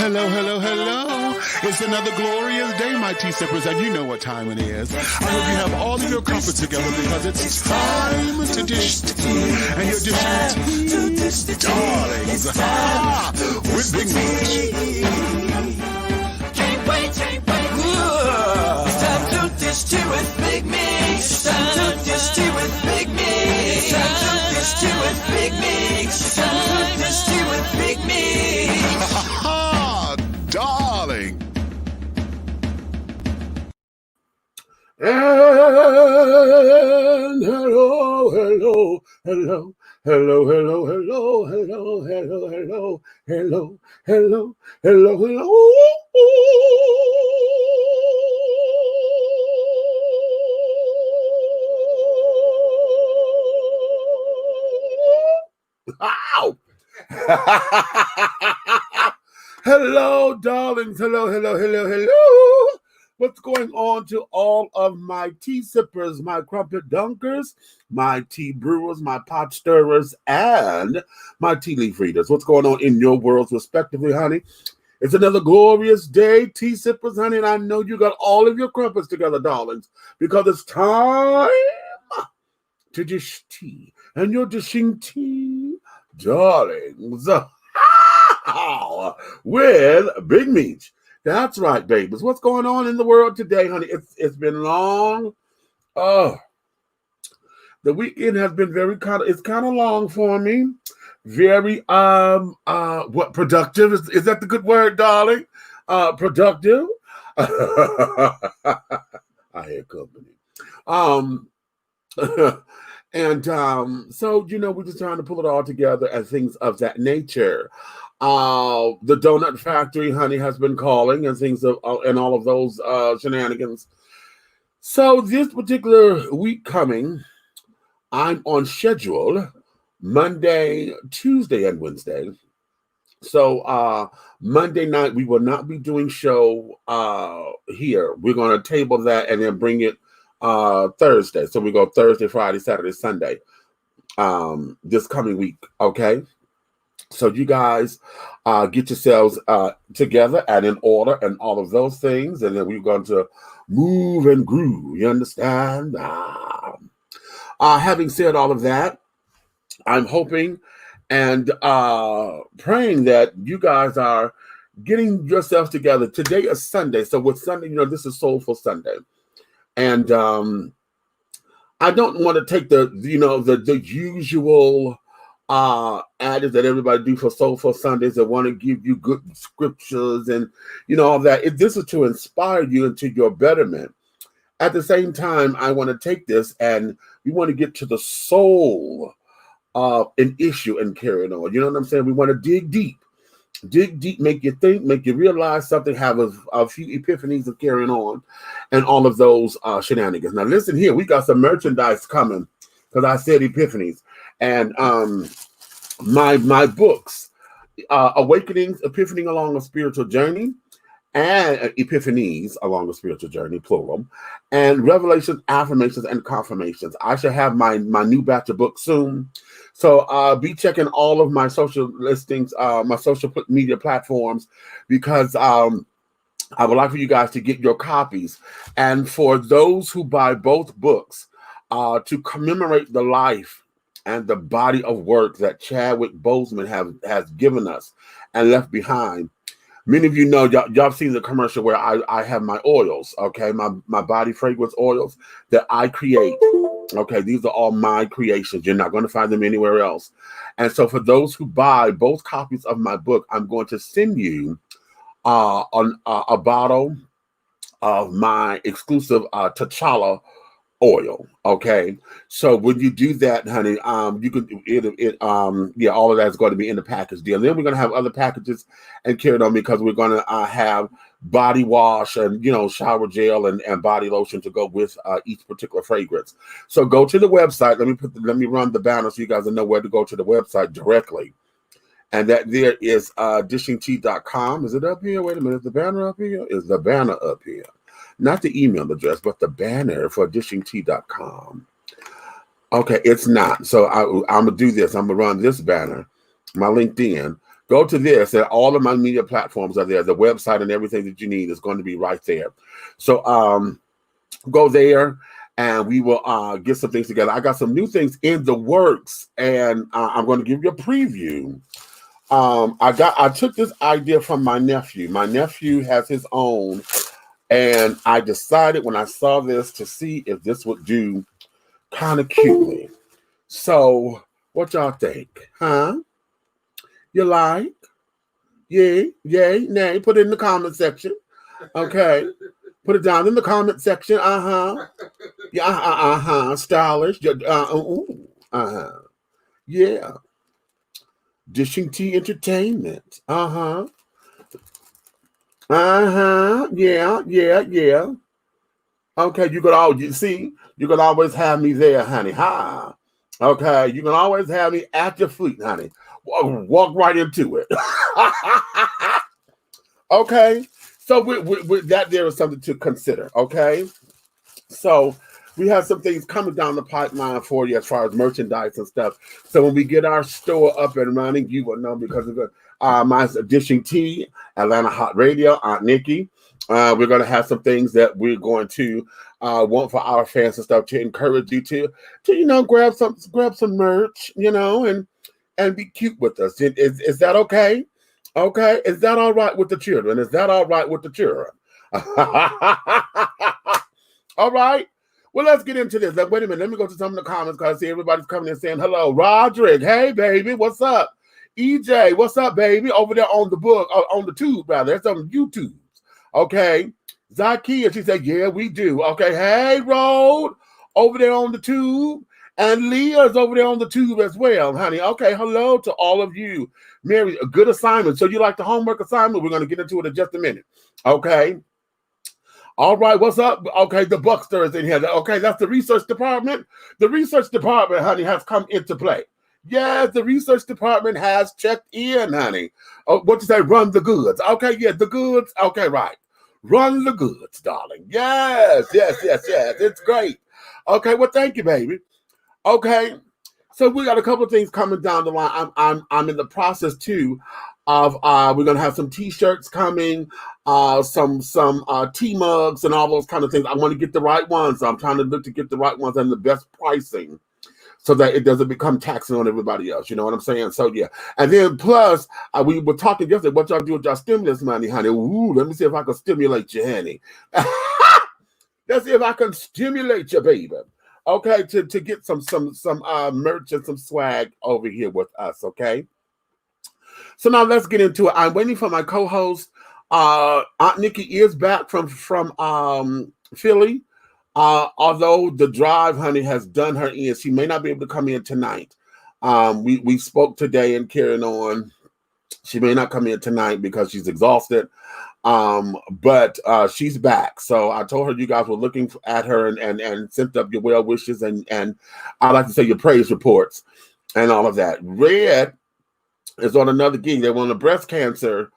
Hello, hello, hello. It's another glorious day, my tea sippers, and you know what time it is. I hope you have all of your crumpets together because it's time to dish tea. And you're dishing tea, darlings, with Big Meat. Can't wait. It's time to dish tea with Big Meat. It's time to dish tea with Big Meat. It's time to dish tea with Big Meat. It's time to dish tea with Big Meat. Darling. And hello. Ow! Hello, darlings. Hello. What's going on to all of my tea sippers, my crumpet dunkers, my tea brewers, my pot stirrers, and my tea leaf readers? What's going on in your worlds, respectively, honey? It's another glorious day, tea sippers, honey, and I know you got all of your crumpets together, darlings, because it's time to dish tea. And you're dishing tea, darlings, with Big Meat. That's right, babies. What's going on in the world today, honey? It's been long. Oh, the weekend has been it's kind of long for me. Very what productive is that the good word, darling? Productive. I had company. And so we're just trying to pull it all together and things of that nature. The donut factory, honey, has been calling and things of and all of those shenanigans. So this particular week coming, I'm on schedule Monday, Tuesday, and Wednesday. So Monday night we will not be doing show here. We're going to table that and then bring it Thursday. So we go Thursday, Friday, Saturday, Sunday this coming week. Okay. So you guys get yourselves together and in order and all of those things. And then we're going to move and groove. You understand? Having said all of that, I'm hoping and praying that you guys are getting yourselves together. Today is Sunday. So with Sunday, this is Soulful Sunday. And I don't want to take the usual added that everybody do for Soulful Sundays that want to give you good scriptures and all that. This is to inspire you into your betterment. At the same time, I want to take this and we want to get to the soul of an issue and carry it on. You know what I'm saying? We want to dig deep, make you think, make you realize something, have a few epiphanies of carrying on and all of those shenanigans. Now listen here, we got some merchandise coming because I said epiphanies. And my books, Awakenings, Epiphany Along a Spiritual Journey, and Epiphanies Along a Spiritual Journey, plural, and Revelations, Affirmations, and Confirmations. I should have my new batch of books soon. So be checking all of my social listings, my social media platforms, because I would like for you guys to get your copies. And for those who buy both books, to commemorate the life and the body of work that Chadwick Boseman has given us and left behind. Many of you know, y'all seen the commercial where I have my oils, okay, my body fragrance oils that I create. Okay, these are all my creations. You're not going to find them anywhere else. And so for those who buy both copies of my book, I'm going to send you a bottle of my exclusive T'Challa oil. Okay, so when you do that, honey, you can all of that is going to be in the package deal. And then we're going to have other packages and carry it on because we're going to have body wash and shower gel and body lotion to go with each particular fragrance. So go to the website. Let me run the banner so you guys will know where to go to the website directly. And that there is dishingtea.com. Is it up here? Wait a minute, is the banner up here? Is the banner up here? Not the email address, but the banner for dishingtea.com. Okay, it's not. So I'm going to do this. I'm going to run this banner, my LinkedIn. Go to this, and all of my media platforms are there. The website and everything that you need is going to be right there. So go there, and we will get some things together. I got some new things in the works, and I'm going to give you a preview. I took this idea from my nephew. My nephew has his own, and I decided when I saw this to see if this would do kind of cutely. So, what y'all think? Huh? You like? Yay, yay, nay. Put it in the comment section. Okay. Put it down in the comment section. Yeah, stylish. Yeah. Dishing Tea Entertainment. Yeah. Okay, you could always have me there, honey. Ha. Okay, you can always have me at your feet, honey. Walk right into it. Okay, so with that, there is something to consider. Okay, so we have some things coming down the pipeline for you as far as merchandise and stuff. So when we get our store up and running, you will know because of my Dishing Tea, Atlanta Hot Radio, Aunt Nikki. We're going to have some things that we're going to want for our fans and stuff to encourage you to grab some merch, and be cute with us. Is that okay? Okay, is that all right with the children? Is that all right with the children? All right. Well, let's get into this. Wait a minute. Let me go to some of the comments because I see everybody's coming in saying hello. Roderick, hey baby, what's up? EJ, what's up, baby? Over there on the book, on the tube, rather. That's on YouTube. Okay. Zakia, she said, yeah, we do. Okay. Hey, Road, over there on the tube. And Leah's over there on the tube as well, honey. Okay. Hello to all of you. Mary, a good assignment. So you like the homework assignment? We're going to get into it in just a minute. Okay. All right, what's up? Okay, the Buckster is in here. Okay, that's the research department. The research department, honey, has come into play. Yes, the research department has checked in, honey. Oh, what you say? Run the goods. Okay, yeah, the goods. Okay, right. Run the goods, darling. Yes. It's great. Okay, well, thank you, baby. Okay, so we got a couple of things coming down the line. I'm in the process too of we're gonna have some T-shirts coming, some tea mugs and all those kind of things. I want to get the right ones. So I'm trying to look to get the right ones and the best pricing, so that it doesn't become taxing on everybody else. You know what I'm saying? So yeah. And then plus, we were talking yesterday. What y'all do with y'all stimulus money, honey? Ooh, let me see if I can stimulate you, honey. Let's see if I can stimulate you, baby. Okay, to get some merch and some swag over here with us. Okay. So now let's get into it. I'm waiting for my co-host. Aunt Nikki is back from Philly. Although the drive, honey, has done her in. She may not be able to come in tonight. We spoke today and carrying on. She may not come in tonight because she's exhausted. But she's back. So I told her you guys were looking at her and sent up your well wishes and I like to say your praise reports and all of that. Red is on another gig. They were on a breast cancer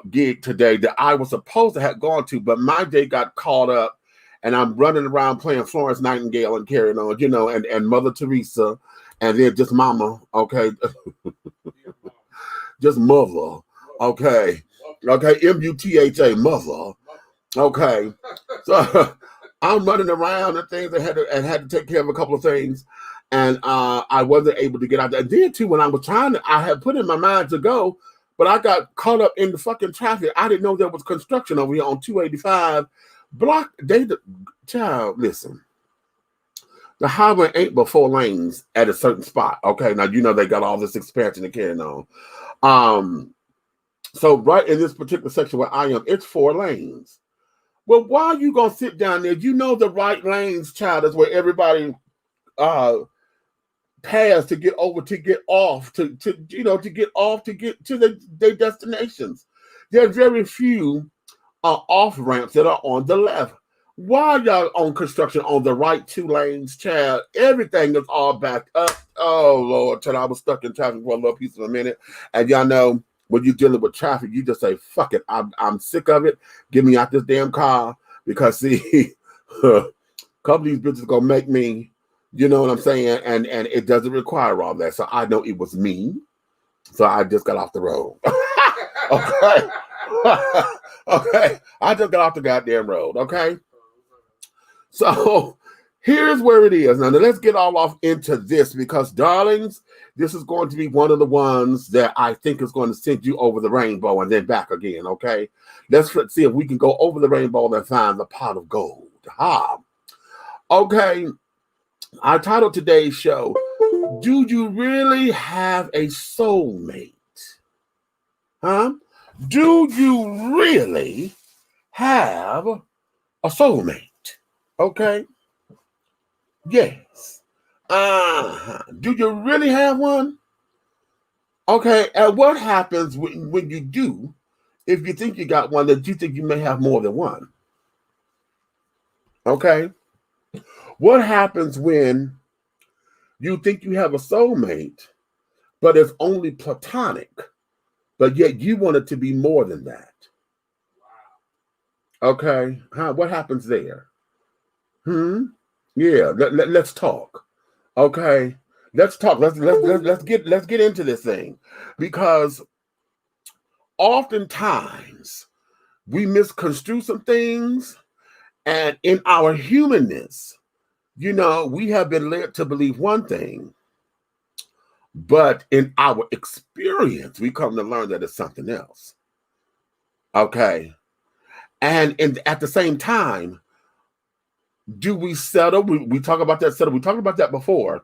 gig today that I was supposed to have gone to, but my day got caught up. And I'm running around playing Florence Nightingale and carrying on, and Mother Teresa, and then just Mama, okay? Just Mother, okay? Okay, M-U-T-H-A, Mother, okay? So I'm running around and things and had to take care of a couple of things, and I wasn't able to get out there. And then, too, when I was I had put in my mind to go, but I got caught up in the fucking traffic. I didn't know there was construction over here on 285. Child, listen. The highway ain't but 4 lanes at a certain spot. Okay, now they got all this expansion to carry on. So right in this particular section where I am, it's 4 lanes. Well, why are you gonna sit down there? The right lanes, child, is where everybody pass to get over, to get off, to get to their destinations. There are very few off ramps that are on the left. Why y'all on construction on the right 2 lanes, child? Everything is all backed up. Oh Lord, till I was stuck in traffic for a little piece of a minute. And y'all know when you're dealing with traffic, you just say, fuck it. I'm sick of it. Get me out this damn car. Because see, a couple of these bitches gonna make me, you know what I'm saying? And it doesn't require all that. So I know it was me. So I just got off the road. Okay. Okay. I just got off the goddamn road. Okay. So here's where it is. Now let's get all off into this because, darlings, this is going to be one of the ones that I think is going to send you over the rainbow and then back again. Okay. Let's see if we can go over the rainbow and find the pot of gold. Okay. I titled today's show, Do You Really Have a Soulmate? Do you really have a soulmate? Okay. Yes. Do you really have one? Okay. And what happens when you do, if you think you got one, that you think you may have more than one? Okay. What happens when you think you have a soulmate, but it's only platonic, but yet you want it to be more than that? Okay. What happens there? Yeah. Let's talk. Okay. Let's talk. Let's get into this thing, because oftentimes we misconstrue some things, and in our humanness, we have been led to believe one thing, but in our experience, we come to learn that it's something else. Okay. And at the same time, do we settle? We talk about that settle. We talked about that before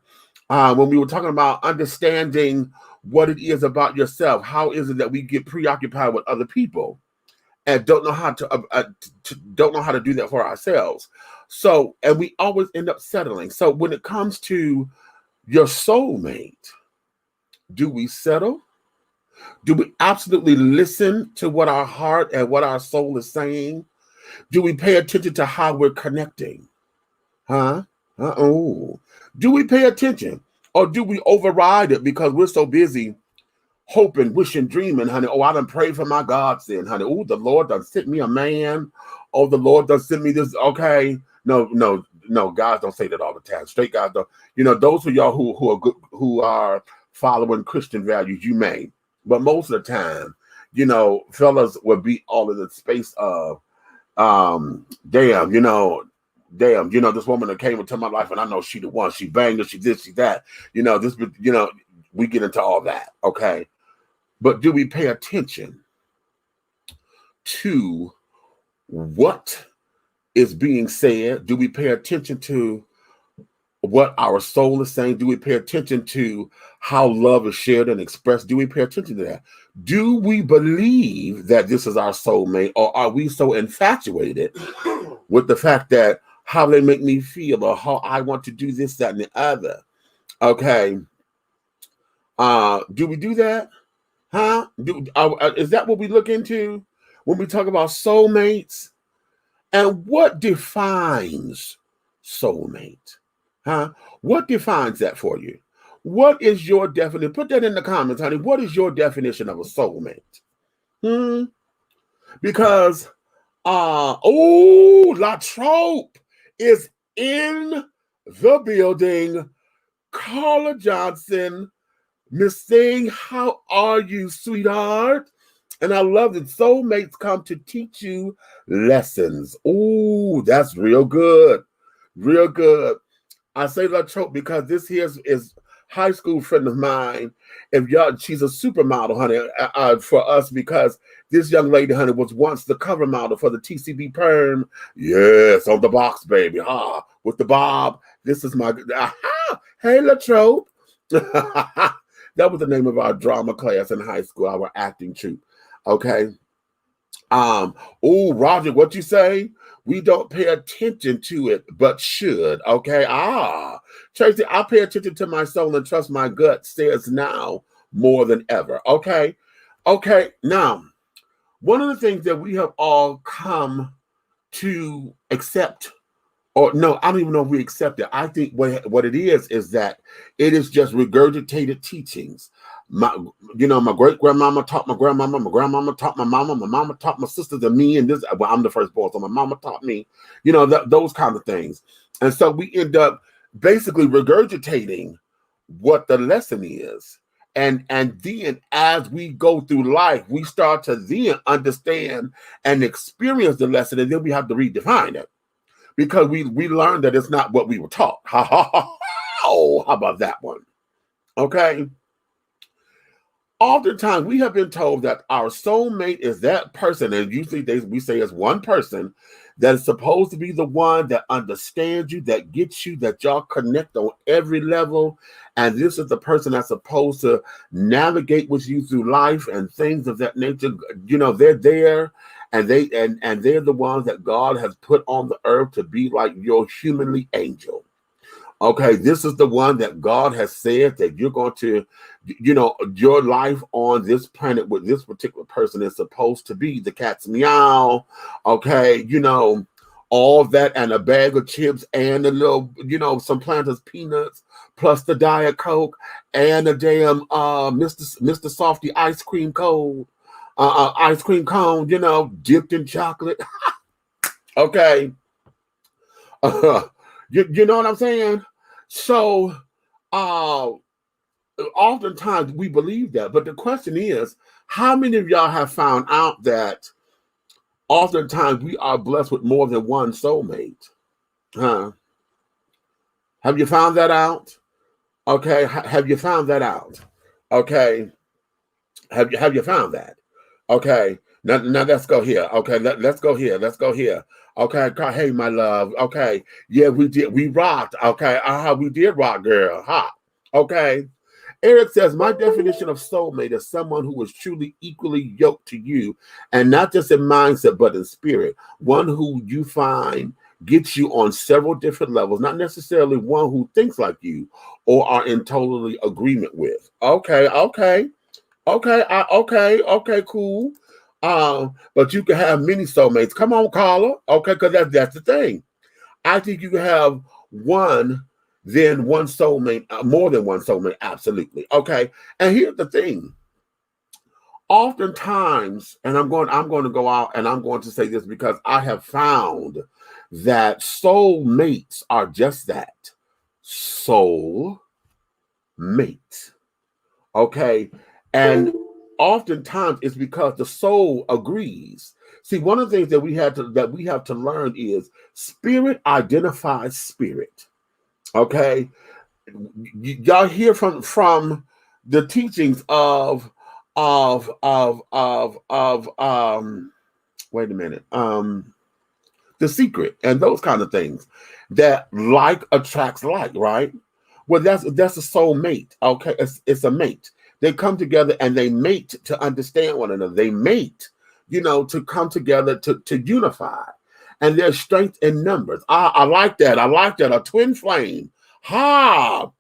when we were talking about understanding what it is about yourself. How is it that we get preoccupied with other people and don't know how to do that for ourselves? So, and we always end up settling. So when it comes to your soulmate, do we settle? Do we absolutely listen to what our heart and what our soul is saying? Do we pay attention to how we're connecting? Do we pay attention, or do we override it because we're so busy hoping, wishing, dreaming, honey? Oh, I done prayed for my godsend, honey. Oh, the Lord done sent me a man. Oh, the Lord done sent me this. Okay. No, guys don't say that all the time. Straight guys don't. Those of y'all who are good, who are following Christian values, you may. But most of the time, fellas will be all in the space of, damn, this woman that came into my life and I know she the one. She banged her, she this, she that. We get into all that. Okay. But do we pay attention to what is being said? Do we pay attention to what our soul is saying? Do we pay attention to how love is shared and expressed? Do we pay attention to that? Do we believe that this is our soulmate, or are we so infatuated with the fact that how they make me feel, or how I want to do this, that, and the other? Okay. Do we do that? Is that what we look into when we talk about soulmates? And what defines soulmate? What defines that for you? What is your definition? Put that in the comments, honey. What is your definition of a soulmate? Because, La Trope is in the building. Carla Johnson, Miss Thing, how are you, sweetheart? And I love that soulmates come to teach you lessons. Oh, that's real good. Real good. I say La Trope because this here is high school friend of mine. She's a supermodel, honey, for us, because this young lady, honey, was once the cover model for the TCB Perm. Yes, on the box, baby. With the bob. This is my, hey, La Trope. That was the name of our drama class in high school, our acting troupe. Okay. Roger, what you say? We don't pay attention to it, but should. Okay. Tracy, I pay attention to my soul and trust my gut says now more than ever. Okay. Okay. Now, one of the things that we have all come to accept, or no, I don't even know if we accept it. I think what it is that it is just regurgitated teachings. My great grandmama taught my grandmama taught my mama taught my sisters and me, and this. Well, I'm the first boy, so my mama taught me. Those kind of things, and so we end up basically regurgitating what the lesson is, and then as we go through life, we start to then understand and experience the lesson, and then we have to redefine it because we learned that it's not what we were taught. Ha ha ha! Oh, how about that one? Okay. Oftentimes we have been told that our soulmate is that person, and usually we say it's one person that is supposed to be the one that understands you, that gets you, that y'all connect on every level, and this is the person that's supposed to navigate with you through life and things of that nature. You know, they're there, and they're the ones that God has put on the earth to be like your humanly angel. Okay, this is the one that God has said that you're going to, you know, your life on this planet with this particular person is supposed to be the cat's meow. Okay, you know, all that and a bag of chips and a little, you know, some Planters peanuts plus the Diet Coke and a damn Mr. Softy ice cream cone, you know, dipped in chocolate. Okay. You know what I'm saying? So oftentimes we believe that, but the question is, how many of y'all have found out that oftentimes we are blessed with more than one soulmate? Huh? Have you found that out? Okay, have you found that out? Okay, have you found that? Okay, now let's go here. Okay, let's go here. Let's go here. Okay, hey, my love. Okay, yeah, we rocked. Okay, we did rock, girl. Ha. Okay. Eric says, my definition of soulmate is someone who is truly equally yoked to you, and not just in mindset, but in spirit. One who you find gets you on several different levels, not necessarily one who thinks like you or are in totally agreement with. Okay, cool. But you can have many soulmates. Come on, caller. Okay, because that's the thing. I think you can have one soulmate, more than one soulmate, absolutely. Okay, and here's the thing. Oftentimes, and I'm going to go out and I'm going to say this because I have found that soulmates are just that, soul mate. Okay, and oftentimes it's because the soul agrees. See, one of the things that we have to learn is spirit identifies spirit. Okay, y'all hear from the teachings of wait a minute, The Secret and those kind of things, that like attracts like, right? Well, that's a soul mate. Okay, it's a mate. They come together and they mate to understand one another. They mate, you know, to come together to unify. And there's strength in numbers. I like that. I like that. A twin flame. Ha!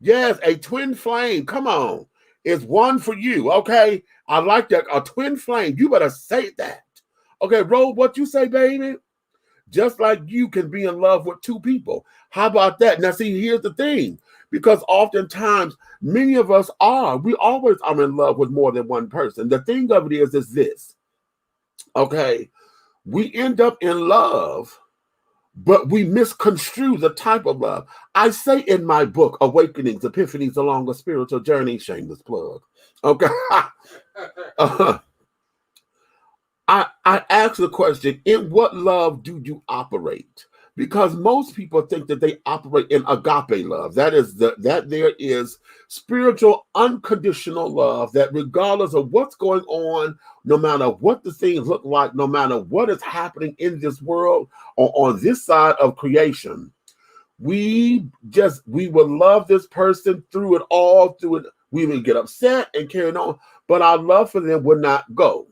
Yes, a twin flame. Come on. It's one for you. Okay. I like that. A twin flame. You better say that. Okay, Ro, what you say, baby? Just like you can be in love with two people. How about that? Now, see, here's the thing. Because oftentimes, many of us we always are in love with more than one person. The thing of it is this. Okay. We end up in love, but we misconstrue the type of love. I say in my book, Awakenings, Epiphanies Along a Spiritual Journey, shameless plug. Okay. I ask the question, in what love do you operate? Because most people think that they operate in agape love. That there is spiritual unconditional love that regardless of what's going on, no matter what the things look like, no matter what is happening in this world or on this side of creation, we will love this person through it. We will get upset and carry on, but our love for them will not go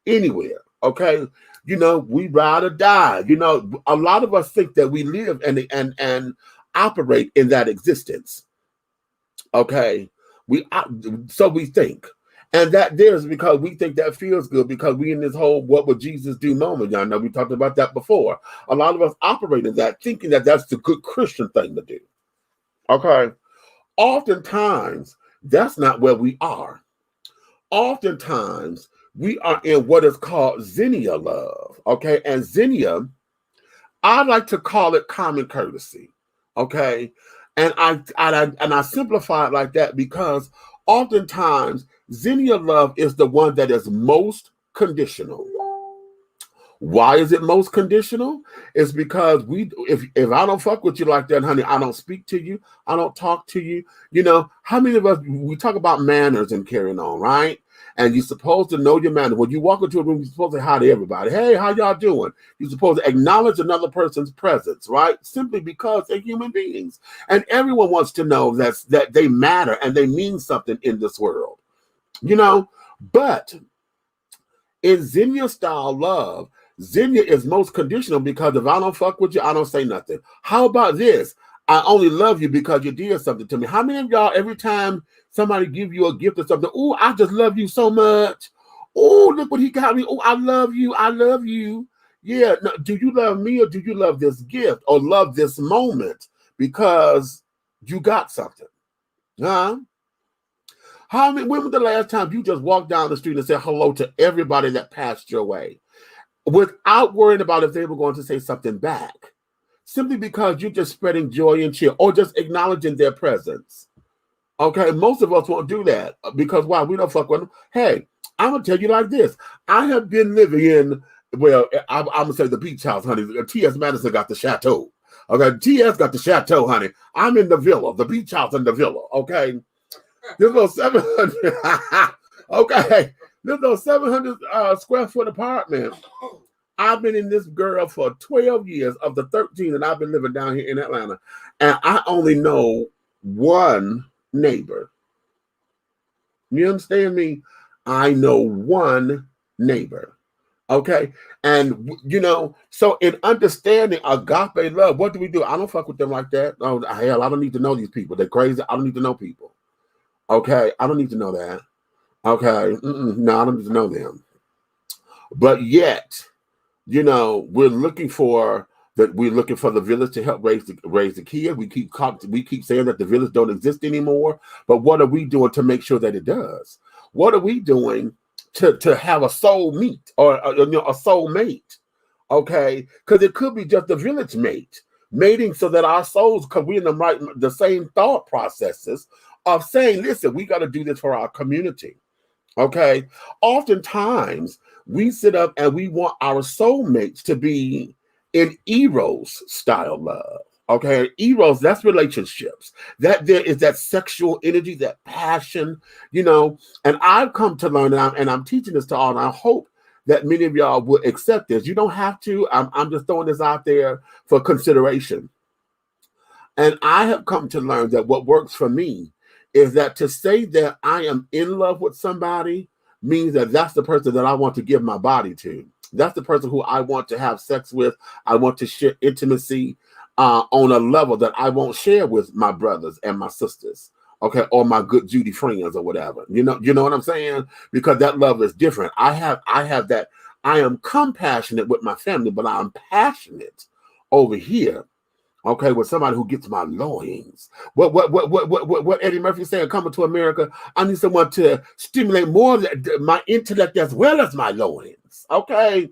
anywhere. Okay. You know, we ride or die. You know, a lot of us think that we live and operate in that existence. Okay. So we think. And that there's because we think that feels good because we in this whole what would Jesus do moment. Y'all know we talked about that before. A lot of us operate in that, thinking that that's the good Christian thing to do. Okay. Oftentimes, that's not where we are. Oftentimes, we are in what is called Xenia love, okay? And Xenia, I like to call it common courtesy, okay? And I simplify it like that because oftentimes Xenia love is the one that is most conditional. Why is it most conditional? It's because if I don't fuck with you like that, honey, I don't speak to you, I don't talk to you. You know, how many of us, we talk about manners and carrying on, right? And you're supposed to know your manners. When you walk into a room, you're supposed to say hi to everybody. Hey, how y'all doing? You're supposed to acknowledge another person's presence, right? Simply because they're human beings. And everyone wants to know that they matter and they mean something in this world. You know, but in Xenia style love, Xenia is most conditional because if I don't fuck with you, I don't say nothing. How about this? I only love you because you did something to me. How many of y'all, every time somebody give you a gift or something, oh, I just love you so much. Oh, look what he got me. Oh, I love you. I love you. Yeah. No, do you love me or do you love this gift or love this moment because you got something? Huh? When was the last time you just walked down the street and said hello to everybody that passed your way without worrying about if they were going to say something back? Simply because you're just spreading joy and cheer or just acknowledging their presence. Okay, most of us won't do that because why? We don't fuck with them. Hey, I'm going to tell you like this. I have been living in, well, I'm going to say the beach house, honey. T.S. Madison got the chateau. Okay, T.S. got the chateau, honey. I'm in the villa, the beach house in the villa, okay? This little 700, okay, this little 700 square foot apartment. I've been in this girl for 12 years of the 13 that I've been living down here in Atlanta. And I only know one neighbor. You understand me? I know one neighbor. Okay. And, you know, so in understanding agape love, what do we do? I don't fuck with them like that. Oh, hell, I don't need to know these people. They're crazy. I don't need to know people. Okay. I don't need to know that. Okay. No, I don't need to know them. But yet, you know, we're looking for the village to help raise the kids. We keep saying that the village don't exist anymore. But what are we doing to make sure that it does? What are we doing to have a soul meet or a soulmate? Okay, because it could be just a village mate mating so that our souls, because we're in the same thought processes of saying, listen, we got to do this for our community. Okay, oftentimes we sit up and we want our soulmates to be in Eros style love. Okay, Eros, that's relationships. That there is that sexual energy, that passion, you know. And I've come to learn, and I'm teaching this to all, and I hope that many of y'all will accept this. You don't have to. I'm just throwing this out there for consideration. And I have come to learn that what works for me is that to say that I am in love with somebody means that that's the person that I want to give my body to. That's the person who I want to have sex with. I want to share intimacy on a level that I won't share with my brothers and my sisters, okay, or my good Judy friends or whatever. You know what I'm saying? Because that love is different. I have that. I am compassionate with my family, but I'm passionate over here. Okay, with somebody who gets my loins. What Eddie Murphy saying, coming to America, I need someone to stimulate more of my intellect as well as my loins. Okay,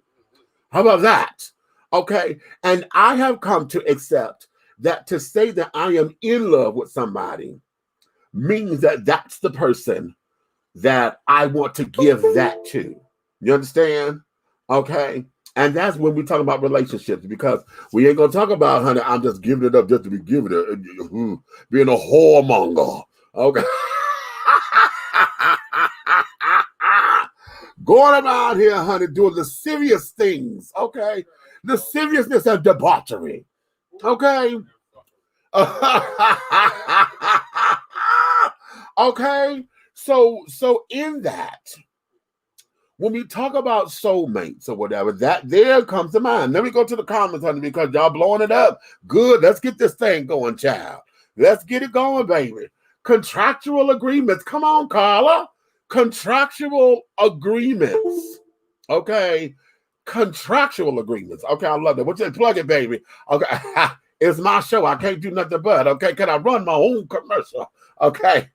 how about that? Okay, and I have come to accept that to say that I am in love with somebody means that that's the person that I want to give that to. You understand? Okay. And that's when we talk about relationships, because we ain't gonna talk about, honey, I'm just giving it up just to be giving it, being a whoremonger. Okay. Going around here, honey, doing the serious things, okay? The seriousness of debauchery. Okay. Okay. So in that, when we talk about soulmates or whatever, that there comes to mind. Let me go to the comments, honey, because y'all blowing it up. Good. Let's get this thing going, child. Let's get it going, baby. Contractual agreements. Come on, Carla. Contractual agreements. Okay. Contractual agreements. Okay, I love that. What you plug it, baby? Okay. It's my show. I can't do nothing but. Okay. Can I run my own commercial? Okay.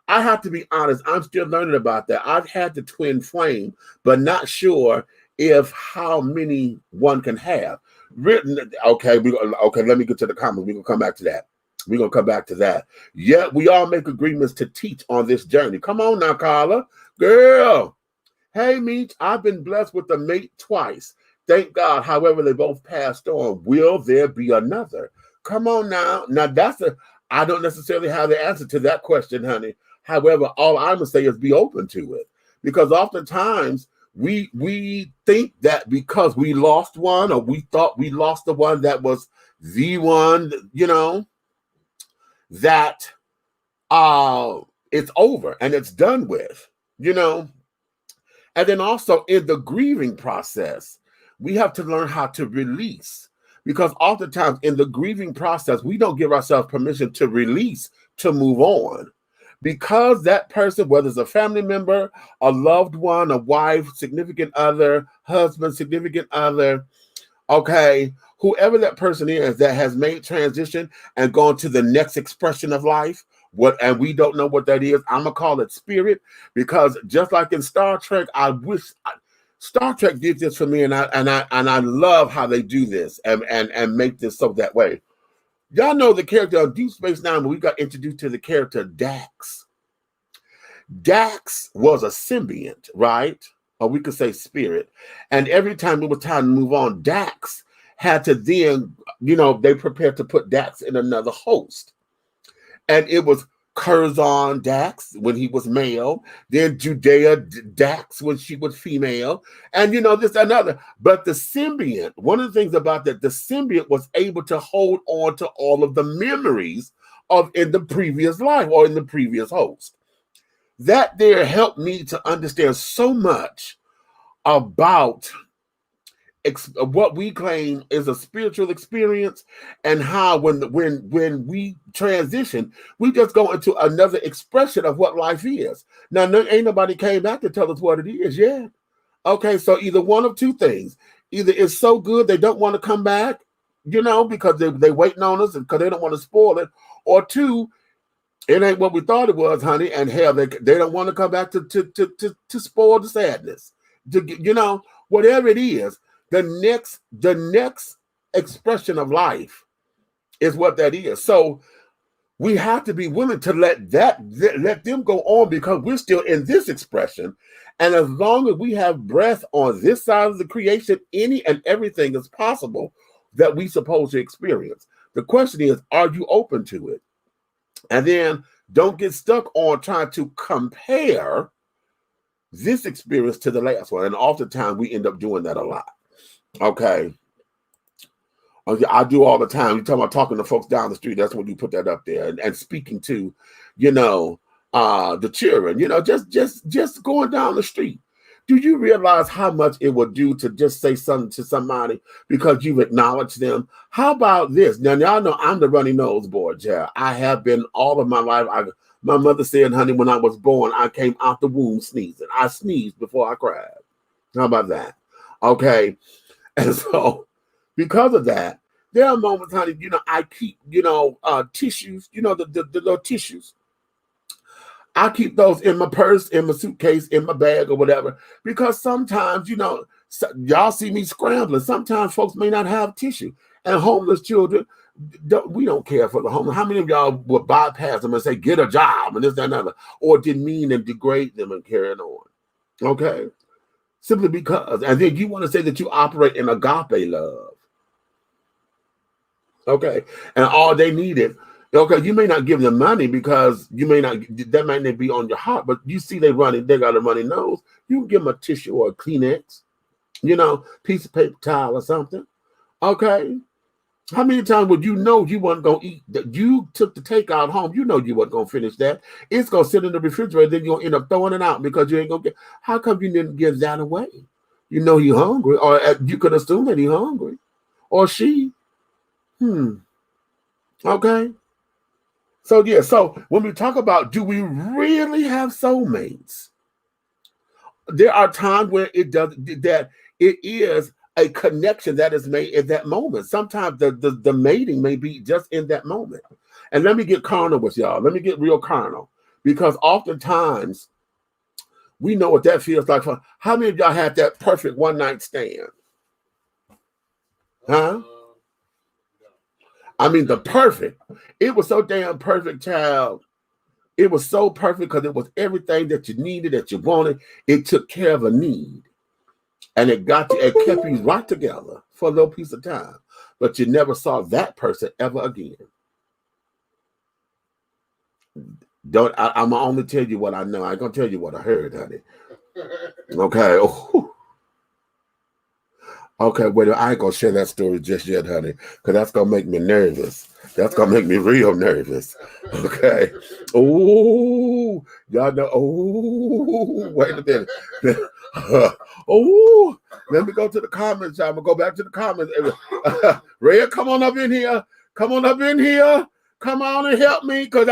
I have to be honest, I'm still learning about that. I've had the twin flame, but not sure if how many one can have. Written, okay, let me get to the comments. We're going to come back to that. We're going to come back to that. Yet we all make agreements to teach on this journey. Come on now, Carla. Girl. Hey, Meech, I've been blessed with a mate twice. Thank God. However, they both passed on. Will there be another? Come on now. Now, I don't necessarily have the answer to that question, honey. However, all I'm going to say is be open to it. Because oftentimes we think that because we lost one, or we thought we lost the one that was the one, that it's over and it's done with, And then also in the grieving process, we have to learn how to release, because oftentimes in the grieving process, we don't give ourselves permission to release, to move on, because that person, whether it's a family member, a loved one, a wife, significant other, husband, significant other, okay, whoever that person is that has made transition and gone to the next expression of life, and we don't know what that is. I'm gonna call it spirit, because just like in Star Trek, I wish Star Trek did this for me, and I love how they do this and make this so that way. Y'all know the character of Deep Space Nine, when we got introduced to the character Dax. Dax was a symbiont, right? Or we could say spirit. And every time it was time to move on, Dax had to then, they prepared to put Dax in another host. And it was Curzon Dax when he was male, then Judea Dax when she was female, and this another. But the symbiont, one of the things about that, the symbiont was able to hold on to all of the memories of in the previous life or in the previous host. That there helped me to understand so much about what we claim is a spiritual experience, and how when we transition, we just go into another expression of what life is. Now, ain't nobody came back to tell us what it is yet. Okay, so either one of two things. Either it's so good they don't want to come back, because they waiting on us and because they don't want to spoil it, or two, it ain't what we thought it was, honey, and hell, they don't want to come back to spoil the sadness. Whatever it is. The next expression of life is what that is. So we have to be willing to let them go on, because we're still in this expression. And as long as we have breath on this side of the creation, any and everything is possible that we supposed to experience. The question is, are you open to it? And then don't get stuck on trying to compare this experience to the last one. And oftentimes we end up doing that a lot. Okay. I do all the time. You're talking about talking to folks down the street. That's when you put that up there, and speaking to, the children, just going down the street. Do you realize how much it would do to just say something to somebody because you've acknowledged them? How about this? Now, y'all know I'm the runny nose boy, yeah. I have been all of my life. My mother said, honey, when I was born, I came out the womb sneezing. I sneezed before I cried. How about that? Okay. And so, because of that, there are moments, honey, I keep, tissues, the little tissues. I keep those in my purse, in my suitcase, in my bag or whatever, because sometimes, y'all see me scrambling. Sometimes folks may not have tissue, and homeless children, we don't care for the homeless. How many of y'all would bypass them and say, get a job and this, that, and other, or demean and degrade them and carry on? Okay. Simply because, and then you want to say that you operate in agape love. Okay. And all they needed, okay, you may not give them money because that might not be on your heart, but you see they got a runny nose. You can give them a tissue or a Kleenex, piece of paper towel or something. Okay. How many times would you weren't going to eat that? You took the takeout home. You wasn't going to finish that. It's going to sit in the refrigerator. Then you're going to end up throwing it out because you ain't going to get. How come you didn't give that away? You're hungry, or you could assume that he's hungry, or she. Okay. So, yeah. So when we talk about, do we really have soulmates? There are times where it is a connection that is made at that moment. Sometimes the mating may be just in that moment. And let me get carnal with y'all. Let me get real carnal, because oftentimes we know what that feels like. How many of y'all had that perfect one night stand? Huh? I mean, the perfect. It was so damn perfect, child. It was so perfect because it was everything that you needed, that you wanted. It took care of a need. And it kept you right together for a little piece of time. But you never saw that person ever again. I'm gonna only tell you what I know. I ain't gonna tell you what I heard, honey. Okay. Okay, wait, I ain't gonna share that story just yet, honey, because that's gonna make me nervous. That's gonna make me real nervous. Okay. Oh, y'all know. Oh, wait a minute. Oh, let me go to the comments. I'm gonna go back to the comments. Rhea, come on up in here. Come on up in here. Come on and help me, because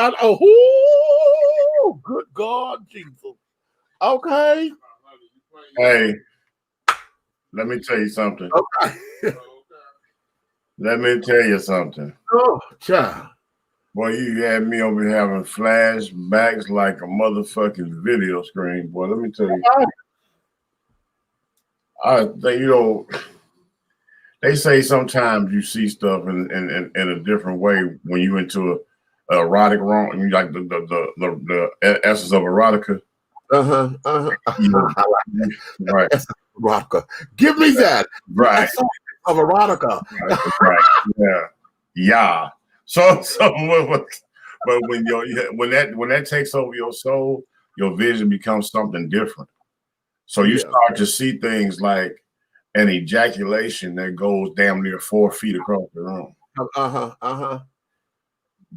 good God, Jesus. Okay. Hey, let me tell you something. Okay. Let me tell you something. Oh, child. Boy, you had me over here having flashbacks like a motherfucking video screen. Boy, let me tell you. I think, they say sometimes you see stuff in a different way when you into a erotic wrong. You like the essence of erotica. Right. Erotica. Give me that. Right. Of erotica. Right. Yeah. Yeah. So but when that takes over your soul, your vision becomes something different. So you start to see things like an ejaculation that goes damn near 4 feet across the room.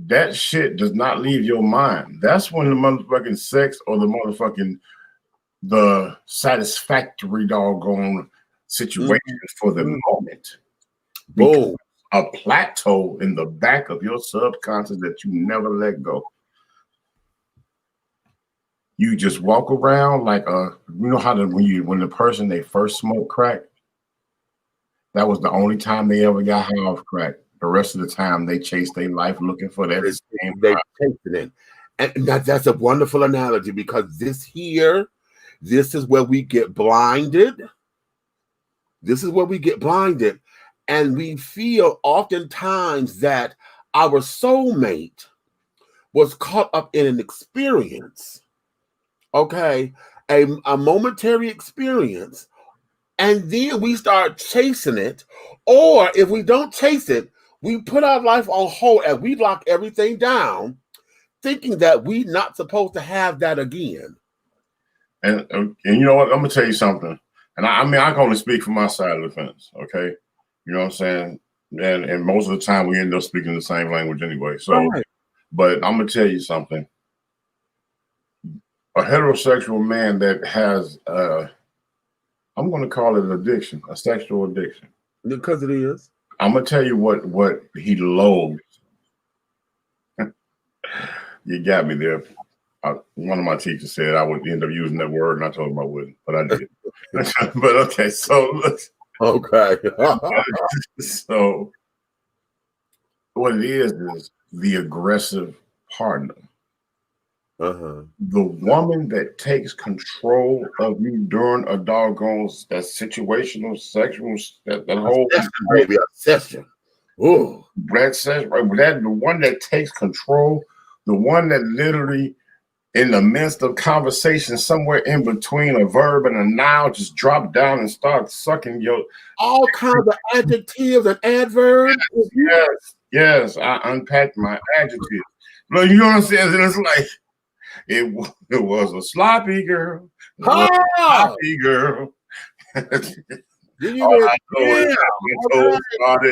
That shit does not leave your mind. That's when the motherfucking sex or the satisfactory doggone situation for the moment. Boom. A plateau in the back of your subconscious that you never let go. You just walk around like how when the person they first smoked crack, that was the only time they ever got high off crack. The rest of the time they chased their life looking for that same. They chased it. And that's a wonderful analogy, because this is where we get blinded. This is where we get blinded. And we feel oftentimes that our soulmate was caught up in an experience. Okay. A momentary experience. And then we start chasing it. Or if we don't chase it, we put our life on hold and we lock everything down, thinking that we're not supposed to have that again. And you know what? I'm gonna tell you something. And I mean, I can only speak for my side of the fence. Okay, you know what I'm saying? And most of the time we end up speaking the same language anyway. So, right. But I'm gonna tell you something. A heterosexual man that has I'm going to call it an addiction, a sexual addiction. Because it is. I'm going to tell you what he loathes. You got me there. One of my teachers said I would end up using that word, and I told him I wouldn't, but I did. But okay, so look. Okay. So what it is the aggressive partner. The woman that takes control of you during a doggone that situational sexual that whole baby obsession. Oh, that session, right? That the one that takes control, the one that literally in the midst of conversation, somewhere in between a verb and a noun, just drop down and start sucking your all kinds of adjectives and adverbs. Yes, I unpacked my adjectives. But you know what I'm saying? And it's like. It was a sloppy girl. Sloppy girl. Started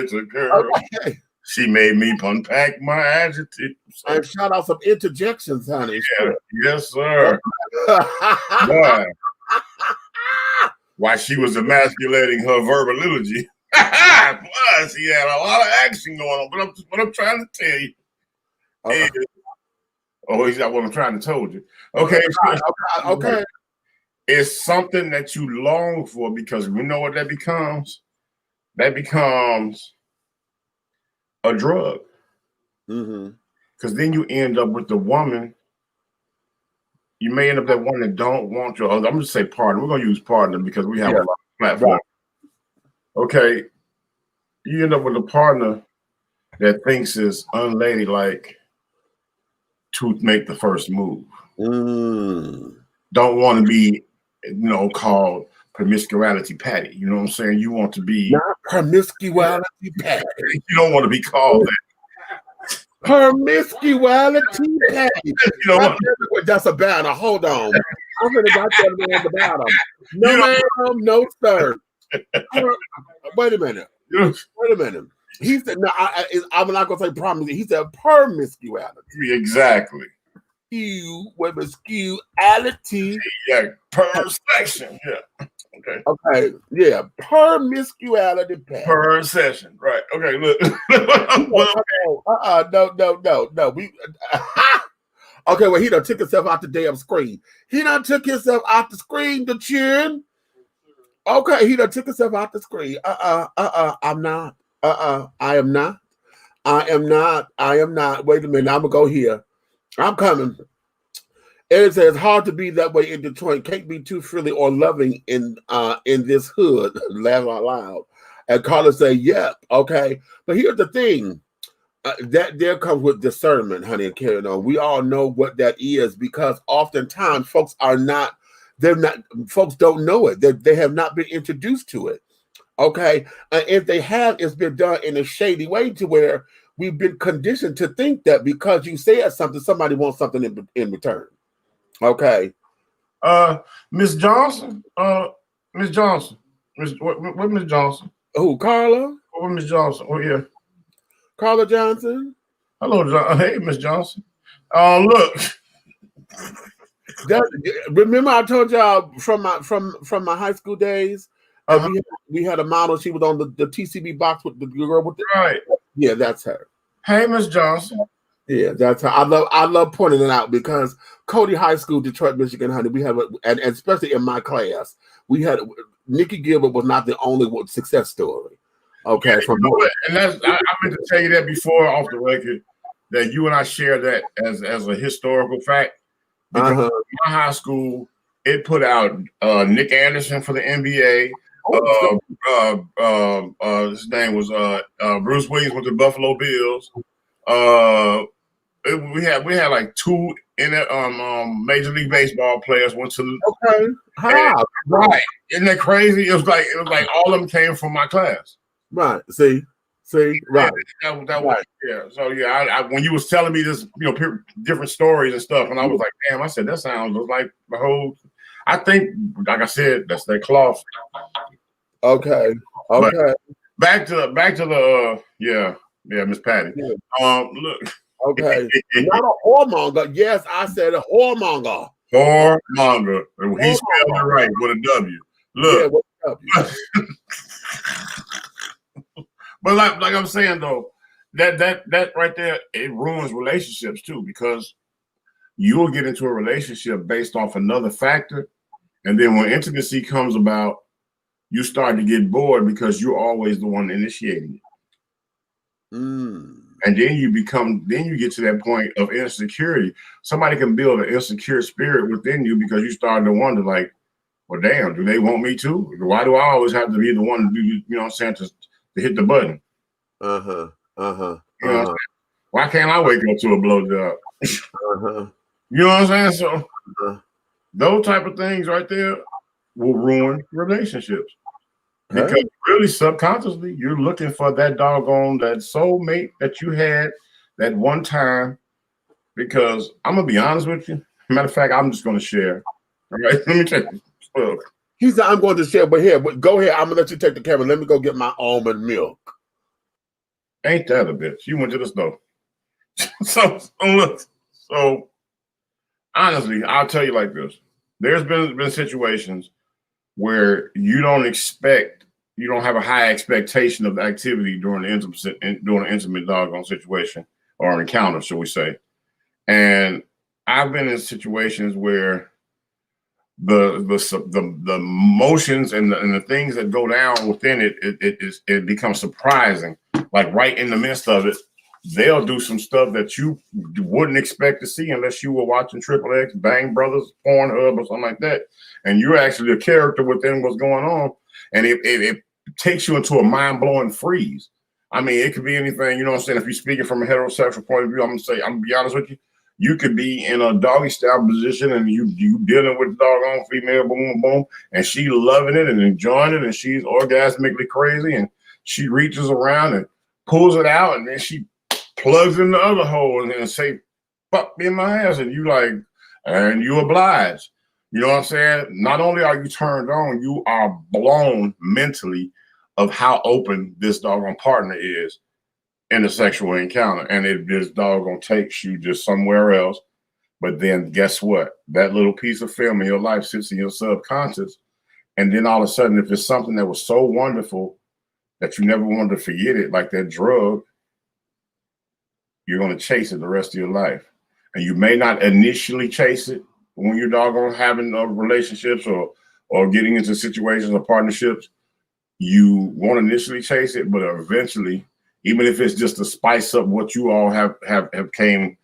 to girl. Okay. She made me unpack my adjectives. And shout out some interjections, honey. Yeah, yes, sir. Why she was emasculating her verbality. Plus, she had a lot of action going on. But what I'm trying to tell you is, he's not what I'm trying to tell you. Okay. Okay. It's something that you long for, because we know what that becomes. That becomes a drug. Because then you end up with the woman. You may end up that one that don't want you. I'm going to say partner. We're going to use partner because we have a lot of platform. Okay. You end up with a partner that thinks it's unladylike to make the first move. Don't want to be, called promiscuity Patty. You know what I'm saying? You want to be not promiscuity Patty. You don't want to be called that. Promiscuity Patty. You know what? That's a banner. Hold on. I'm gonna write that on the bottom. No, ma'am, no, sir. Wait a minute. Wait a minute. He said, no, I'm not gonna say promise. He said promiscuity. Exactly. Promiscuity. Yeah, per section. Yeah. Okay. Okay. Yeah. Promiscuity. Per session. Right. Okay. Look. No. We. Okay. Well, he done took himself out the damn screen. He done took himself out the screen. The chin. Okay. He done took himself out the screen. I'm not. I am not. I am not. I am not. Wait a minute. I'm gonna go here. I'm coming. It says hard to be that way in Detroit. Can't be too freely or loving in this hood. Laugh out loud. And Carla say, "Yep, okay." But here's the thing: that there comes with discernment, honey, and carrying on. We all know what that is because oftentimes folks are not. They're not. Folks don't know it. They have not been introduced to it. Okay, and if they have, it's been done in a shady way to where we've been conditioned to think that because you said something, somebody wants something in return. Okay. Miss Johnson. Miss Johnson. What Miss Johnson? Who, Carla? What Miss Johnson? Oh yeah. Carla Johnson. Hello, John. Hey, Miss Johnson. Look. Remember I told y'all from my high school days. We had a model. She was on the TCB box with the girl with the right. Yeah, that's her. Hey, Miss Johnson. Yeah, that's her. I love pointing it out because Cody High School, Detroit, Michigan, honey. We have and especially in my class, we had Nikki Gilbert was not the only success story. Okay, yeah, and that's I meant to tell you that before off the record that you and I share that as a historical fact. Because my high school, it put out Nick Anderson for the NBA. His name was Bruce Williams with the Buffalo Bills. We had like two in Major League Baseball players went to right. Isn't that crazy? It was like all of them came from my class. Right. See, right. That was, yeah. So yeah, when you was telling me this, different stories and stuff, and I was like, damn, I said that sounds like the whole. I think, like I said, that's their cloth. Okay. But back to the Miss Patty. Yeah. Look. Okay. Not a whoremonger. Yes, I said a whoremonger. Whoremonger. He spelled it right with a W. Look. Yeah, but like I'm saying though, that right there, it ruins relationships too, because you'll get into a relationship based off another factor, and then when intimacy comes about, you start to get bored because you're always the one initiating it. And then you get to that point of insecurity. Somebody can build an insecure spirit within you because you start to wonder, like, well, damn, do they want me too? Why do I always have to be the one to do, you know what I'm saying, to hit the button? Why can't I wake up to a blowjob? You know what I'm saying? So those type of things right there will ruin relationships. Because really subconsciously, you're looking for that soulmate that you had that one time. Because I'm gonna be honest with you. Matter of fact, I'm just gonna share. All right, let me check. He said, I'm going to share, but go ahead. I'm gonna let you take the camera. Let me go get my almond milk. Ain't that a bitch? You went to the store. So honestly, I'll tell you like this. There's been situations where you don't have a high expectation of the activity during an intimate doggone situation or an encounter, shall we say. And I've been in situations where the motions and the things that go down within it becomes surprising. Like right in the midst of it, they'll do some stuff that you wouldn't expect to see unless you were watching Triple X, Bang Brothers, Pornhub, or something like that. And you're actually a character within what's going on. And it takes you into a mind-blowing freeze. I mean, it could be anything, you know what I'm saying? If you're speaking from a heterosexual point of view, I'm gonna be honest with you. You could be in a doggy style position and you dealing with the doggone female, boom, boom, and she loving it and enjoying it, and she's orgasmically crazy, and she reaches around and pulls it out, and then she plugs in the other hole and say, fuck me in my ass, and you like, and you oblige. You know what I'm saying? Not only are you turned on, you are blown mentally of how open this doggone partner is in a sexual encounter. And this doggone takes you just somewhere else. But then guess what? That little piece of film in your life sits in your subconscious. And then all of a sudden, if it's something that was so wonderful that you never wanted to forget it, like that drug, you're going to chase it the rest of your life. And you may not initially chase it when you're doggone having relationships or getting into situations or partnerships. You won't initially chase it, but eventually, even if it's just to spice up what you all have came,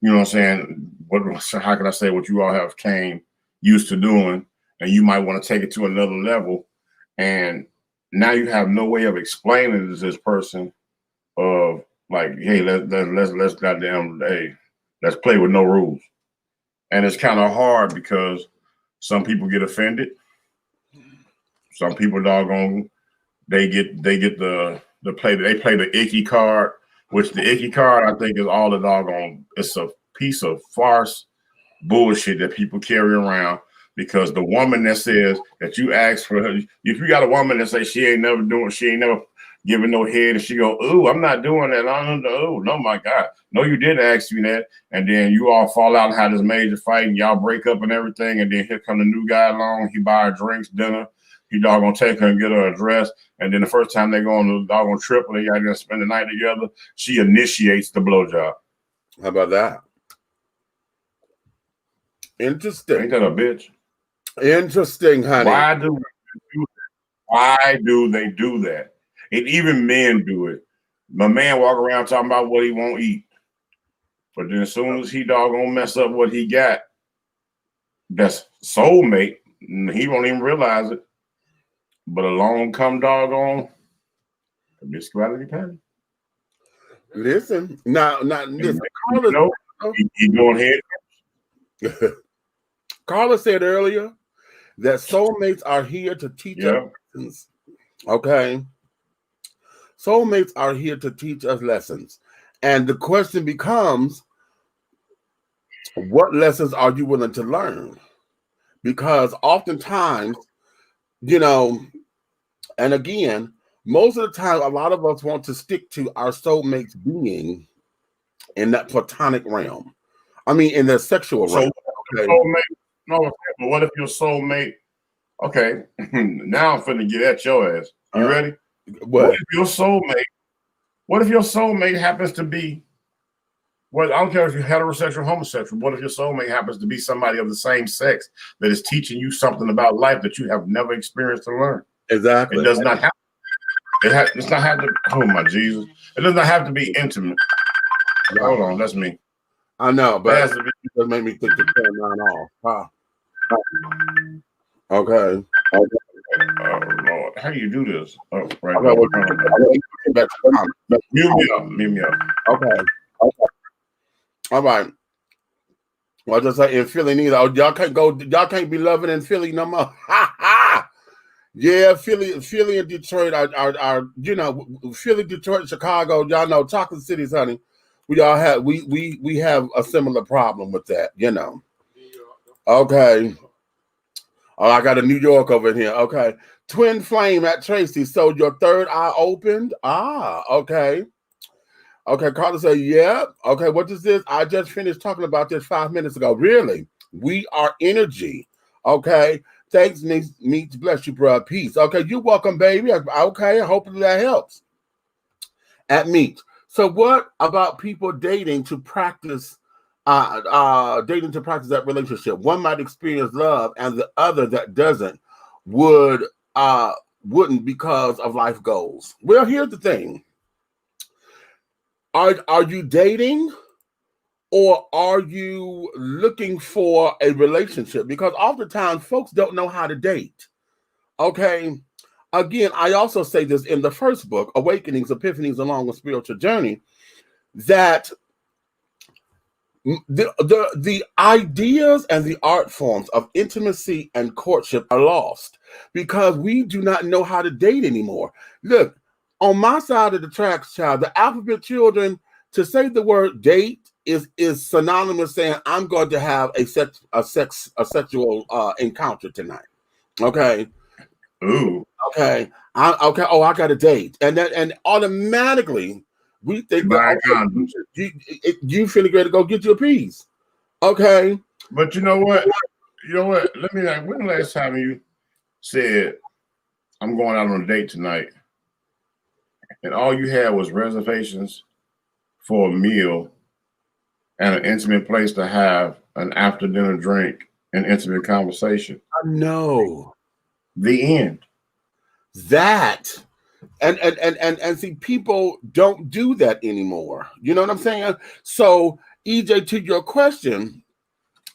you know what I'm saying? How can I say what you all have came used to doing, and you might want to take it to another level. And now you have no way of explaining to this person of like, hey, let's goddamn, hey, let's play with no rules. And it's kind of hard because some people get offended. Some people doggone, they play the icky card, which the icky card I think is all the doggone. It's a piece of farce bullshit that people carry around, because the woman that says that you ask for her, if you got a woman that says she ain't never giving no head, and she go, ooh, I'm not doing that. I don't know. Oh, no, my God. No, you didn't ask me that. And then you all fall out and have this major fight, and y'all break up and everything. And then here come the new guy along. He buy her drinks, dinner. He doggone take her and get her a dress. And then the first time they go on the doggone trip and they got to spend the night together, she initiates the blowjob. How about that? Interesting. Ain't that a bitch? Interesting, honey. Why do they do that? And even men do it. My man walk around talking about what he won't eat. But then as soon as he doggone mess up what he got, that's soulmate, he won't even realize it. But along come doggone a biscuit patty. Listen, now listen. He going ahead. Carla said earlier that soulmates are here to teach us lessons. Okay. Soulmates are here to teach us lessons. And the question becomes, what lessons are you willing to learn? Because oftentimes, you know, and again, most of the time, a lot of us want to stick to our soulmates being in that platonic realm. I mean, in the sexual realm. Okay. But what if your soulmate? Okay, now I'm finna get at your ass. You ready? What if your soulmate happens to be? Well, I don't care if you're heterosexual or homosexual. What if your soulmate happens to be somebody of the same sex that is teaching you something about life that you have never experienced or learned? Exactly. It does not have. It does not have to. Oh my Jesus! It does not have to be intimate. Right. Hold on, that's me. I know, but it does make me think to turn mine off. Huh? Okay. Oh Lord, how do you do this? Oh, right. Mute me up. Okay. All right. Well, just like in Philly, neither. Oh, y'all can't be loving in Philly no more. Ha ha. Yeah, Philly and Detroit are you know, Philly, Detroit, Chicago. Y'all know chocolate cities, honey. We have a similar problem with that, you know. Okay. Oh, I got a New York over here. Okay. Twin flame at Tracy. So your third eye opened? Ah, okay. Okay, Carla said, yeah. Okay, what is this? I just finished talking about this 5 minutes ago. Really? We are energy. Okay. Thanks, Meets. Bless you, bro. Peace. Okay, you're welcome, baby. Okay, hopefully that helps. At Meets. So what about people dating to practice that relationship? One might experience love and the other that doesn't wouldn't because of life goals. Well, here's the thing. Are you dating or are you looking for a relationship? Because oftentimes folks don't know how to date. Okay. again, I also say this in the first book, Awakenings, Epiphanies Along a Spiritual Journey, that the ideas and the art forms of intimacy and courtship are lost because we do not know how to date anymore. Look, on my side of the tracks, child, the alphabet children, to say the word date is synonymous saying I'm going to have a sexual encounter tonight. Okay. Ooh. Okay. Okay. Oh, I got a date, and automatically we think that you finna ready to go get your piece. Okay. But you know what? Let me when the last time you said I'm going out on a date tonight, and all you had was reservations for a meal and an intimate place to have an after dinner drink and intimate conversation. I know. The end. That and see, people don't do that anymore. You know what I'm saying? So, EJ, to your question,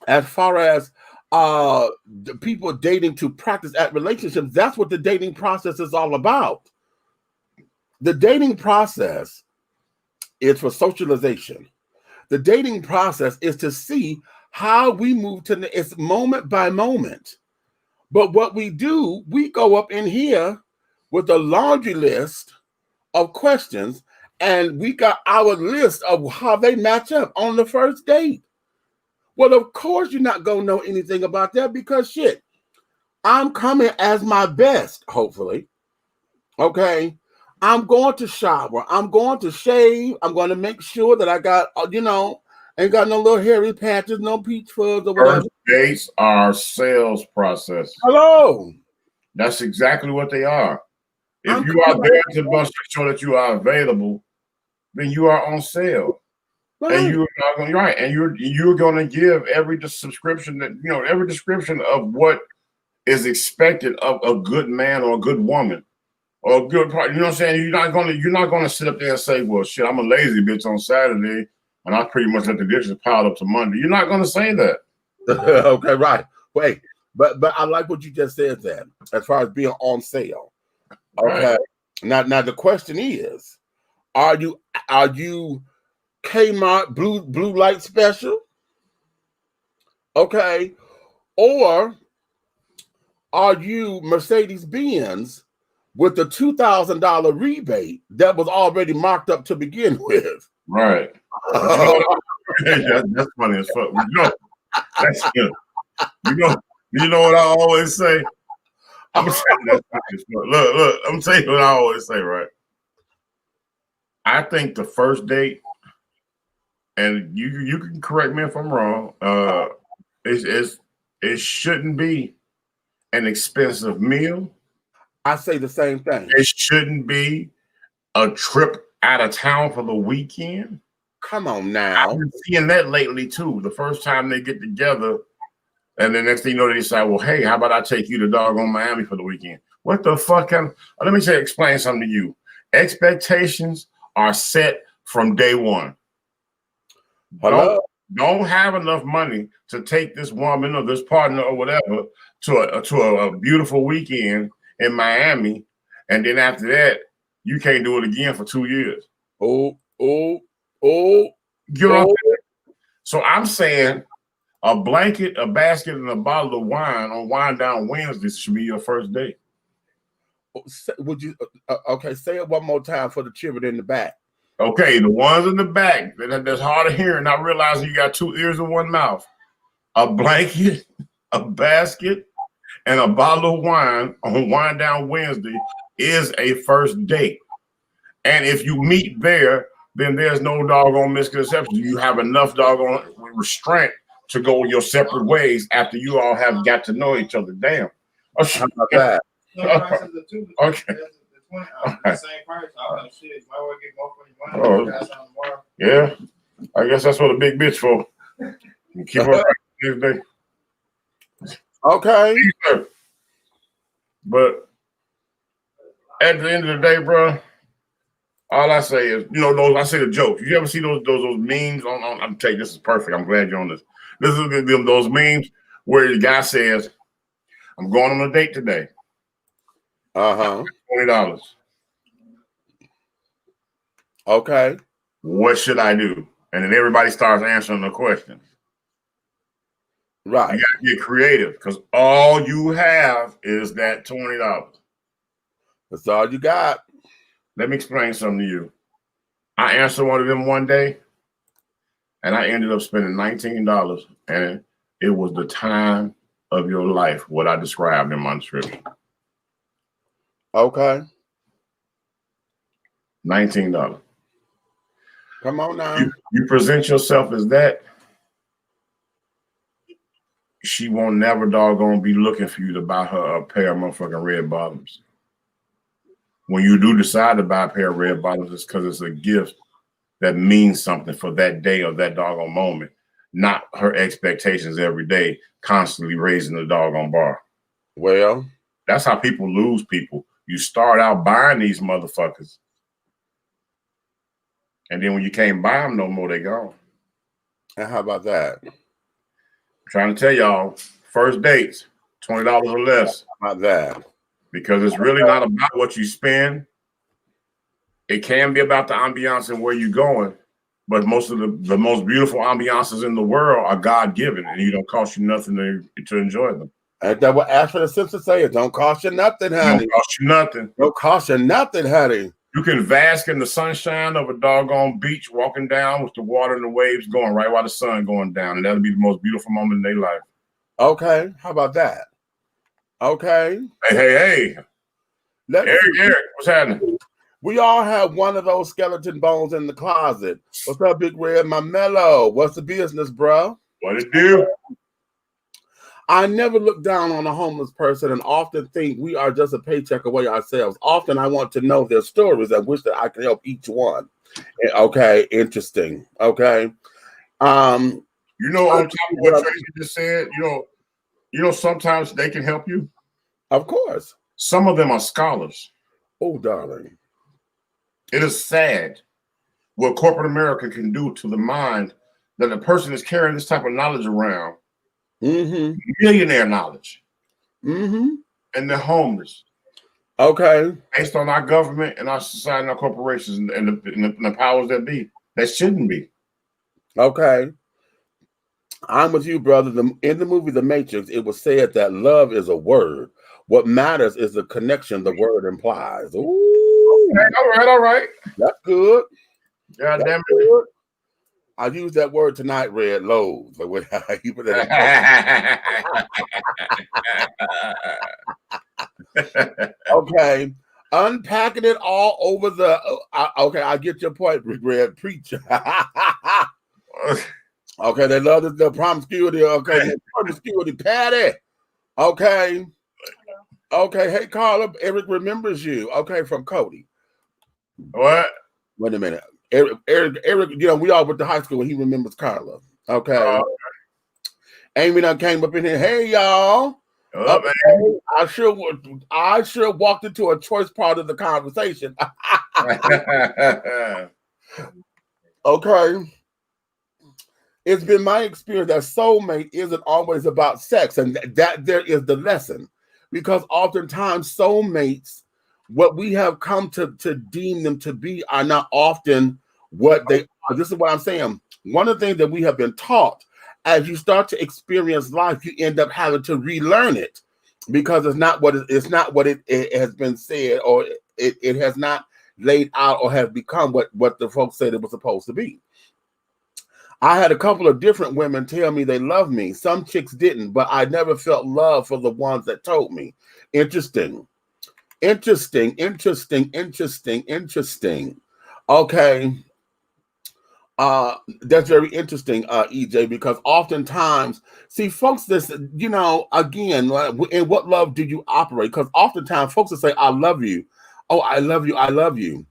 as far as the people dating to practice at relationships, that's what the dating process is all about. The dating process is for socialization. The dating process is to see how we move it's moment by moment. But what we do, we go up in here with a laundry list of questions, and we got our list of how they match up on the first date. Well, of course, you're not going to know anything about that because shit, I'm coming as my best, hopefully. Okay. I'm going to shower. I'm going to shave. I'm going to make sure that I got, ain't got no little hairy patches, no peach fuzz or whatever. First dates are sales process. Hello. That's exactly what they are. If you are there to make sure that you are available, then you are on sale. Right. And you're not going right. And you're going to give every subscription that every description of what is expected of a good man or a good woman. Or a good part, you know what I'm saying? You're not gonna sit up there and say, well, shit, I'm a lazy bitch on Saturday, and I pretty much let the dishes pile up to Monday. You're not gonna say that. Okay, right. Wait, but I like what you just said then, as far as being on sale. Okay. Right. Now the question is, are you Kmart blue light special? Okay, or are you Mercedes-Benz with the $2,000 rebate that was already marked up to begin with? Right. That's funny as fuck. That's good. You know what I always say? I'm saying that's funny as fuck. Look, I'm saying what I always say, right? I think the first date, and you can correct me if I'm wrong, it shouldn't be an expensive meal. I say the same thing. It shouldn't be a trip out of town for the weekend. Come on now. I've been seeing that lately too. The first time they get together, and the next thing you know, they decide, well, hey, how about I take you to doggone Miami for the weekend? What the fuck? Let me explain something to you. Expectations are set from day one. Don't have enough money to take this woman or this partner or whatever to a beautiful weekend in Miami, and then after that, you can't do it again for 2 years. You know what I'm saying? So I'm saying a blanket, a basket, and a bottle of wine on Wine Down Wednesday should be your first date. Would you? Okay, say it one more time for the children in the back. Okay, the ones in the back that's hard of hearing, not realizing you got 2 ears and 1 mouth. A blanket, a basket, and a bottle of wine on Wine Down Wednesday is a first date. And if you meet there, then there's no doggone misconception. You have enough doggone restraint to go your separate ways after you all have got to know each other. Damn. How about that? Okay. Yeah. I guess that's what a big bitch for. You keep her next day. Okay. But at the end of the day, bro, all I say is, I say the jokes. You ever see those memes on I'm telling you, this is perfect. I'm glad you're on this. This is those memes where the guy says, I'm going on a date today. $20. Okay. What should I do? And then everybody starts answering the questions. Right. You got to get creative because all you have is that $20. That's all you got. Let me explain something to you. I answered one of them one day, and I ended up spending $19, and it was the time of your life, what I described in my description. Okay. $19. Come on now. You present yourself as that, she won't never doggone be looking for you to buy her a pair of motherfucking red bottoms. When you do decide to buy a pair of red bottoms, it's because it's a gift that means something for that day or that doggone moment, not her expectations every day, constantly raising the doggone bar. Well, that's how people lose people. You start out buying these motherfuckers, and then when you can't buy them no more, they gone. And how about that? I'm trying to tell y'all, first dates, $20 or less. How about that? Because it's really not about what you spend. It can be about the ambiance and where you're going, but most of the most beautiful ambiances in the world are God-given, and it don't cost you nothing to enjoy them. Ain't that what Ashford Simpson say? It don't cost you nothing, honey. Don't cost you nothing. Don't cost you nothing, honey. You can bask in the sunshine of a doggone beach, walking down with the water and the waves going right while the sun going down, and that'll be the most beautiful moment in their life. Okay, how about that? Okay. Hey. Eric, what's happening? We all have one of those skeleton bones in the closet. What's up, Big Red? My mellow. What's the business, bro? What it do? I never look down on a homeless person and often think we are just a paycheck away ourselves. Often I want to know their stories and wish that I could help each one. Okay, interesting. Okay. You know, on top of what Tracy just said, you know, sometimes they can help you. Of course. Some of them are scholars. Oh, darling. It is sad what corporate America can do to the mind that a person is carrying this type of knowledge around. Millionaire knowledge. And they're homeless. Okay. Based on our government and our society and our corporations and the powers that be. That shouldn't be. Okay. I'm with you, brother. In the movie The Matrix, it was said that love is a word. What matters is the connection the word implies. Ooh. Okay, all right. That's good. God damn it. I use that word tonight, Red, loads. You put that okay. Unpacking it all over the okay, I get your point, Red. Preach. Okay, they love the promiscuity. Okay, promiscuity, Patty. Okay. Okay, hey Carla, Eric remembers you. Okay, from Cody. What? Wait a minute. Eric, you know, we all went to high school and he remembers Carla. Okay. Amy done came up in here. Hey, y'all. Okay. I sure walked into a choice part of the conversation. Okay. It's been my experience that soulmate isn't always about sex, and that there is the lesson. Because oftentimes soulmates, what we have come to deem them to be, are not often what they are. This is what I'm saying. One of the things that we have been taught, as you start to experience life, you end up having to relearn it because it's not what it has been said, or it has not laid out or has become what the folks said it was supposed to be. I had a couple of different women tell me they love me. Some chicks didn't, but I never felt love for the ones that told me. Interesting. Okay. That's very interesting, EJ, because oftentimes, see, folks, this, you know, again, in what love do you operate? Because oftentimes folks will say, I love you. Oh, I love you. I love you.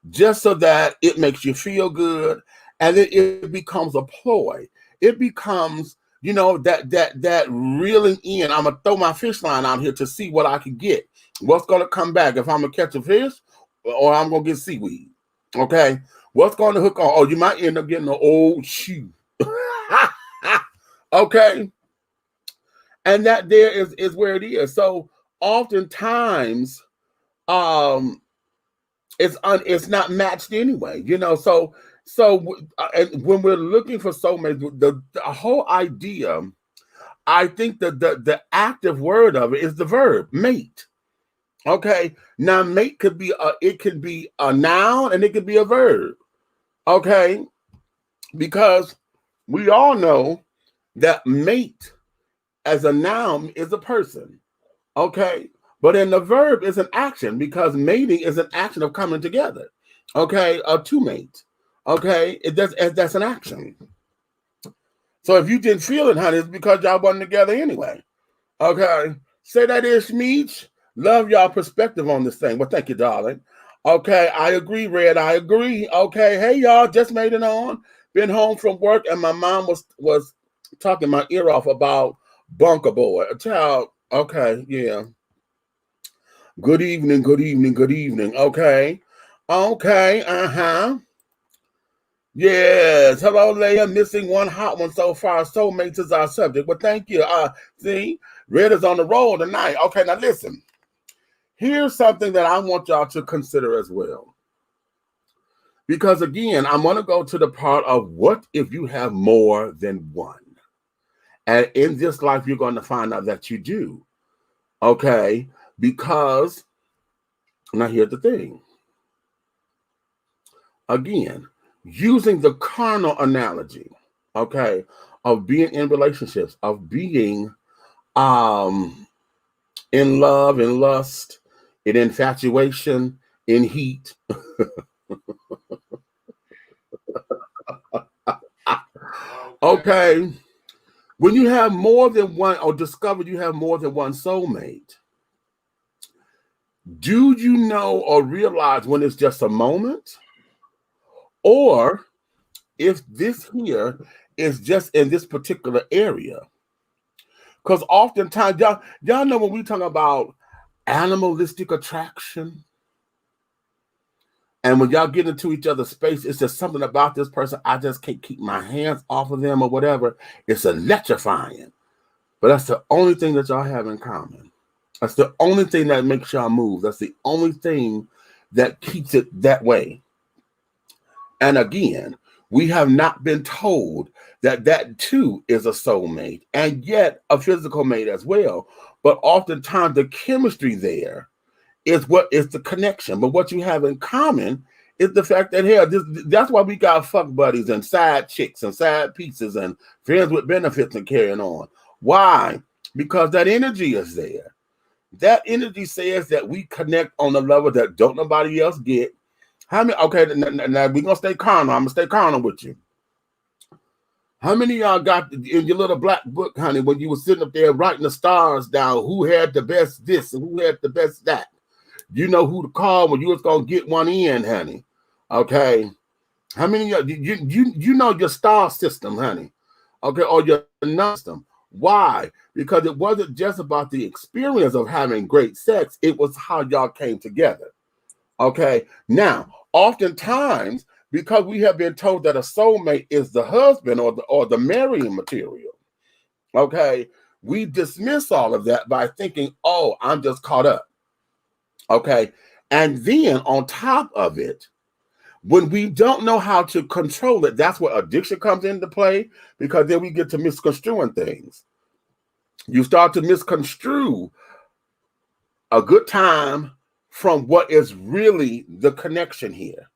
Just so that it makes you feel good. And then it becomes a ploy. It becomes, you know, that reeling in. I'm going to throw my fish line out here to see what I can get. What's going to come back? If I'm going to catch a fish or I'm going to get seaweed. Okay. What's going to hook on? Oh, you might end up getting an old shoe. Okay. And that there is where it is. So oftentimes it's not matched anyway, you know. So and when we're looking for soulmates, the whole idea, I think that the active word of it is the verb mate. Okay, now mate could be a noun and it could be a verb. Okay, because we all know that mate as a noun is a person. Okay, but in the verb is an action, because mating is an action of coming together. Okay, to mate. Okay, that's an action. So if you didn't feel it, honey, it's because y'all wasn't together anyway. Okay, say that is Meech. Love y'all perspective on this thing. Well, thank you, darling. Okay, I agree, Red. I agree. Okay, hey y'all, just made it on. Been home from work, and my mom was talking my ear off about Bunker Boy. A child. Okay, yeah. Good evening, good evening, good evening. Okay. Okay, Yes. Hello, Leia. Missing one hot one so far. Soulmates is our subject. Well, thank you. See, Red is on the roll tonight. Okay, now listen. Here's something that I want y'all to consider as well. Because again, I'm going to go to the part of what if you have more than one? And in this life, you're going to find out that you do. Okay, because now here's the thing. Again, using the carnal analogy, okay, of being in relationships, of being in love, in lust, in infatuation, in heat. Okay. When you have more than one, or discover you have more than one soulmate, do you know or realize when it's just a moment? Or if this here is just in this particular area? Because oftentimes, y'all know when we talk about animalistic attraction, and when y'all get into each other's space, it's just something about this person. I just can't keep my hands off of them or whatever. It's electrifying. But that's the only thing that y'all have in common. That's the only thing that makes y'all move. That's the only thing that keeps it that way. And again, we have not been told that that too is a soulmate, and yet a physical mate as well. But oftentimes the chemistry there is what is the connection. But what you have in common is the fact that, hell, that's why we got fuck buddies and side chicks and side pieces and friends with benefits and carrying on. Why? Because that energy is there. That energy says that we connect on a level that don't nobody else get. How many? Okay, now we're gonna stay carnal. I'm gonna stay carnal with you. How many of y'all got in your little black book, honey, when you were sitting up there writing the stars down, who had the best this and who had the best that? You know who to call when you was gonna get one in, honey. Okay. How many of y'all, you know your star system, honey? Okay, or your system. Why? Because it wasn't just about the experience of having great sex, it was how y'all came together. Okay, now, oftentimes, because we have been told that a soulmate is the husband or the marrying material, okay, we dismiss all of that by thinking, oh, I'm just caught up. Okay, and then on top of it, when we don't know how to control it, that's where addiction comes into play, because then we get to misconstruing things. You start to misconstrue a good time from what is really the connection here.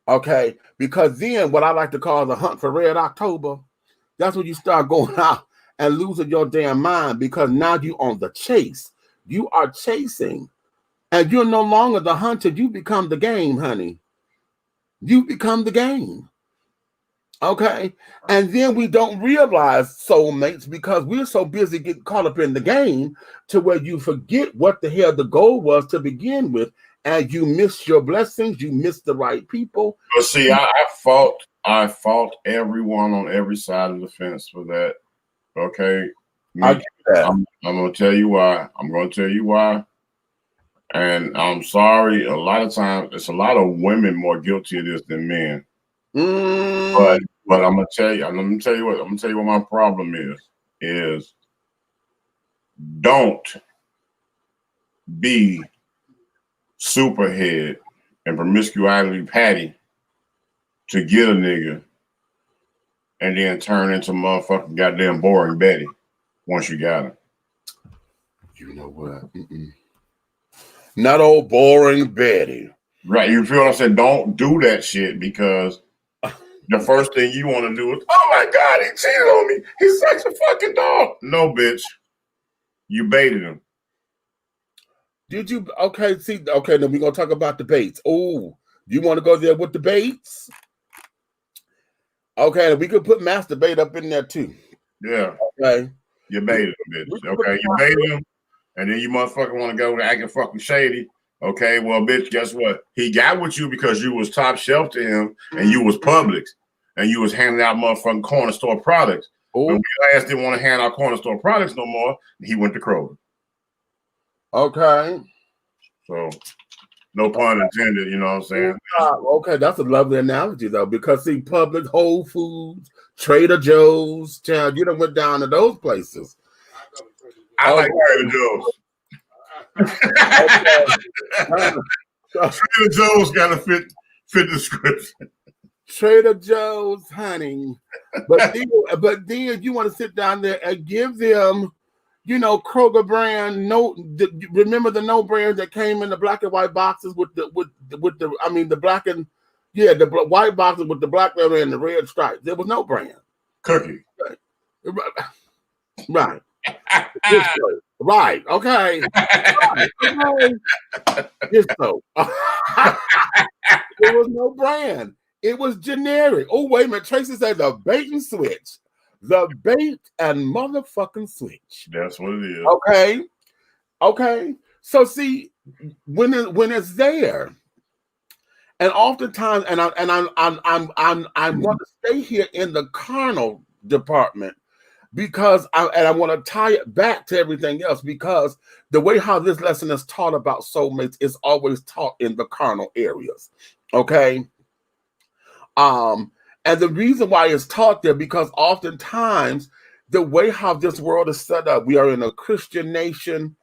Okay, because then what I like to call the hunt for Red October, that's when you start going out and losing your damn mind, because now you're on the chase. You are chasing, and you're no longer the hunter. You become the game, honey. You become the game. Okay, and then we don't realize soulmates because we're so busy getting caught up in the game to where you forget what the hell the goal was to begin with, and you miss your blessings. You miss the right people. But see, I fault everyone on every side of the fence for that. Okay, I get that. I'm gonna tell you why. I'm gonna tell you why. And I'm sorry. A lot of times, it's a lot of women more guilty of this than men. But I'm gonna tell you. I'm gonna tell you what my problem is don't be superhead and promiscuity patty to get a nigga and then turn into motherfucking goddamn boring Betty once you got her. You know what? Not old boring Betty. Right. You feel what I'm saying? Don't do that shit because the first thing you want to do is, oh my God, he cheated on me. He's such a fucking dog. No, bitch. You baited him. Did you? Okay, see, okay, then we're going to talk about the baits. Oh, you want to go there with the baits? Okay, we could put masturbate up in there too. Yeah. Okay. You baited him, bitch. Okay, you baited him, and then you motherfucker want to go acting fucking shady. Okay, well, bitch, guess what? He got with you because you was top shelf to him, and you was Publix, and you was handing out motherfucking corner store products. When we asked didn't want to hand out corner store products no more, he went to Kroger. Okay. So, no pun intended, you know what I'm saying? Okay, that's a lovely analogy, though, because see, Publix, Whole Foods, Trader Joe's, child, you done went down to those places. I like Trader Joe's. Trader Joe's got to fit the description. Trader Joe's, honey. But then you want to sit down there and give them, you know, Kroger brand. Remember the no brand that came in the black and white boxes with the white boxes with the black letter and the red stripes. There was no brand. Cookie. Right. Right. Okay. Just so. There was no brand. It was generic. Oh, wait a minute. Tracy said the bait and switch. The bait and motherfucking switch. That's what it is. Okay. Okay. So see, when it's there, and oftentimes, and I want to stay here in the carnal department because I want to tie it back to everything else, because the way how this lesson is taught about soulmates is always taught in the carnal areas. Okay. And the reason why it's taught there, because oftentimes the way how this world is set up, we are in a Christian nation,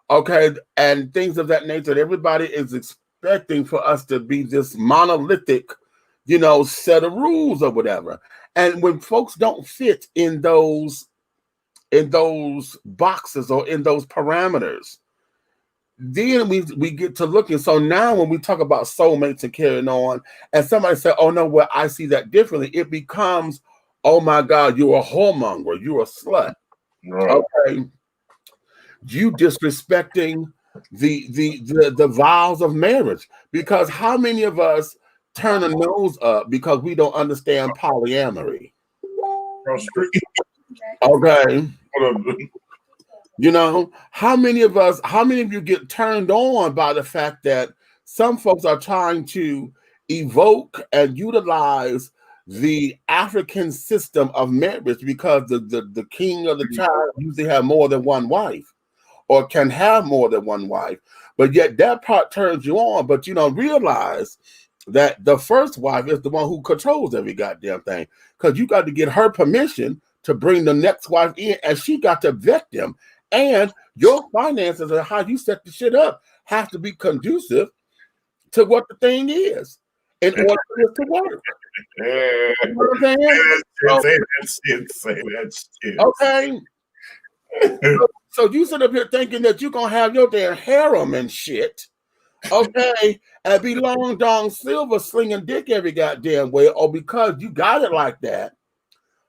okay, and things of that nature. Everybody is expecting for us to be this monolithic, you know, set of rules or whatever. And when folks don't fit in those boxes or in those parameters, then we get to looking. So now when we talk about soulmates and carrying on, and somebody say, oh no, well, I see that differently, it becomes, oh my God, you're a whoremonger, you're a slut. Right. Okay. You disrespecting the vows of marriage, because how many of us turn a nose up because we don't understand polyamory? Okay. You know, how many of you get turned on by the fact that some folks are trying to evoke and utilize the African system of marriage, because the king or the child usually have more than one wife or can have more than one wife, but yet that part turns you on, but you don't realize that the first wife is the one who controls every goddamn thing, because you got to get her permission to bring the next wife in, and she got to vet them. And your finances and how you set the shit up have to be conducive to what the thing is in order for it to work. You know what I'm saying? Say that shit. Okay. So you sit up here thinking that you're going to have your damn harem and shit, okay, and be long dong silver slinging dick every goddamn way, or because you got it like that,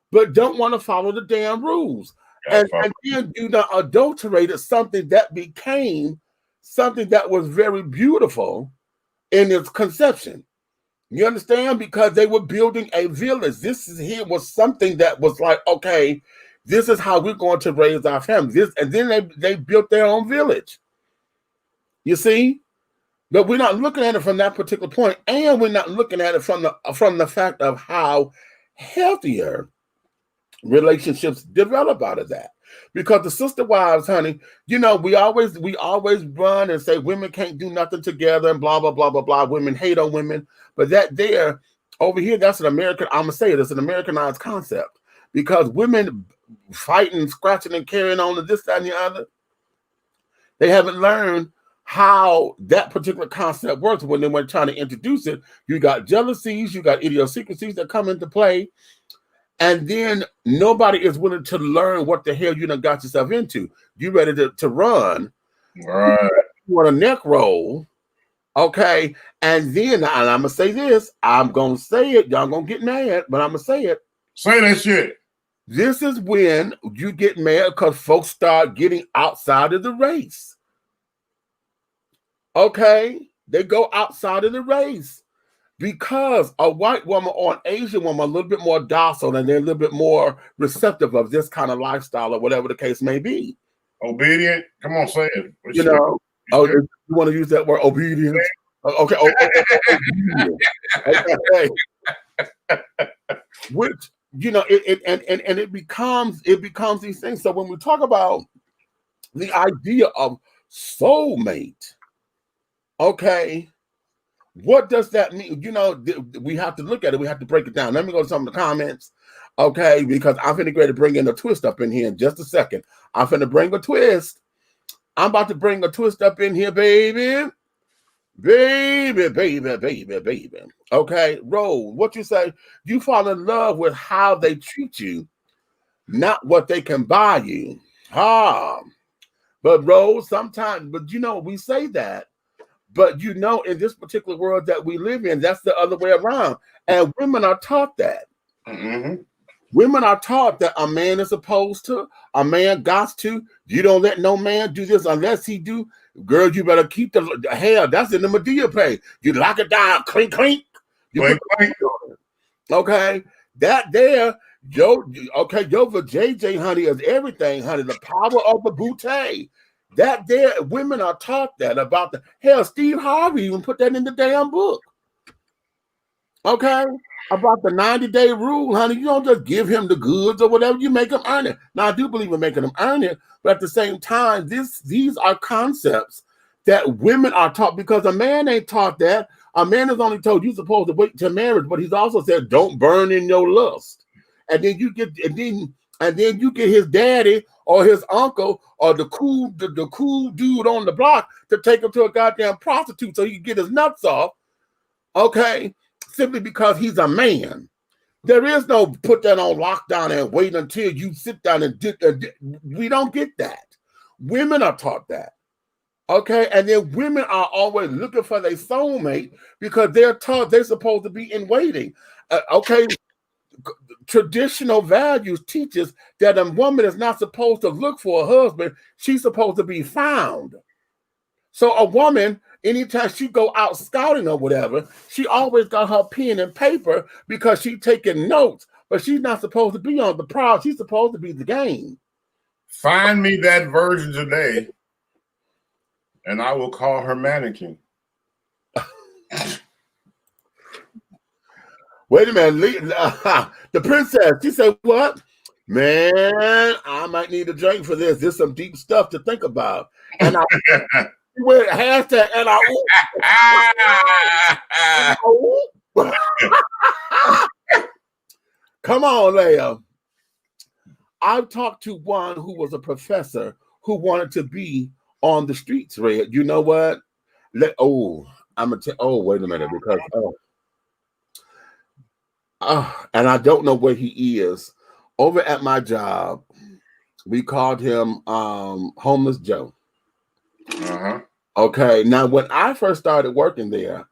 but don't want to follow the damn rules. And then you done adulterated something that became something that was very beautiful in its conception. You understand? Because they were building a village. Here was something that was like, okay, this is how we're going to raise our family. And then they built their own village. You see? But we're not looking at it from that particular point, and we're not looking at it from the fact of how healthier relationships develop out of that. Because the sister wives, honey, you know, we always run and say women can't do nothing together and blah blah blah blah blah. Women hate on women, but over here, that's an American. I'm gonna say it, it's an Americanized concept, because women fighting, scratching, and carrying on to this, that, and the other. They haven't learned how that particular concept works when they were trying to introduce it. You got jealousies, you got idiosyncrasies that come into play, and then nobody is willing to learn what the hell you done got yourself into. You ready to run. Right. You want a neck roll. Okay. And then, and I'm going to say this. I'm going to say it. Y'all going to get mad, but I'm going to say it. Say that shit. This is when you get mad because folks start getting outside of the race. Okay. They go outside of the race. Because a white woman or an Asian woman a little bit more docile and they're a little bit more receptive of this kind of lifestyle or whatever the case may be. Obedient? Come on, say it. You know, you want to use that word, obedient? Okay. Obedient. Okay. Which, you know, it becomes these things. So when we talk about the idea of soulmate, okay, what does that mean? You know, we have to look at it. We have to break it down. Let me go to some of the comments, okay? Because I'm finna to bring in a twist up in here in just a second. I'm finna bring a twist. I'm about to bring a twist up in here, baby. Baby. Okay, Rose, what you say? You fall in love with how they treat you, not what they can buy you. But Rose, sometimes, but you know, we say that. But you know, in this particular world that we live in, that's the other way around. And women are taught that. Mm-hmm. Women are taught that a man is supposed to, a man got to. You don't let no man do this unless he do. Girl, you better keep the hell. That's in the Medea pay. You lock it down, clink, clink. Clink, clink. Okay, that there, your JJ, honey, is everything, honey. The power of the bouquet. That there, women are taught that about the hell. Steve Harvey even put that in the damn book. Okay, about the 90-day rule, honey. You don't just give him the goods or whatever. You make him earn it. Now, I do believe in making them earn it, but at the same time, these are concepts that women are taught because a man ain't taught that. A man is only told you're supposed to wait till marriage, but he's also said don't burn in your lust. And then you get his daddy or his uncle or the cool dude on the block to take him to a goddamn prostitute so he can get his nuts off. Okay, simply because he's a man. There is no put that on lockdown and wait until you sit down and we don't get that. Women are taught that. Okay, and then women are always looking for their soulmate because they're taught they're supposed to be in waiting. Okay, traditional values teaches that a woman is not supposed to look for a husband. She's supposed to be found. So a woman, anytime she go out scouting or whatever, she always got her pen and paper because she's taking notes, but she's not supposed to be on the prowl. She's supposed to be the game. Find me that version today, and I will call her mannequin. Wait a minute. The princess, she said, what? Man, I might need a drink for this. There's some deep stuff to think about. And I with hashtag and Come on, Leia. I've talked to one who was a professor who wanted to be on the streets, Red. You know what? I'm gonna tell. Wait a minute, because and I don't know where he is. Over at my job, we called him Homeless Joe. Uh-huh. Okay, now when I first started working there,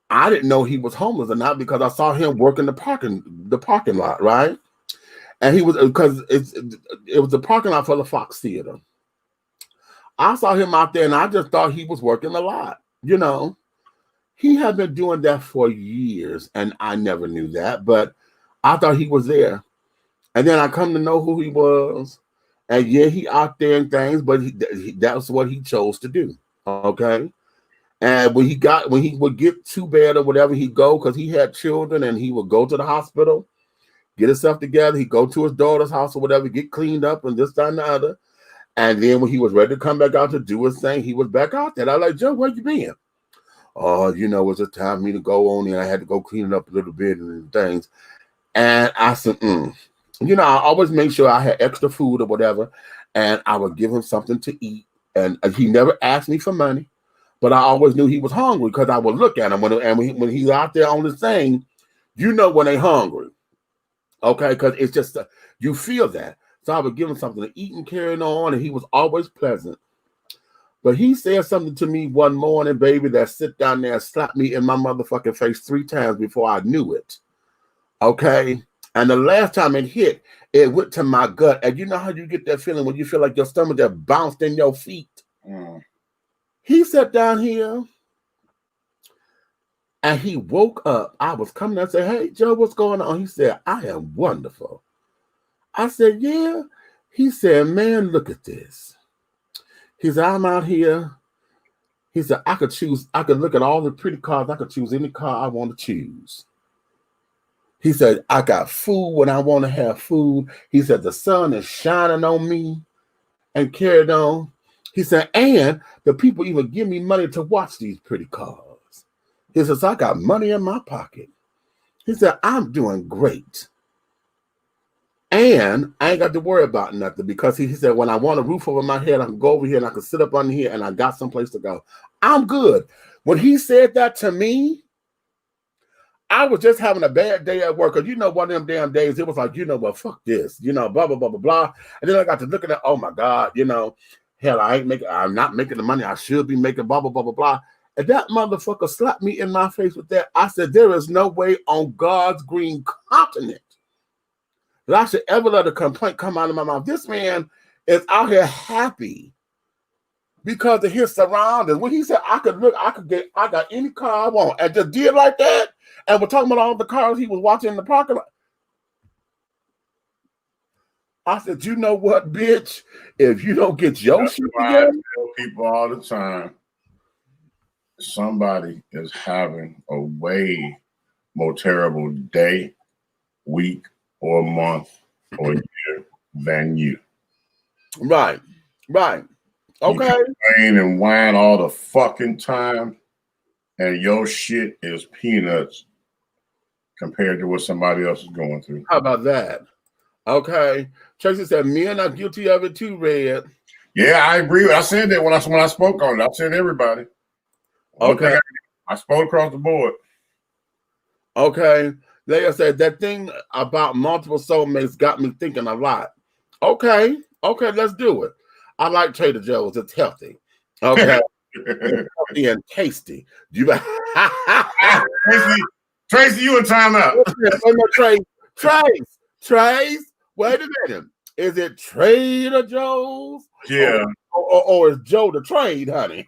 I didn't know he was homeless or not because I saw him working the parking lot, right? And he was, because it was the parking lot for the Fox Theater. I saw him out there and I just thought he was working a lot, you know. He had been doing that for years, and I never knew that, but I thought he was there. And then I come to know who he was, and yeah, he out there and things, but that's what he chose to do, okay? And when he would get too bad or whatever, he'd go, because he had children, and he would go to the hospital, get himself together, he'd go to his daughter's house or whatever, get cleaned up and this, that, and the other. And then when he was ready to come back out to do his thing, he was back out there. I was like, Joe, where you been? Oh, you know, it was just time for me to go on and I had to go clean it up a little bit and things. And I said, You know, I always make sure I had extra food or whatever, and I would give him something to eat. And he never asked me for money. but I always knew he was hungry because I would look at him when he's out there on the thing. You know when they hungry, okay? Because it's just you feel that. So I would give him something to eat and carrying on, and he was always pleasant. But he said something to me one morning, baby, that sit down there and slapped me in my motherfucking face 3 times before I knew it. Okay? And the last time it hit, it went to my gut. And you know how you get that feeling when you feel like your stomach just bounced in your feet? Mm. He sat down here and he woke up. I was coming and said, hey, Joe, what's going on? He said, I am wonderful. I said, yeah. He said, man, look at this. He said, I'm out here. He said, I could look at all the pretty cars. I could choose any car I want to choose. He said, I got food when I want to have food. He said, the sun is shining on me, and carried on. He said, and the people even give me money to watch these pretty cars. He says, I got money in my pocket. He said, I'm doing great. And I ain't got to worry about nothing because he said, when I want a roof over my head, I can go over here and I can sit up under here and I got someplace to go. I'm good. When he said that to me, I was just having a bad day at work. Because you know, one of them damn days, it was like, you know, well, fuck this, you know, blah, blah, blah, blah, blah. And then I got to looking at, oh my God, you know, hell, I'm not making the money I should be making, blah, blah, blah, blah, blah. And that motherfucker slapped me in my face with that. I said, there is no way on God's green continent that I should ever let a complaint come out of my mouth. This man is out here happy because of his surroundings. When he said I got any car I want, and just did like that, and we're talking about all the cars he was watching in the parking lot. I said, you know what, bitch? If you don't get your shit together, I tell people all the time, somebody is having a way more terrible day, week, or month, or year than you. Right. Okay. You complain and whine all the fucking time, and your shit is peanuts compared to what somebody else is going through. How about that? Okay. Tracy said, men are guilty of it too, Red. Yeah, I agree. I said that when I spoke on it. I said everybody. Okay. I spoke across the board. Okay. Leah said, that thing about multiple soulmates got me thinking a lot. Okay, let's do it. I like Trader Joe's. It's healthy. Okay. It's healthy and tasty. Tracy, you in timeout. Trace, wait a minute. Is it Trader Joe's? Yeah. Or is Joe the trade, honey?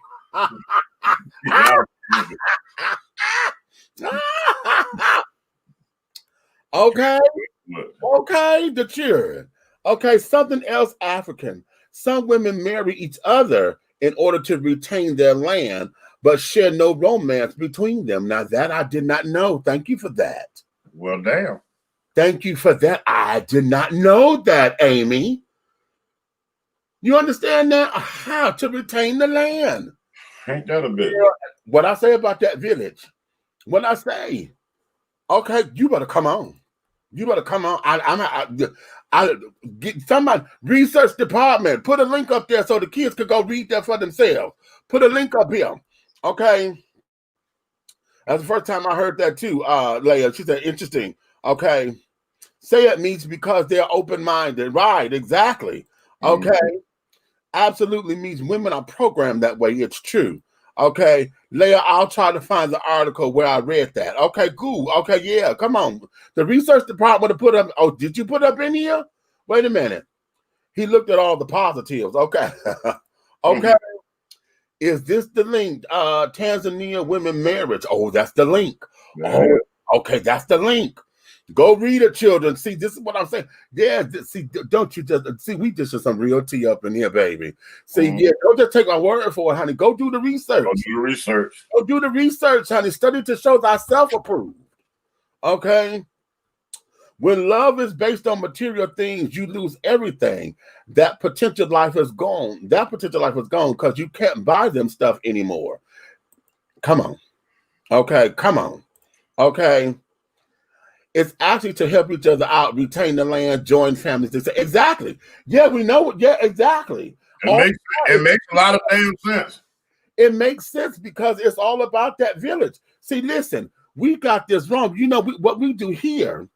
Okay, the cheering. Okay, something else African. Some women marry each other in order to retain their land, but share no romance between them. Now that I did not know. Thank you for that. Well, damn. Thank you for that. I did not know that, Amy. You understand now how to retain the land. Ain't that a bit? What I say about that village, what I say, okay, you better come on. You better come on. I get somebody, research department, put a link up there so the kids could go read that for themselves. Put a link up here. Okay. That's the first time I heard that too, Leah. She said, interesting. Okay. Say it means because they're open-minded. Right, exactly. Okay. Mm-hmm. Absolutely means women are programmed that way. It's true. Okay, Leah, I'll try to find the article where I read that. Okay, cool. Okay, yeah, come on. The research department to put up. Oh, did you put up in here? Wait a minute. He looked at all the positives. Okay. Okay. Mm-hmm. Is this the link? Tanzania women marriage. Oh, that's the link. Yeah. Oh, okay, that's the link. Go read it, children. See, this is what I'm saying. Yeah, see, don't you just see? We just some real tea up in here, baby. See, yeah, don't just take my word for it, honey. Go do the research. Go do the research. Go do the research, honey. Study to show thyself approved. Okay. When love is based on material things, you lose everything. That potential life is gone. That potential life is gone because you can't buy them stuff anymore. Come on. Okay, come on. Okay. It's actually to help each other out, retain the land, join families. Exactly. Yeah, we know. Yeah, exactly. It makes a lot of damn sense. it makes sense because it's all about that village. See, listen, we got this wrong. You know, what we do here,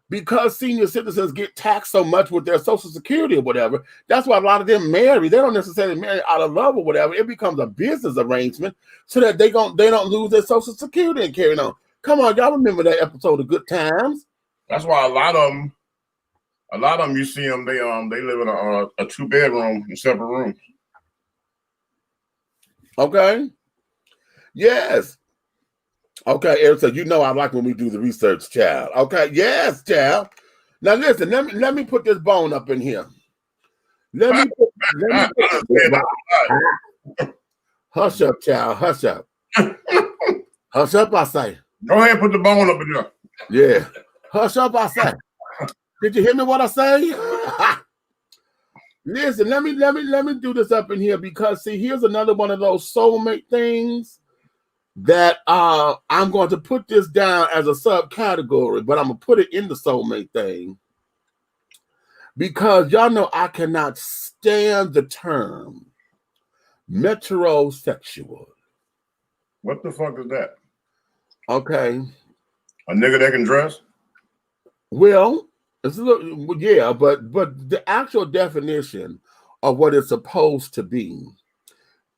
because senior citizens get taxed so much with their Social Security or whatever, that's why a lot of them marry. They don't necessarily marry out of love or whatever. It becomes a business arrangement so that they don't lose their Social Security and carry on. Come on, y'all remember that episode of Good Times? That's why a lot of them, you see them, they live in a 2-bedroom in separate rooms. Okay. Yes. Okay, Eric said, you know I like when we do the research, child. Okay, yes, child. Now listen, let me put this bone up in here. Hush up, child. Hush up. Hush up, I say. Go ahead and put the bone up in there. Yeah. Hush up, I say. Did you hear me what I say? Listen, let me do this up in here because see, here's another one of those soulmate things that I'm going to put this down as a subcategory, but I'm gonna put it in the soulmate thing because y'all know I cannot stand the term metrosexual. What the fuck is that? Okay. A nigga that can dress? Well, it's a little, yeah, but the actual definition of what it's supposed to be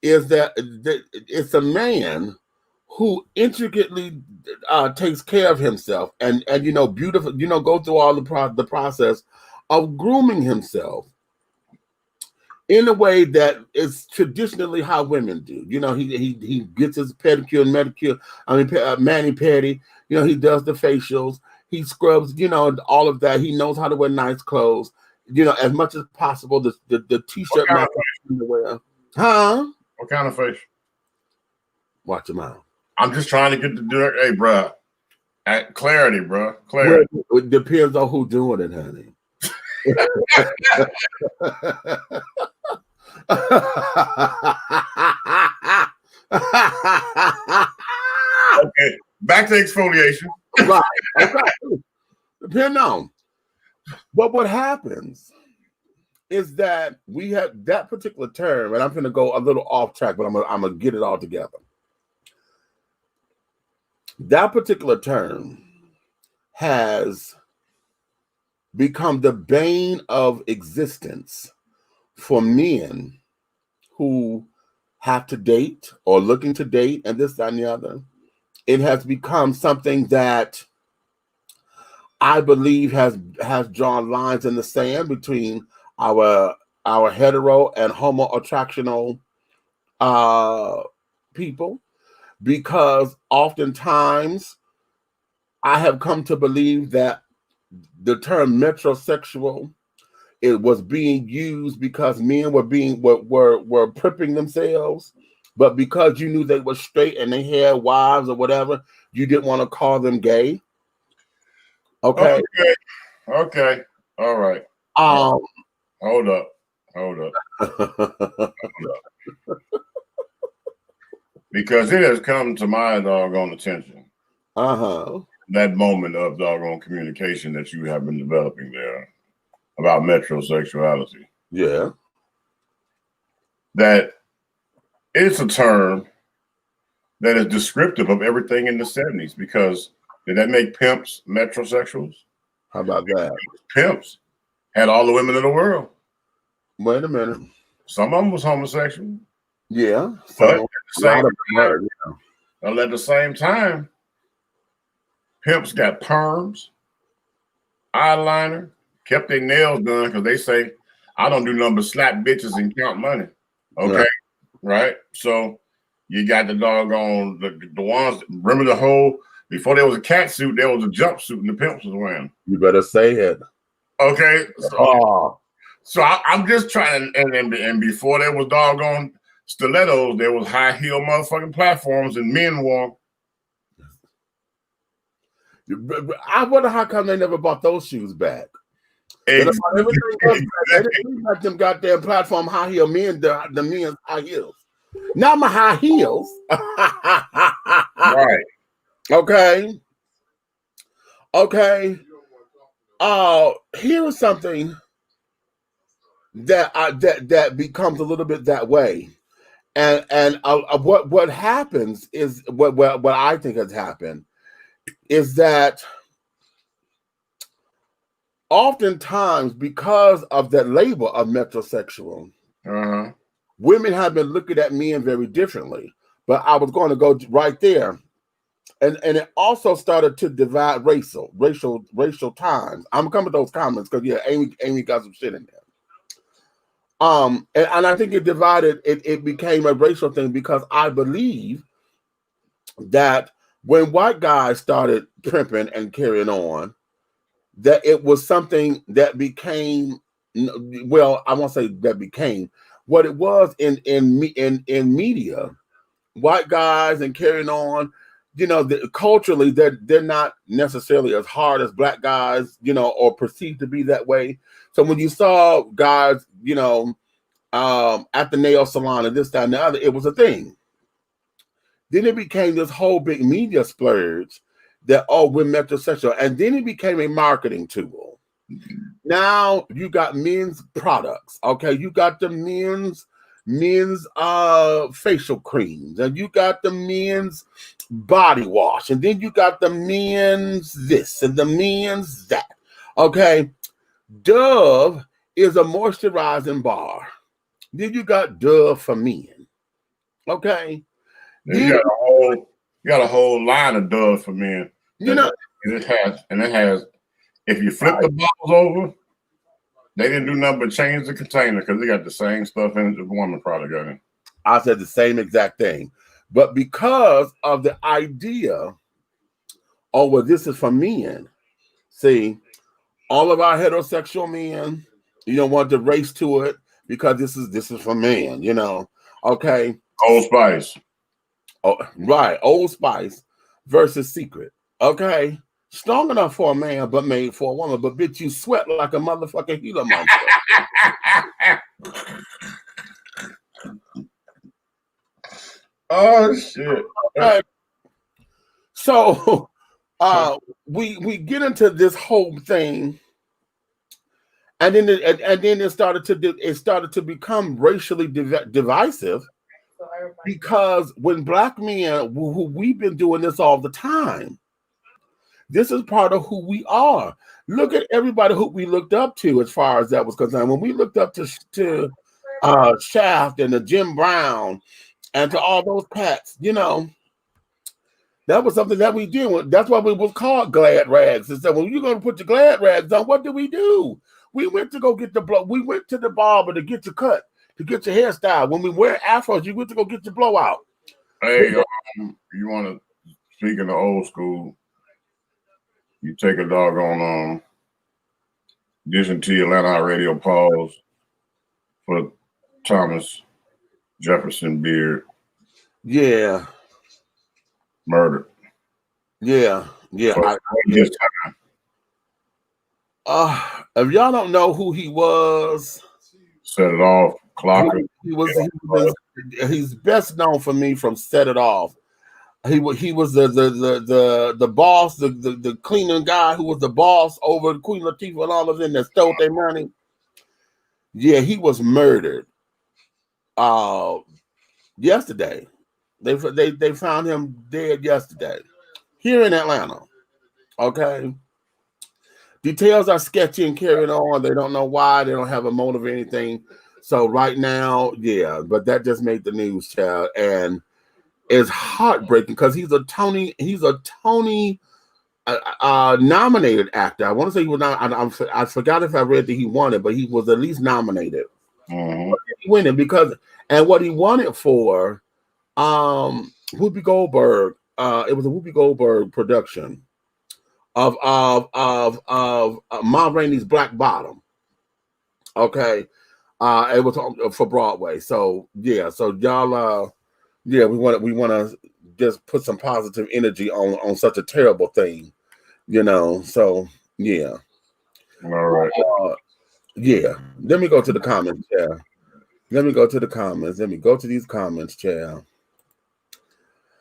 is that it's a man who intricately takes care of himself and you know, beautiful, you know, go through all the process of grooming himself in a way that is traditionally how women do. You know, he gets his pedicure and manicure, mani-pedi, you know, he does the facials, he scrubs, you know, all of that. He knows how to wear nice clothes, you know, as much as possible. The t-shirt to wear. Huh? What kind of face? Watch your mouth. I'm just trying to get the dirt. Hey, bro. Clarity, bro. Clarity. Well, it depends on who's doing it, honey. Okay, back to exfoliation. Right. Okay. Depend on. But what happens is that we have that particular term, and I'm going to go a little off track, but I'm going to get it all together. That particular term has become the bane of existence for men who have to date or looking to date and this, that, and the other. It has become something that I believe has drawn lines in the sand between our hetero and homo attractional people, because oftentimes I have come to believe that the term metrosexual, it was being used because men were prepping themselves, but because you knew they were straight and they had wives or whatever, you didn't want to call them gay. Okay. Okay. All right. Hold up. Because it has come to my doggone attention. That moment of doggone communication that you have been developing there about metrosexuality. Yeah. That it's a term that is descriptive of everything in the 70s, because did that make pimps metrosexuals? How about that? Pimps had all the women in the world. Wait a minute. Some of them was homosexual. Yeah. But at the same time, pimps got perms, eyeliner, kept their nails done because they say, I don't do nothing but slap bitches and count money. Okay. Right? So you got the doggone, the ones, remember the whole, before there was a cat suit, there was a jumpsuit and the pimps was wearing. You better say it. Okay. So I'm just trying, and before there was doggone stilettos, there was high heel motherfucking platforms and men wore. I wonder how come they never bought those shoes back. Everything else, they didn't like them goddamn platform high heel men, the men's high heels. Not my high heels. Right. Okay. Here's something that becomes a little bit that way. what happens is what I think has happened is that oftentimes because of that label of metrosexual, women have been looking at men very differently. But I was going to go right there. And it also started to divide racial times. I'm coming to those comments because yeah, Amy got some shit in there. And I think it divided. It became a racial thing because I believe that when white guys started primping and carrying on, that it was something that became, well, I won't say that became what it was in media. White guys and carrying on. You know, culturally, they're not necessarily as hard as black guys, you know, or perceived to be that way. So when you saw guys, you know, at the nail salon and this, that, and the other, it was a thing. Then it became this whole big media splurge that, oh, we're metrosexual. And then it became a marketing tool. Now you got men's products, okay? You got the men's facial creams, and you got the men's body wash, and then you got the men's this and the men's that. Okay, Dove is a moisturizing bar. Then you got Dove for men. Okay, you got a whole line of Dove for men. You know, and it has. If you flip the bottles over, they didn't do nothing but change the container because they got the same stuff in it the woman product got in. I said the same exact thing. But because of the idea, oh, well, this is for men. See, all of our heterosexual men, you don't want to race to it because this is for men, you know. Okay. Old Spice. Oh, right. Old Spice versus Secret. Okay. Strong enough for a man, but made for a woman. But bitch, you sweat like a motherfucking Gila monster. Oh shit! So, we get into this whole thing, and then it started to become racially divisive because when black men, who we've been doing this all the time. This is part of who we are. Look at everybody who we looked up to as far as that was concerned. When we looked up to Shaft and to Jim Brown and to all those Pats, you know, that was something that we did. That's why we was called glad rags. And so when you're going to put your glad rags on, what do? We went to go get the blow. We went to the barber to get your cut, to get your hairstyle. When we wear afros, you went to go get your blowout. Hey, you want to speak in the old school? You take a doggone Edition T Atlanta Radio pause for Thomas Jefferson Beard. Yeah. Murdered. Yeah. If y'all don't know who he was, Set It Off, Clocker. He's best known for me from Set It Off. He was the boss, the cleaning guy who was the boss over Queen Latifah and all of them that stole their money. Yeah, he was murdered. Yesterday, they found him dead yesterday here in Atlanta. Okay, details are sketchy and carried on. They don't know why. They don't have a motive or anything. So right now, yeah, but that just made the news, child, and is heartbreaking because he's a Tony nominated actor. I want to say he was not. I forgot if I read that he won it, but he was at least nominated. He winning because what he won it for, Whoopi Goldberg. It was a Whoopi Goldberg production of Ma Rainey's Black Bottom. Okay, it was for Broadway. So yeah, so y'all. Yeah, we want to just put some positive energy on such a terrible thing, you know. So yeah. All right. Yeah. Let me go to the comments, yeah. Let me go to these comments, child.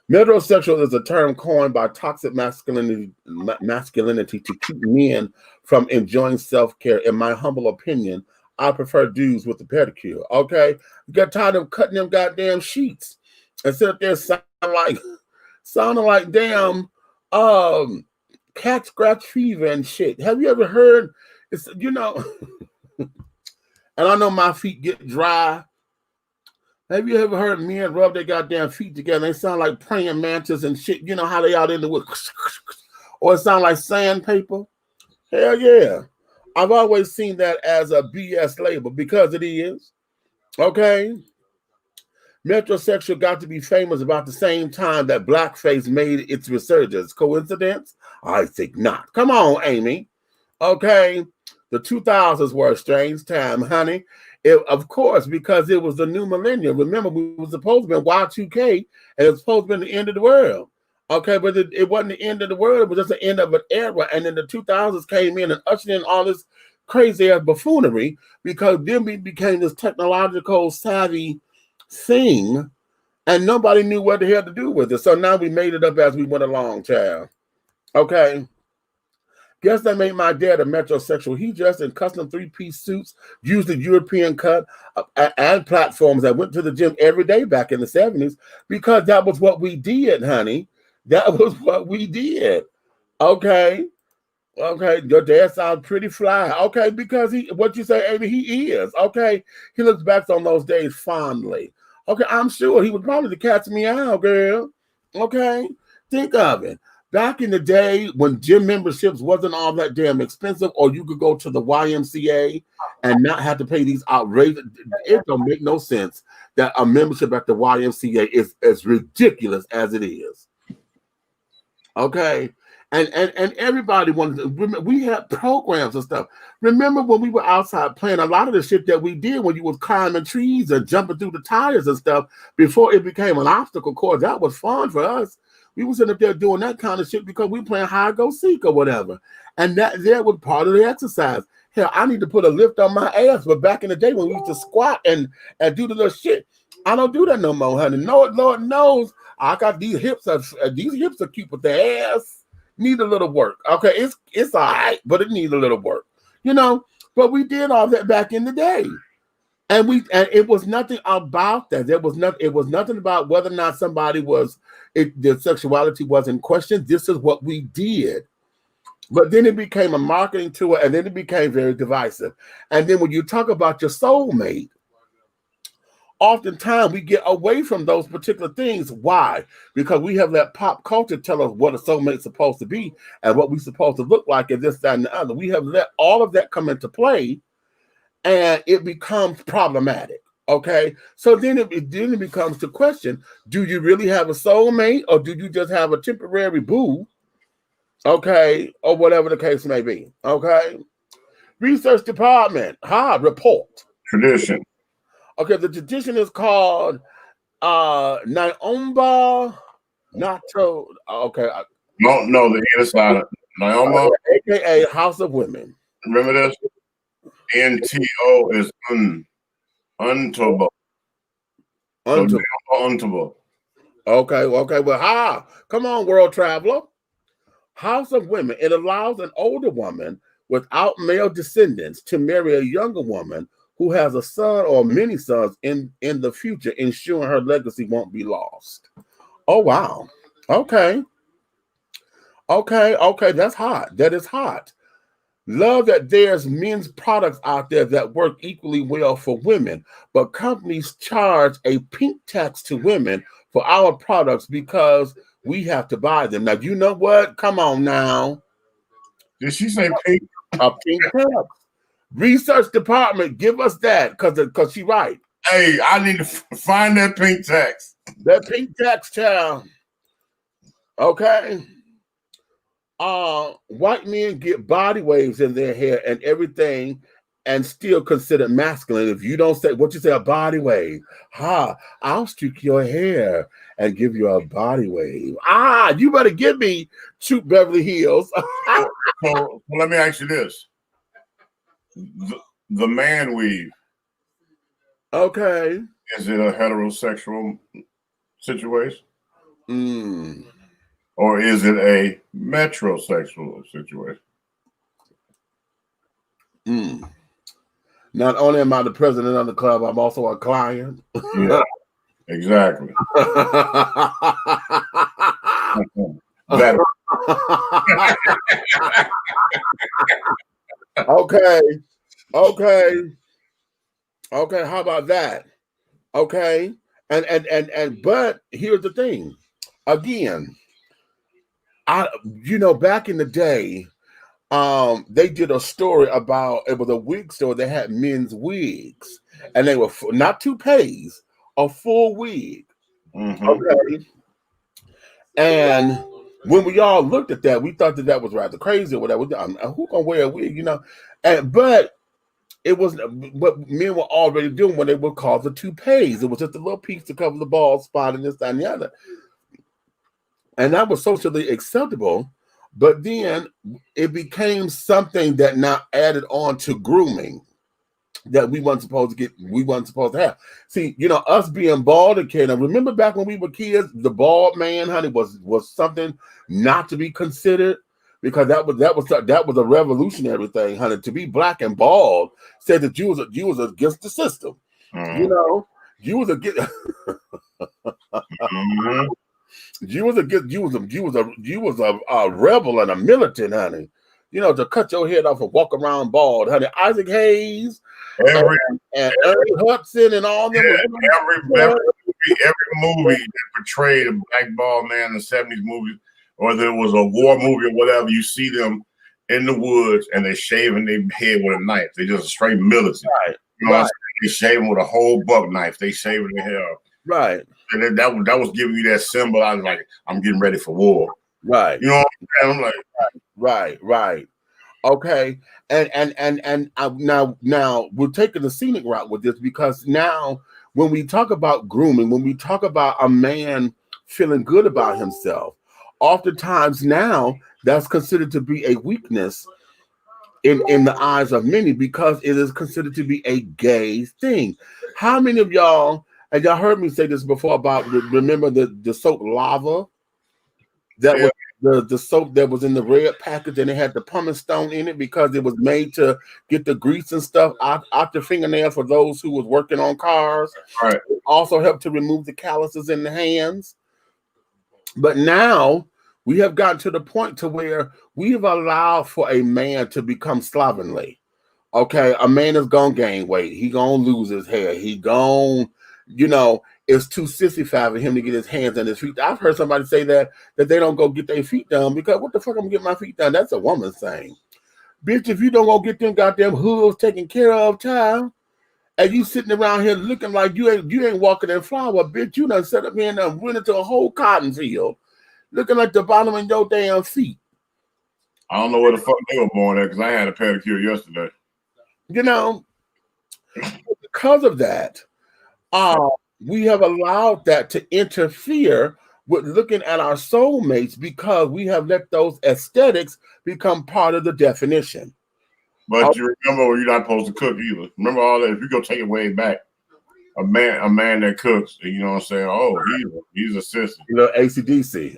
Metrosexual is a term coined by toxic masculinity to keep men from enjoying self-care. In my humble opinion, I prefer dudes with the pedicure. Okay, you got tired of cutting them goddamn sheets and sit up there sounding like damn cat scratch fever and shit. Have you ever heard? It's and I know my feet get dry. Have you ever heard men rub their goddamn feet together? They sound like praying mantis and shit. You know how they out in the woods, or it sound like sandpaper. Hell yeah. I've always seen that as a BS label because it is. Okay. Metrosexual got to be famous about the same time that blackface made its resurgence. Coincidence? I think not. Come on, Amy. Okay. The 2000s were a strange time, honey. Of course, because it was the new millennium. Remember, we were supposed to be in Y2K, and it was supposed to be the end of the world. Okay, but it wasn't the end of the world. It was just the end of an era. And then the 2000s came in and ushered in all this crazy-ass buffoonery because then we became this technological savvy thing, and nobody knew what the hell to do with it. So now we made it up as we went along, child. Okay. Guess that made my dad a metrosexual. He dressed in custom 3-piece suits, used the European cut, and platforms that went to the gym every day back in the 70s because that was what we did, honey. That was what we did. Okay. Okay. Your dad sounds pretty fly. Okay. Because what you say, Amy, he is. Okay. He looks back on those days fondly. Okay. I'm sure he was probably the cat's meow, girl. Okay. Think of it. Back in the day when gym memberships wasn't all that damn expensive, or you could go to the YMCA and not have to pay these outrageous, it don't make no sense that a membership at the YMCA is as ridiculous as it is. Okay. And everybody wanted to, we had programs and stuff. Remember when we were outside playing, a lot of the shit that we did when you was climbing trees and jumping through the tires and stuff before it became an obstacle course, that was fun for us. We was sitting up there doing that kind of shit because we playing hide go seek or whatever. And that was part of the exercise. Hell, I need to put a lift on my ass, but back in the day when we used to squat and do the little shit, I don't do that no more, honey. No, Lord knows I got these hips are cute, but the ass need a little work. Okay, it's all right, but it needs a little work. But we did all that back in the day. And it was nothing about that. It was nothing about whether or not somebody their sexuality was in question. This is what we did. But then it became a marketing tool, and then it became very divisive. And then when you talk about your soulmate, oftentimes we get away from those particular things. Why? Because we have let pop culture tell us what a soulmate is supposed to be and what we're supposed to look like and this, that, and the other. We have let all of that come into play, and it becomes problematic. Okay, so then it becomes the question: do you really have a soulmate, or do you just have a temporary boo? Okay, or whatever the case may be. Okay, research department, report. Tradition. Okay, the tradition is called Nyomba Nato. Okay, No, the other side. Nyomba, aka House of Women. Remember this? NTO is untable. Untable. Okay. Well, come on, world traveler. House of Women. It allows an older woman without male descendants to marry a younger woman who has a son or many sons in the future, ensuring her legacy won't be lost. Oh, wow. Okay. That's hot. That is hot. Love that there's men's products out there that work equally well for women, but companies charge a pink tax to women for our products because we have to buy them. Now, you know what? Come on now. Did she say pink? A pink tax. Research department, give us that because she's right. Hey, I need to find that pink tax. That pink tax, child. Okay. White men get body waves in their hair and everything and still considered masculine. If you don't say what you say, a body wave. I'll streak your hair and give you a body wave. You better give me Shoot Beverly Hills. So let me ask you this. The man weave. Okay. Is it a heterosexual situation? Or is it a metrosexual situation? Not only am I the president of the club, I'm also a client. Yeah, exactly. Better. Okay. How about that? Okay. And but here's the thing. Again, back in the day, they did a story about, it was a wig store. They had men's wigs, and they were not toupees, a full wig. Mm-hmm. Okay. And when we all looked at that, we thought that was rather crazy or whatever. Who gonna wear a wig, but it was what men were already doing when they were called the toupees. It was just a little piece to cover the bald spot and this, that, and the other. And that was socially acceptable. But then it became something that now added on to grooming that we weren't supposed to have. See, us being bald and kids. Remember back when we were kids, the bald man, honey, was something not to be considered, because that was a revolutionary thing, honey. To be black and bald said that you was against the system. Mm-hmm. You was against. Mm-hmm. You was a rebel and a militant, honey. To cut your head off and walk around bald, honey. Isaac Hayes, and Ernie Hudson, and all them. Every movie that portrayed a black bald man in the 70s movies, or there was a war movie or whatever, you see them in the woods and they're shaving their head with a knife. They just straight militant. Right. Right. They shaving with a whole buck knife. They shaving their hair. Right. And that was giving you that symbol. I was like, I'm getting ready for war. Right. You know what I'm saying? I'm like, right. Okay. And now we're taking the scenic route with this, because now when we talk about grooming, when we talk about a man feeling good about himself, oftentimes now that's considered to be a weakness in the eyes of many, because it is considered to be a gay thing. How many of y'all, and y'all heard me say this before about, remember the soap Lava? That was the soap that was in the red package, and it had the pumice stone in it because it was made to get the grease and stuff out the fingernail for those who was working on cars. Right. It also helped to remove the calluses in the hands. But now we have gotten to the point to where we've allowed for a man to become slovenly. Okay, a man is gonna gain weight. He gonna lose his hair. He gonna, it's too sissified for him to get his hands and his feet. I've heard somebody say that they don't go get their feet done because what the fuck I'm gonna get my feet done? That's a woman's thing. Bitch, if you don't go get them goddamn hooves taken care of, child, and you sitting around here looking like you ain't walking in flour, bitch, you done set up here and went into a whole cotton field, looking like the bottom of your damn feet. I don't know where the fuck they were born at, because I had a pedicure yesterday. Because of that, we have allowed that to interfere with looking at our soulmates, because we have let those aesthetics become part of the definition. But you remember, you're not supposed to cook either. Remember all that. If you go take it way back, a man that cooks, you know what I'm saying? Oh, he's a sister. AC/DC.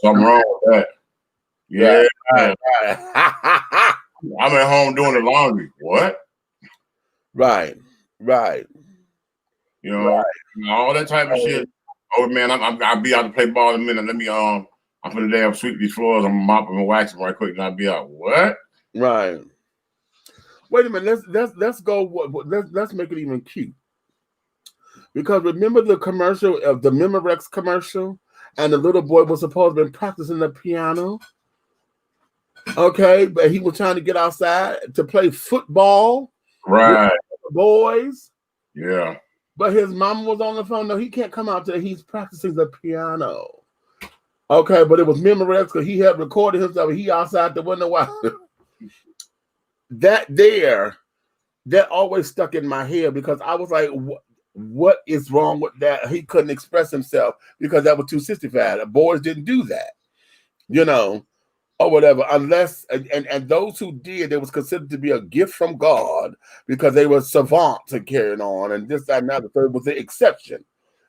Something wrong with that. Yeah. Right. I'm at home doing the laundry. What? Right. All that type of shit. Oh man, I'll be out to play ball in a minute. Let me I'm finna damn sweep these floors. I'm mopping and waxing right quick, and I'll be out. What? Right. Wait a minute. Let's go. Let's make it even cute. Because remember the commercial of the Memorex commercial, and the little boy was supposed to be practicing the piano. Okay, but he was trying to get outside to play football. Right. With the boys. Yeah. But his mom was on the phone. No, he can't come out today. He's practicing the piano. Okay, but it was Memorex because he had recorded himself. He outside the window. That always stuck in my head, because I was like, what is wrong with that? He couldn't express himself because that was too sissified. Boys didn't do that, or whatever, unless, and those who did, it was considered to be a gift from God because they were savants and carrying on, and this, that, and that, the third was the exception,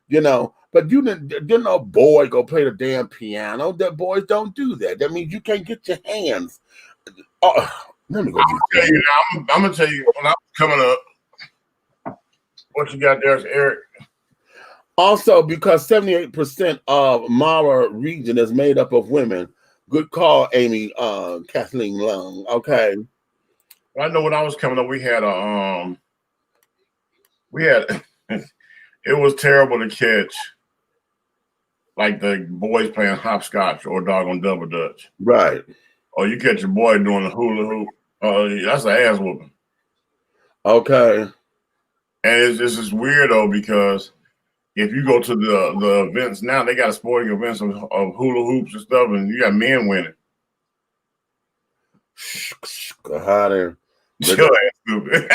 But you didn't a boy go play the damn piano. That boys don't do that. That means you can't get your hands. Let me go. I'm gonna tell you. When I was coming up. What you got there, Eric? Also, because 78% of Mara region is made up of women. Good call, Amy, Kathleen Lung. Okay. I know when I was coming up, we had it was terrible to catch like the boys playing hopscotch or doggone double dutch. Right. Or you catch your boy doing the hula hoop. That's an ass whooping. Okay. And it's just weirdo because if you go to the events now, they got sporting events of hula hoops and stuff, and you got men winning. Honey. Your ass stupid.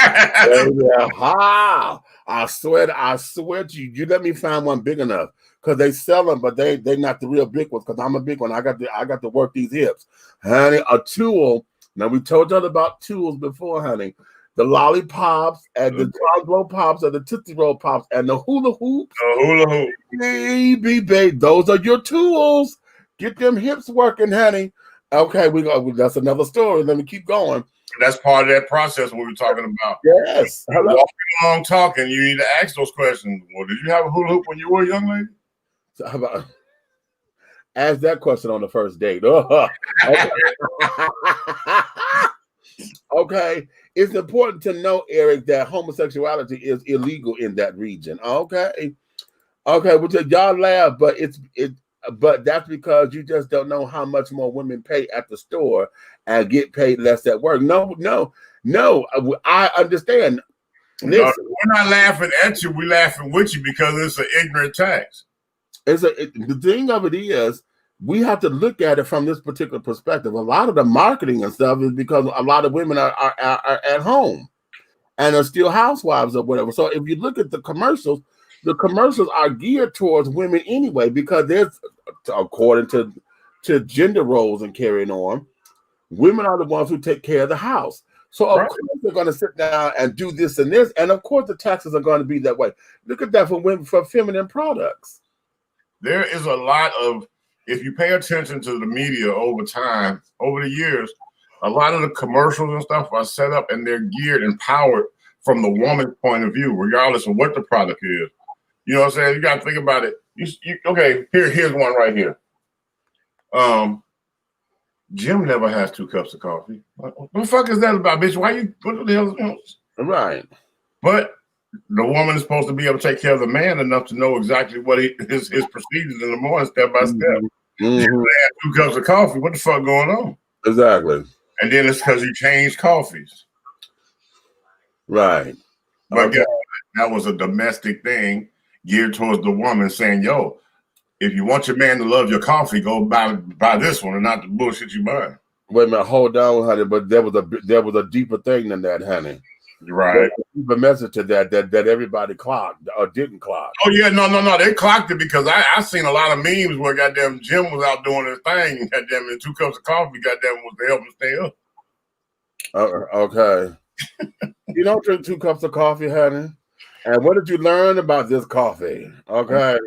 I swear to you, you let me find one big enough because they sell them, but they not the real big ones. Because I'm a big one, I got to work these hips, honey. A tool. Now we told y'all about tools before, honey. The lollipops and the Blow Pops and the Tootsie Roll Pops and the hula hoops. The hula hoop. Baby, those are your tools. Get them hips working, honey. Okay, that's another story. Let me keep going. That's part of that process we were talking about. Yes. Hello. Walking along talking, you need to ask those questions. Well, did you have a hula hoop when you were a young lady? So how about ask that question on the first date? Okay. Okay. It's important to know, Eric, that homosexuality is illegal in that region. Okay. Okay, well, y'all laugh, but that's because you just don't know how much more women pay at the store and get paid less at work. No, I understand. Listen, we're not laughing at you. We're laughing with you because it's an ignorant tax. The thing of it is, we have to look at it from this particular perspective. A lot of the marketing and stuff is because a lot of women are at home and are still housewives or whatever. So if you look at the commercials are geared towards women anyway, because there's, according to gender roles and carrying on, women are the ones who take care of the house. So of course they're going to sit down and do this and this, and of course the taxes are going to be that way. Look at that for women, for feminine products. There is a lot of, if you pay attention to the media over time, over the years, a lot of the commercials and stuff are set up and they're geared and powered from the woman's point of view, regardless of what the product is. You know what I'm saying? You got to think about it. Okay, here's one right here. Jim never has 2 cups of coffee. What the fuck is that about, bitch? Why you put the hell? Right. But the woman is supposed to be able to take care of the man enough to know exactly what his procedures in the morning, step by step. Mm-hmm. You have 2 cups of coffee. What the fuck going on? Exactly. And then it's because you changed coffees. Right. But okay. That was a domestic thing geared towards the woman saying, yo, if you want your man to love your coffee, go buy this one and not the bullshit you buy. Wait a minute, hold on, honey. But there was a deeper thing than that, honey. Right. A message to that everybody clocked or didn't clock. Oh yeah, no. They clocked it because I seen a lot of memes where goddamn Jim was out doing his thing and goddamn and 2 cups of coffee goddamn was to help him stay up. Okay. You don't drink 2 cups of coffee, honey. And what did you learn about this coffee? Okay.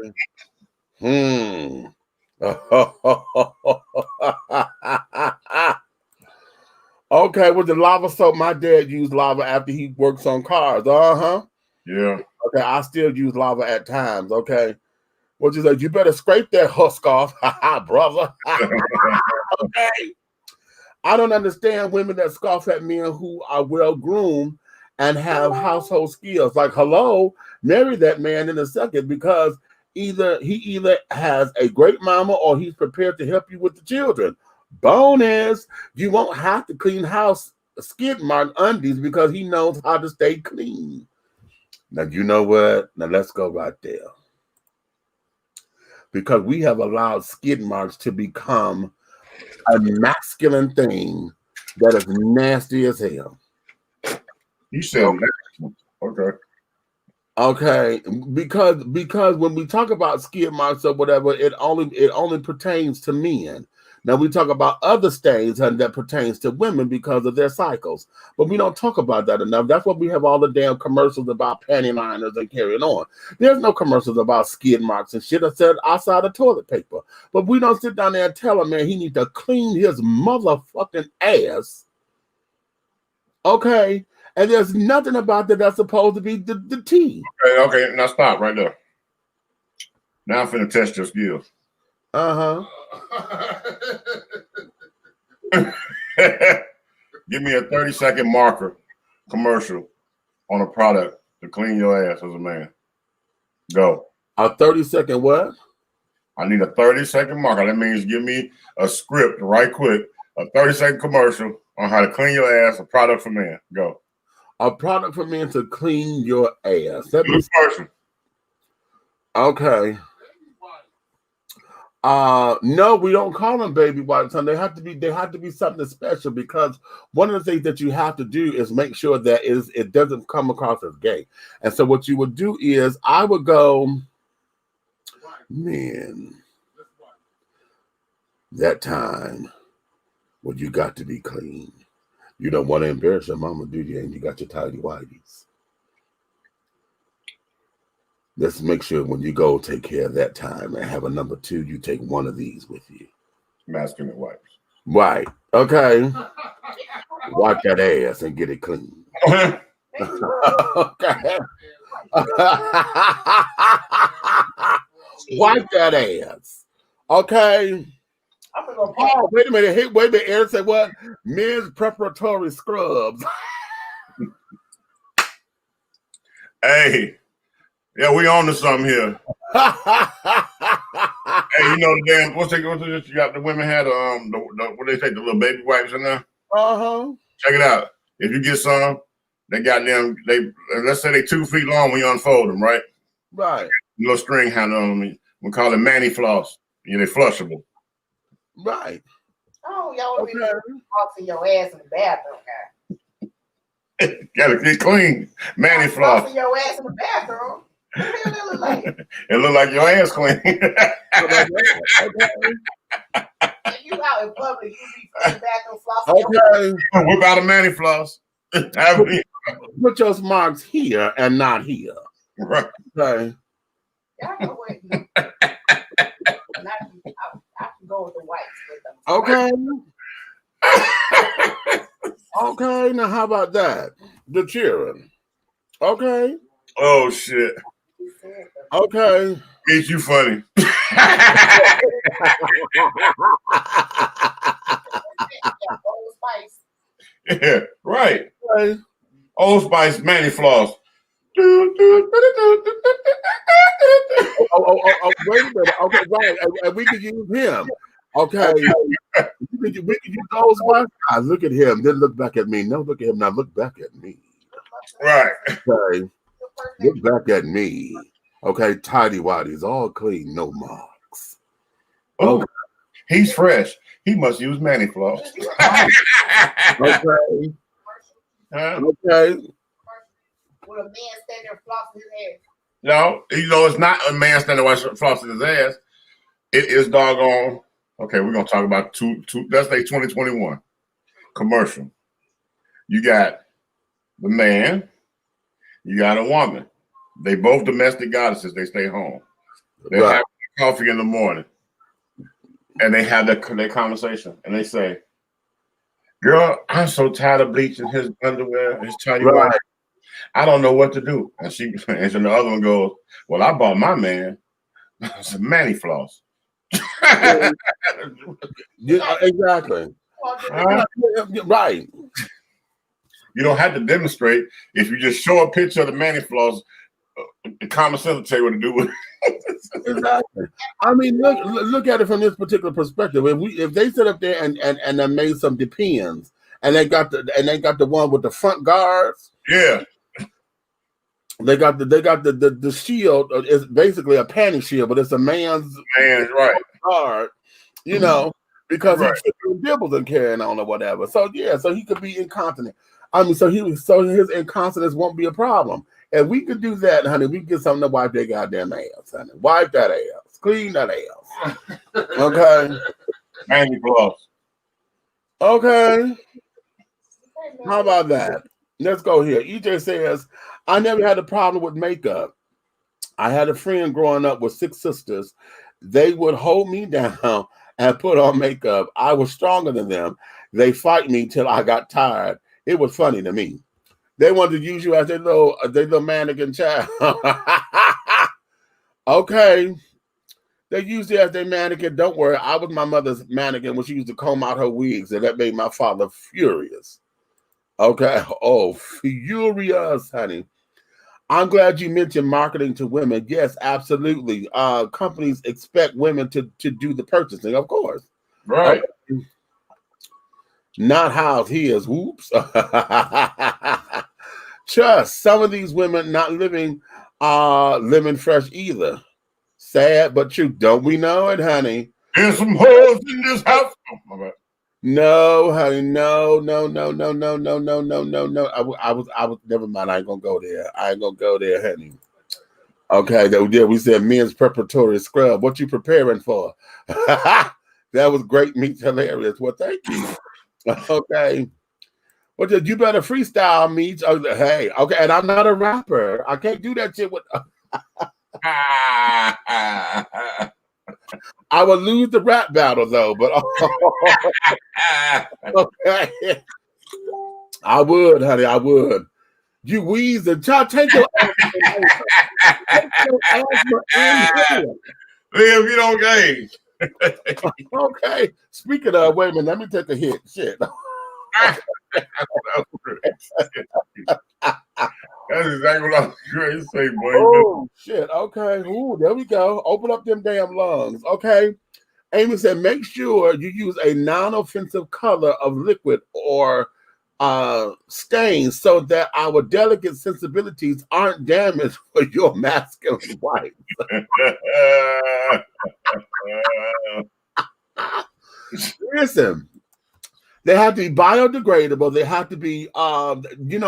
Okay, with the lava soap, my dad used lava after he works on cars. Yeah. Okay, I still use lava at times. Okay. What you say? You better scrape that husk off, brother. Okay. I don't understand women that scoff at men who are well groomed and have household skills. Like, hello, marry that man in a second because he either has a great mama or he's prepared to help you with the children. Bonus, you won't have to clean house skid mark undies because he knows how to stay clean. Now, you know what? Now, let's go right there. Because we have allowed skid marks to become a masculine thing that is nasty as hell. You said okay. Okay, because when we talk about skid marks or whatever, it only pertains to men. Now we talk about other stains and that pertains to women because of their cycles, but we don't talk about that enough. That's why we have all the damn commercials about panty liners and carrying on. There's no commercials about skid marks and shit outside of toilet paper, but we don't sit down there and tell a man he needs to clean his motherfucking ass. Okay. And there's nothing about that that's supposed to be the tea. Okay, now stop right there. Now I'm finna test your skills. Give me a 30-second marker commercial on a product to clean your ass as a man. Go. A 30-second what? I need a 30-second marker. That means give me a script right quick. A 30-second commercial on how to clean your ass, a product for men. Go. A product for men to clean your ass. That means okay. No, we don't call them baby wipes, and they have to be something special, because one of the things that you have to do is make sure that it doesn't come across as gay. And so what you would do is I would go, man, that time when you got to be clean. You don't want to embarrass your mama, do you? And you got your tidy whities. Let's make sure when you go take care of that time and have a number 2, you take one of these with you. Masculine wipes. Right. Okay. Wipe that ass and get it clean. Okay. Wipe that ass. Okay. Oh, wait a minute. Hey, wait a minute. Aaron said what? Men's preparatory scrubs. Hey. Yeah, we on to something here. Hey, you know the damn what's you got? The women had what they take, the little baby wipes in there. Check it out. If you get some, they got them. Let's say they 2 feet long when you unfold them, right? Right. Little string handle on them. We call it manny floss. Yeah, they flushable. Right. Oh, y'all be flossing your ass in the bathroom, guy. Gotta get clean. Manny floss. Flossing your ass in the bathroom. What the hell that look like? It look like your ass clean. If you out in public, you be in the bathroom flossing your ass. Whip out a manny floss. Put your marks here and not here. Right. Okay. Y'all know what? I can go with the whites with them. Okay. Okay, now how about that? The cheering. Okay. Oh shit. Okay. Ain't you funny? Yeah, right. Okay. Old Spice Manny floss. Oh, wait a minute. Okay, right. And we could use him. Okay. We could use Old Spice. Look at him. Then look back at me. No, look at him. Now look back at me. Right. Okay. Look back at me. Okay, tidy whities, all clean, no marks. Oh, okay. He's fresh. He must use manny floss. Okay. Huh? Okay. Will a man stand there flossing his ass? No, it's not a man standing there flossing his ass. It is doggone. Okay, we're gonna talk about let's say 2021 commercial. You got the man, you got a woman. They both domestic goddesses. They stay home. They have coffee in the morning, and they have their conversation. And they say, "Girl, I'm so tired of bleaching his underwear, his tidy white. I don't know what to do." And the other one goes, "Well, I bought my man some manny floss." Yeah, exactly. Right. You don't have to demonstrate. If you just show a picture of the manny floss, the common sense will tell you what to do with it. Exactly. I mean, look at it from this particular perspective. If they sit up there and they made some depends, and they got the one with the front guards. Yeah. They got the shield. It's basically a panty shield, but it's a man's right guard. You know, because he's dibbles and carrying on or whatever. So yeah, so he could be incontinent. I mean, so his incontinence won't be a problem. If we could do that, honey, we can get something to wipe that goddamn ass, honey. Wipe that ass. Clean that ass. Okay. Manny floss. Okay. How about that? Let's go here. EJ says, I never had a problem with makeup. I had a friend growing up with 6 sisters. They would hold me down and put on makeup. I was stronger than them. They fight me till I got tired. It was funny to me. They wanted to use you as their little mannequin child. Okay. They used it as their mannequin. Don't worry. I was my mother's mannequin when she used to comb out her wigs, and that made my father furious. Okay. Oh, furious, honey. I'm glad you mentioned marketing to women. Yes, absolutely. Companies expect women to do the purchasing, of course. Right. Okay. Not how he is. Whoops. Trust some of these women not living fresh either. Sad but true. Don't we know it, honey? There's some hoes in this house. Oh, my bad. No, honey, no. I was. Never mind. I ain't gonna go there. Honey. Okay, we said men's preparatory scrub. What you preparing for? That was great. Meets hilarious. Well, thank you. Okay. Well, you better freestyle, Meets. Oh, hey, okay. And I'm not a rapper. I can't do that shit with. I would lose the rap battle though, but okay. I would, honey. I would. You wheeze and take your asthma in here. Live, you don't gain. Okay. Speaking of, wait a minute, let me take a hit. Shit. That's exactly what I was going to say, boy. Oh, shit. Okay. Ooh, there we go. Open up them damn lungs. Okay. Amy said, make sure you use a non-offensive color of liquid or stains so that our delicate sensibilities aren't damaged for your masculine wife. Listen. They have to be biodegradable. They have to be, men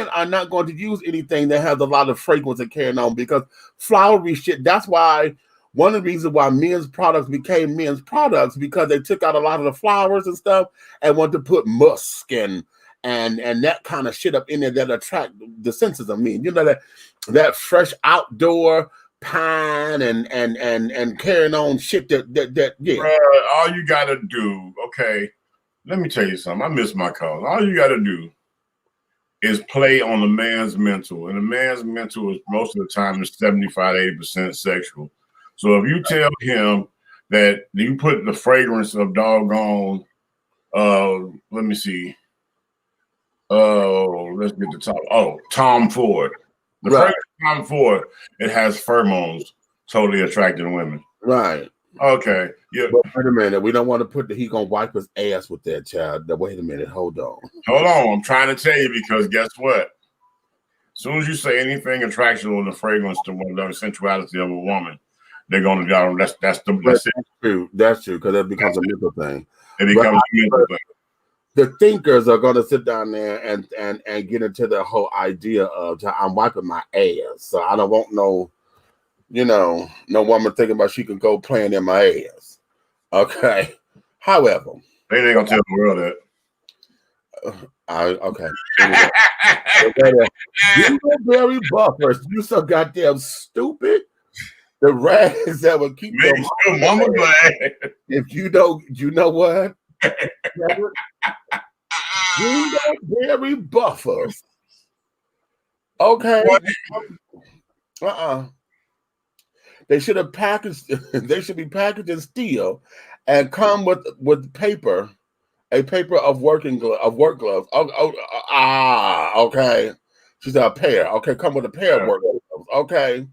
are not going to use anything that has a lot of fragrance and carrying on because flowery shit. That's why one of the reasons why men's products became men's products because they took out a lot of the flowers and stuff and wanted to put musk and that kind of shit up in there that attract the senses of men. You know that fresh outdoor pine and carrying on shit that yeah. Bruh, all you gotta do, okay. Let me tell you something. I miss my cause. All you got to do is play on the man's mental. And the man's mental is most of the time is 75, 80% sexual. So if you tell him that you put the fragrance of doggone, let me see. Oh, let's get the top. Oh, Tom Ford. The fragrance of Tom Ford, it has pheromones totally attracting women. Right. Okay. Yeah. But wait a minute. We don't want to put he gonna wipe his ass with that child. Wait a minute. Hold on. I'm trying to tell you because guess what? As soon as you say anything attractional in the fragrance to the sensuality of a woman, they're gonna go. That's it. True. That's true because it becomes a mental thing. It becomes a mental thing. The thinkers are gonna sit down there and get into the whole idea of I'm wiping my ass, so I don't want no woman thinking about she can go playing in my ass. Okay. However, they ain't gonna tell the world that. Okay. Blueberry buffers. You so goddamn stupid. The rags that would keep your mama glad. If you don't, you know what? Blueberry buffers. Okay. They should have packaged. They should be packaged in steel, and come with paper, a paper of work gloves. Okay. She said a pair. Okay, come with a pair of work gloves. Okay.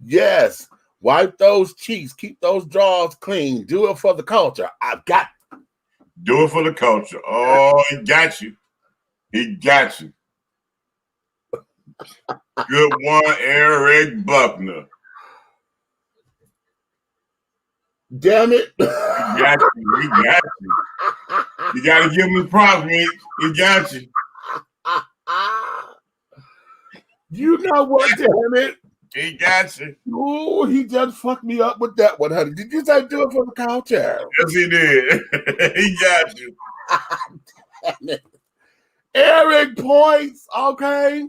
Yes. Wipe those cheeks. Keep those drawers clean. Do it for the culture. I've got. Do it for the culture. Oh, he got you. He got you. Good one, Eric Buckner. Damn it. He got you. He got you. You got to give him his props, man. He got you. You know what, damn it. He got you. Oh, he just fucked me up with that one, honey. Did you say do it for the culture? Yes, he did. He got you. Damn it. Eric points, okay.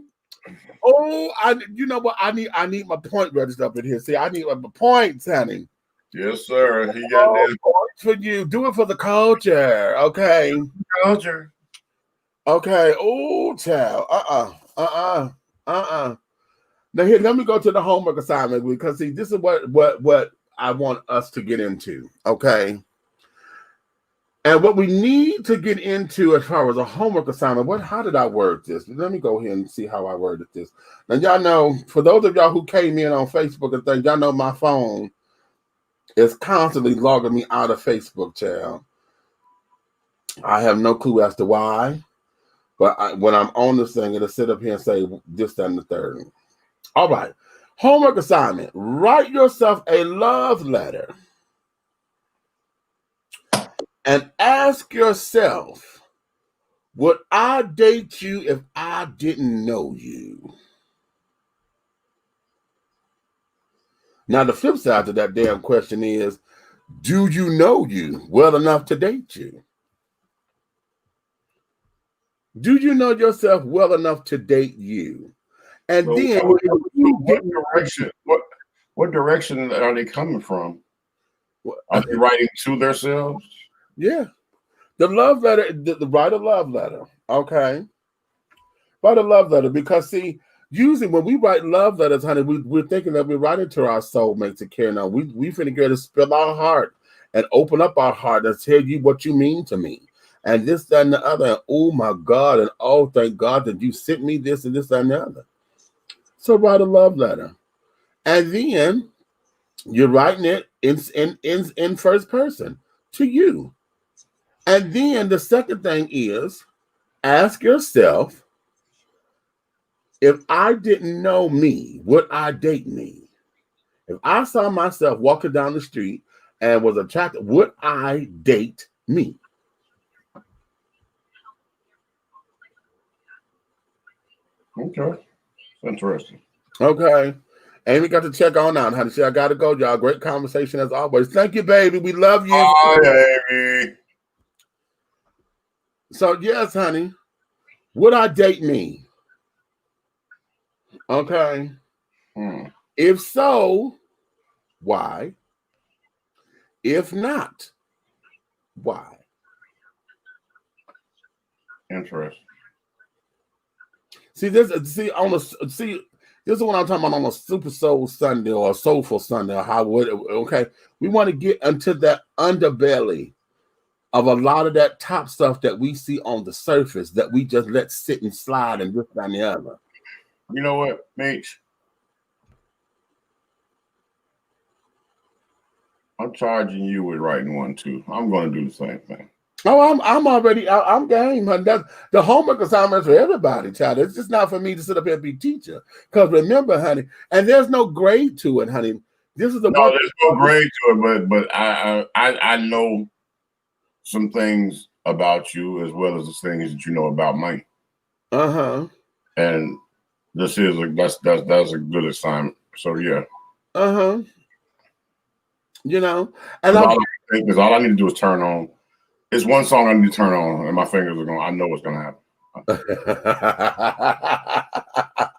Oh, you know what? I need my point register up in here. See, I need my points, honey. Yes, sir. He got that points for you. Do it for the culture, okay? Culture. Okay. Oh, child. Now here, let me go to the homework assignment because see, this is what I want us to get into. Okay. And what we need to get into as far as a homework assignment, how did I word this? Let me go here and see how I worded this. Now, y'all know, for those of y'all who came in on Facebook and things, y'all know my phone is constantly logging me out of Facebook, child. I have no clue as to why, but when I'm on this thing, it'll sit up here and say this, that, and the third. All right. Homework assignment. Write yourself a love letter and ask yourself, would I date you if I didn't know you? Now, the flip side to that damn question is, do you know you well enough to date you? Do you know yourself well enough to date you? And So then, what direction are they coming from? Are they writing to themselves? Yeah. The love letter, write a love letter. Okay. Write a love letter because, see, usually when we write love letters, honey, we're thinking that we're writing to our soulmates to carry on. We finna get to spill our heart and open up our heart and tell you what you mean to me. And this, that, and the other. And, oh, my God. And, oh, thank God that you sent me this and this, that, and the other. So write a love letter. And then you're writing it in first person to you. And then the second thing is ask yourself, if I didn't know me, would I date me? If I saw myself walking down the street and was attracted, would I date me? Okay. Interesting. Okay. Amy got to check on out. Honey, I got to go, y'all. Great conversation as always. Thank you, baby. We love you. Hi, Amy. So, yes, honey. Would I date me? Okay. If so, why? If not, why? Interesting. This is what I'm talking about on a Super Soul Sunday or a Soulful Sunday or okay. We want to get into that underbelly of a lot of that top stuff that we see on the surface that we just let sit and slide and this and the other. You know what, Mitch? I'm charging you with writing one too. I'm going to do the same thing. Oh, I'm game, honey. That's the homework assignments for everybody, child. It's just not for me to sit up here and be teacher. Because remember, honey, and there's no grade to it, honey. This is there's no grade to it, but I know some things about you as well as the things that you know about me. And this is that's a good assignment. So yeah. You know, and because all I need to do is turn on. It's one song I need to turn on, and my fingers are going. I know what's going to happen.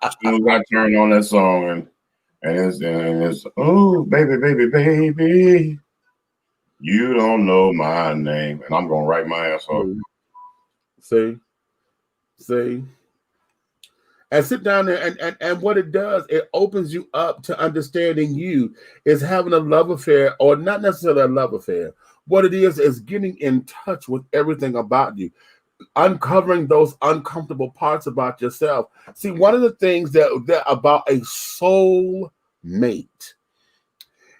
As soon as I turn on that song, and it's oh baby, baby, baby, you don't know my name, and I'm going to write my ass off. See, and sit down there, and what it does, it opens you up to understanding you is having a love affair, or not necessarily a love affair. What it is getting in touch with everything about you, uncovering those uncomfortable parts about yourself. See, one of the things that about a soul mate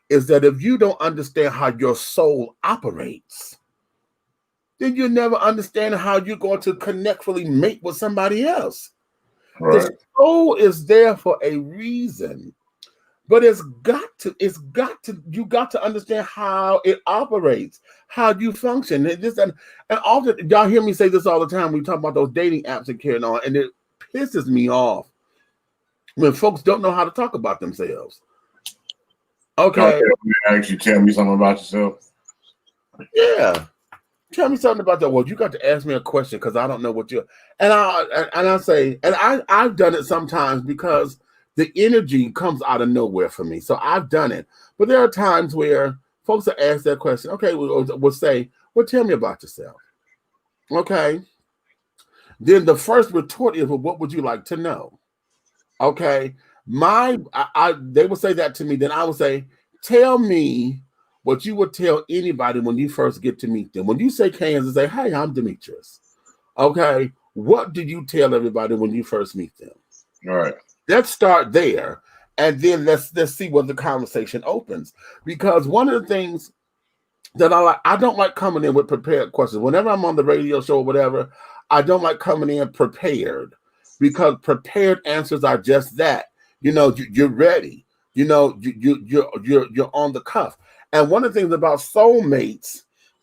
is that if you don't understand how your soul operates, then you never understand how you're going to connectfully mate with somebody else. Right. The soul is there for a reason. But you got to understand how it operates, how you function. And often, y'all hear me say this all the time. We talk about those dating apps and carrying on, and it pisses me off when folks don't know how to talk about themselves. Okay. Actually, tell me something about yourself. Yeah. Tell me something about that. Well, you got to ask me a question because I don't know what you're. And I say, and I've done it sometimes because the energy comes out of nowhere for me. So I've done it. But there are times where folks will ask that question. Okay, we'll say, well, tell me about yourself. Okay. then the first retort is, well, what would you like to know? Okay. They would say that to me. Then I would say, tell me what you would tell anybody when you first get to meet them. When you say Kansas, say, hey, I'm Demetrius. Okay. What did you tell everybody when you first meet them? All right. Let's start there. And then let's see where the conversation opens. Because one of the things that I don't like coming in with prepared questions. Whenever I'm on the radio show or whatever, I don't like coming in prepared, because prepared answers are just that. You know, you're ready. You know, you're on the cuff. And one of the things about soulmates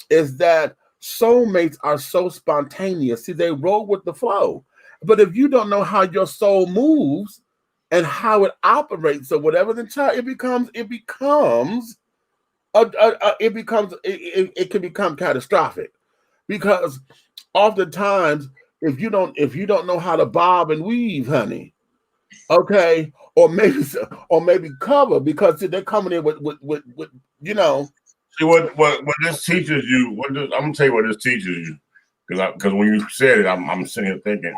is that soulmates are so spontaneous. See, they roll with the flow. But if you don't know how your soul moves and how it operates or whatever, then it can become catastrophic. Because oftentimes, if you don't know how to bob and weave, honey, okay, or maybe cover, because they're coming in with you know. See what this teaches you. I'm gonna tell you what this teaches you, because when you said it, I'm sitting here thinking.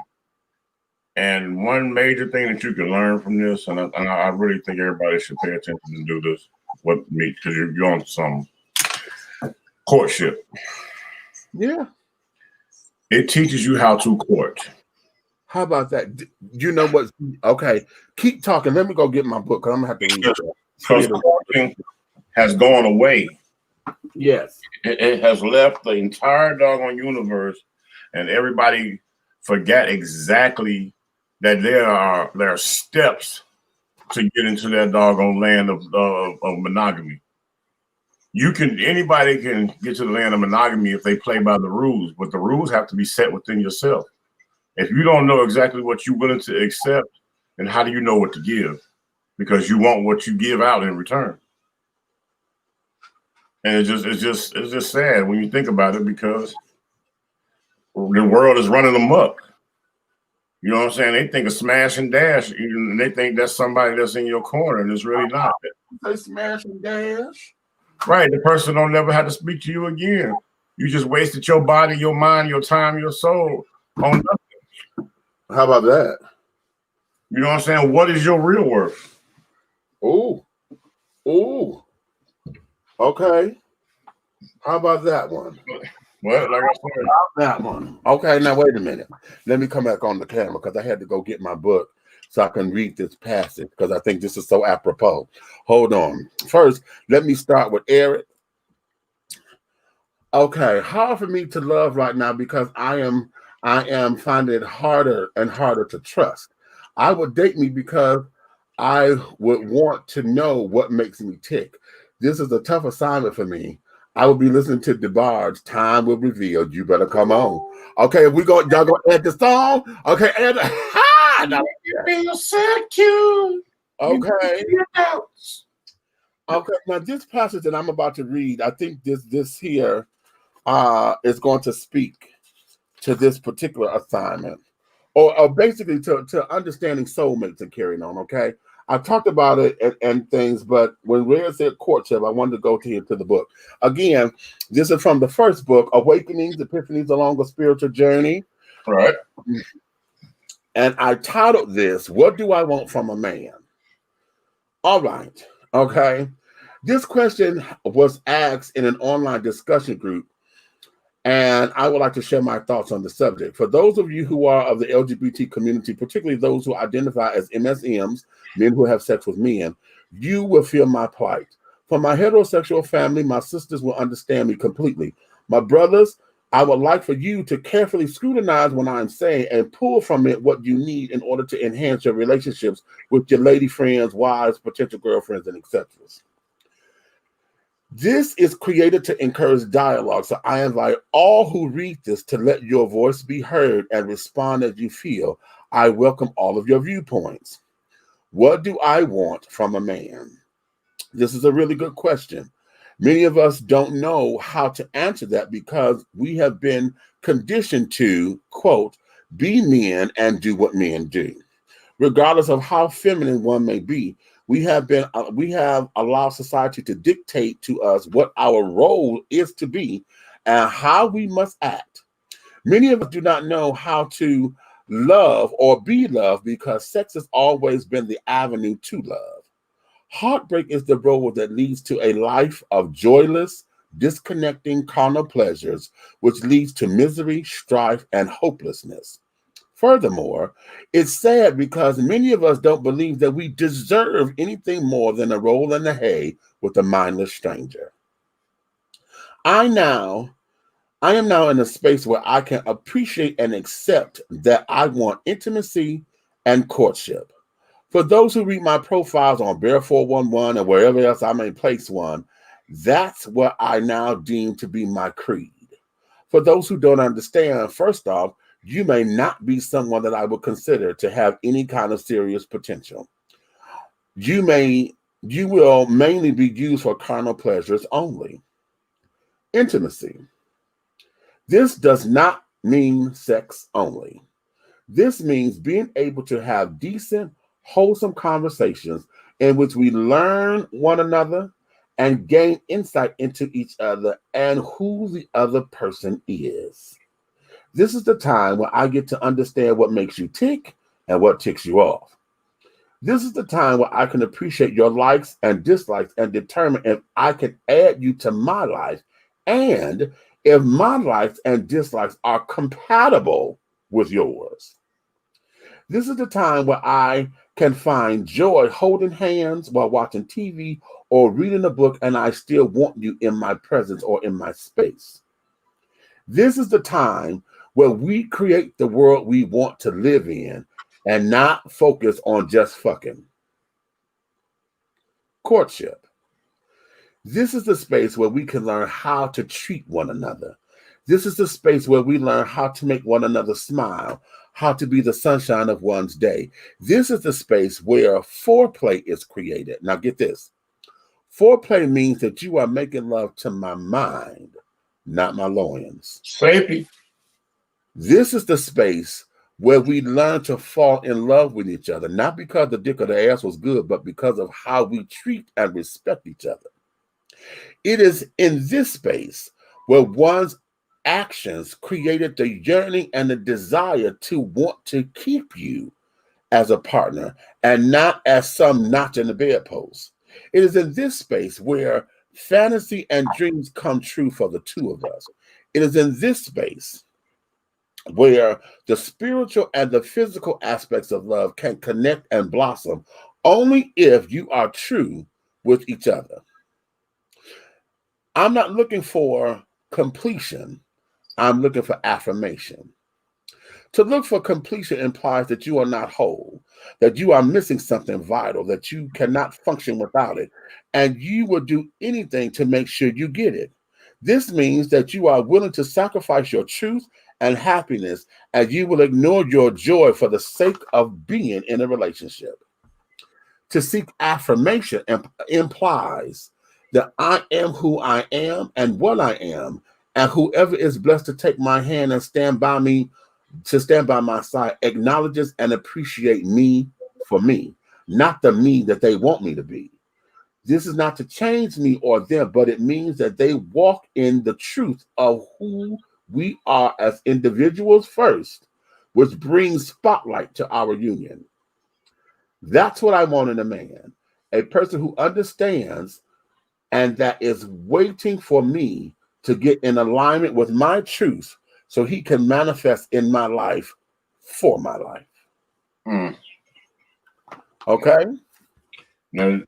And one major thing that you can learn from this, and I really think everybody should pay attention and do this with me, because you're on some courtship. Yeah. It teaches you how to court. How about that? You know what? Okay, keep talking. Let me go get my book, because I'm gonna have to read it. Because courting has gone away. Yes. It has left the entire doggone universe, and everybody forgot exactly that there are steps to get into that doggone land of monogamy. Anybody can get to the land of monogamy if they play by the rules, but the rules have to be set within yourself. If you don't know exactly what you're willing to accept, then how do you know what to give? Because you want what you give out in return. And it's just sad when you think about it, because the world is running amok. You know what I'm saying? They think of smash and dash, and they think that's somebody that's in your corner, and it's really not. They smash and dash. Right. The person don't never have to speak to you again. You just wasted your body, your mind, your time, your soul on nothing. How about that? You know what I'm saying? What is your real worth? Oh. Okay. How about that one? Well, like I said, that one. Okay, now wait a minute. Let me come back on the camera, because I had to go get my book so I can read this passage, because I think this is so apropos. Hold on. First, let me start with Eric. Okay, hard for me to love right now, because I am finding it harder and harder to trust. I would date me because I would want to know what makes me tick. This is a tough assignment for me. I will be listening to DeBarge. Time will reveal. You better come on. Okay, y'all gonna add the song? Okay, add you feel so cute. Okay. Okay, now this passage that I'm about to read, I think this here is going to speak to this particular assignment, or basically to understanding soulmates and carrying on. Okay, I talked about it and things, but when Rhea said courtship, I wanted to go to the book. Again, this is from the first book, Awakenings, Epiphanies Along a Spiritual Journey. All right. And I titled this, What Do I Want from a Man? All right. Okay. This question was asked in an online discussion group, and I would like to share my thoughts on the subject. For those of you who are of the LGBT community, particularly those who identify as MSMs, men who have sex with men, you will feel my plight. For my heterosexual family, my sisters will understand me completely. My brothers, I would like for you to carefully scrutinize what I'm saying and pull from it what you need in order to enhance your relationships with your lady friends, wives, potential girlfriends, and etc. This is created to encourage dialogue, so I invite all who read this to let your voice be heard and respond as you feel. I welcome all of your viewpoints. What do I want from a man? This is a really good question. Many of us don't know how to answer that because we have been conditioned to, quote, be men and do what men do. Regardless of how feminine one may be, we have allowed society to dictate to us what our role is to be and how we must act. Many of us do not know how to love or be loved because sex has always been the avenue to love. Heartbreak is the road that leads to a life of joyless, disconnecting carnal pleasures, which leads to misery, strife, and hopelessness. Furthermore, it's sad because many of us don't believe that we deserve anything more than a roll in the hay with a mindless stranger. I am now in a space where I can appreciate and accept that I want intimacy and courtship. For those who read my profiles on Bear 411 or wherever else I may place one, that's what I now deem to be my creed. For those who don't understand, first off, you may not be someone that I would consider to have any kind of serious potential. You will mainly be used for carnal pleasures only. Intimacy. This does not mean sex only. This means being able to have decent, wholesome conversations in which we learn one another and gain insight into each other and who the other person is. This is the time when I get to understand what makes you tick and what ticks you off. This is the time where I can appreciate your likes and dislikes and determine if I can add you to my life and if my likes and dislikes are compatible with yours. This is the time where I can find joy holding hands while watching TV or reading a book and I still want you in my presence or in my space. This is the time where we create the world we want to live in and not focus on just fucking. Courtship. This is the space where we can learn how to treat one another. This is the space where we learn how to make one another smile, how to be the sunshine of one's day. This is the space where foreplay is created. Now get this. Foreplay means that you are making love to my mind, not my loins. Safety. This is the space where we learn to fall in love with each other, not because the dick or the ass was good, but because of how we treat and respect each other. It is in this space where one's actions created the yearning and the desire to want to keep you as a partner and not as some notch in the bedpost. It is in this space where fantasy and dreams come true for the two of us. It is in this space where the spiritual and the physical aspects of love can connect and blossom only if you are true with each other. I'm not looking for completion. I'm looking for affirmation. To look for completion implies that you are not whole, that you are missing something vital, that you cannot function without it, and you will do anything to make sure you get it. This means that you are willing to sacrifice your truth and happiness, and you will ignore your joy for the sake of being in a relationship. To seek affirmation implies that I am who I am and what I am, and whoever is blessed to take my hand and stand by me, to stand by my side, acknowledges and appreciates me for me, not the me that they want me to be. This is not to change me or them, but it means that they walk in the truth of who we are as individuals first, which brings spotlight to our union. That's what I want in a man, a person who understands and that is waiting for me to get in alignment with my truth so he can manifest in my life for my life. Mm. Okay? Now,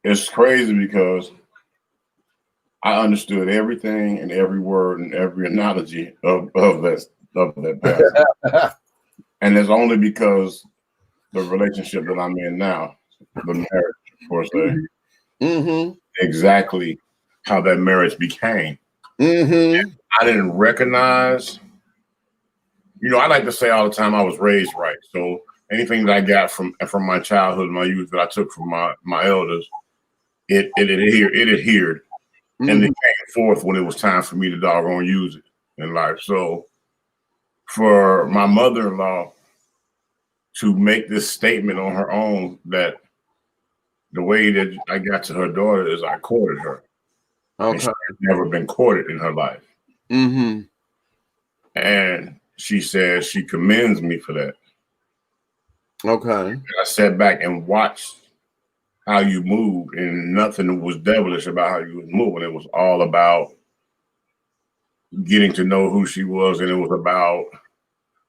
it's crazy because I understood everything and every word and every analogy of that passage. And it's only because the relationship that I'm in now, the marriage, per se, exactly how that marriage became. I didn't recognize, I like to say all the time I was raised right. So anything that I got from my childhood, my youth, that I took from my elders, it adhered. And it came forth when it was time for me to doggone use it in life. So for my mother-in-law to make this statement on her own that the way that I got to her daughter is I courted her. Okay. And she had never been courted in her life. And she said she commends me for that. Okay. And I sat back and watched how you moved, and nothing was devilish about how you was moving. It was all about getting to know who she was, and it was about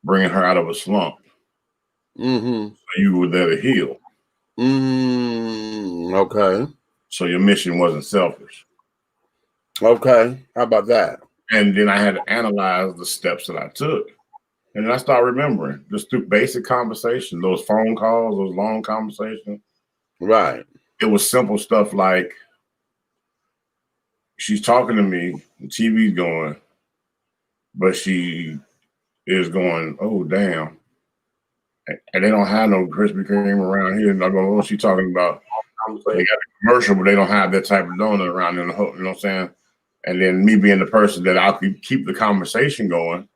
bringing her out of a slump. Mm-hmm. So you were there to heal. Okay. So your mission wasn't selfish. Okay. How about that? And then I had to analyze the steps that I took. And then I started remembering just through basic conversation, those phone calls, those long conversations. Right. It was simple stuff like she's talking to me, the TV's going, but she is going, oh, damn. And they don't have no Krispy Kreme around here. And I go, what's she talking about? They got a commercial, but they don't have that type of donut around in the hook, you know what I'm saying? And then me being the person that I could keep the conversation going,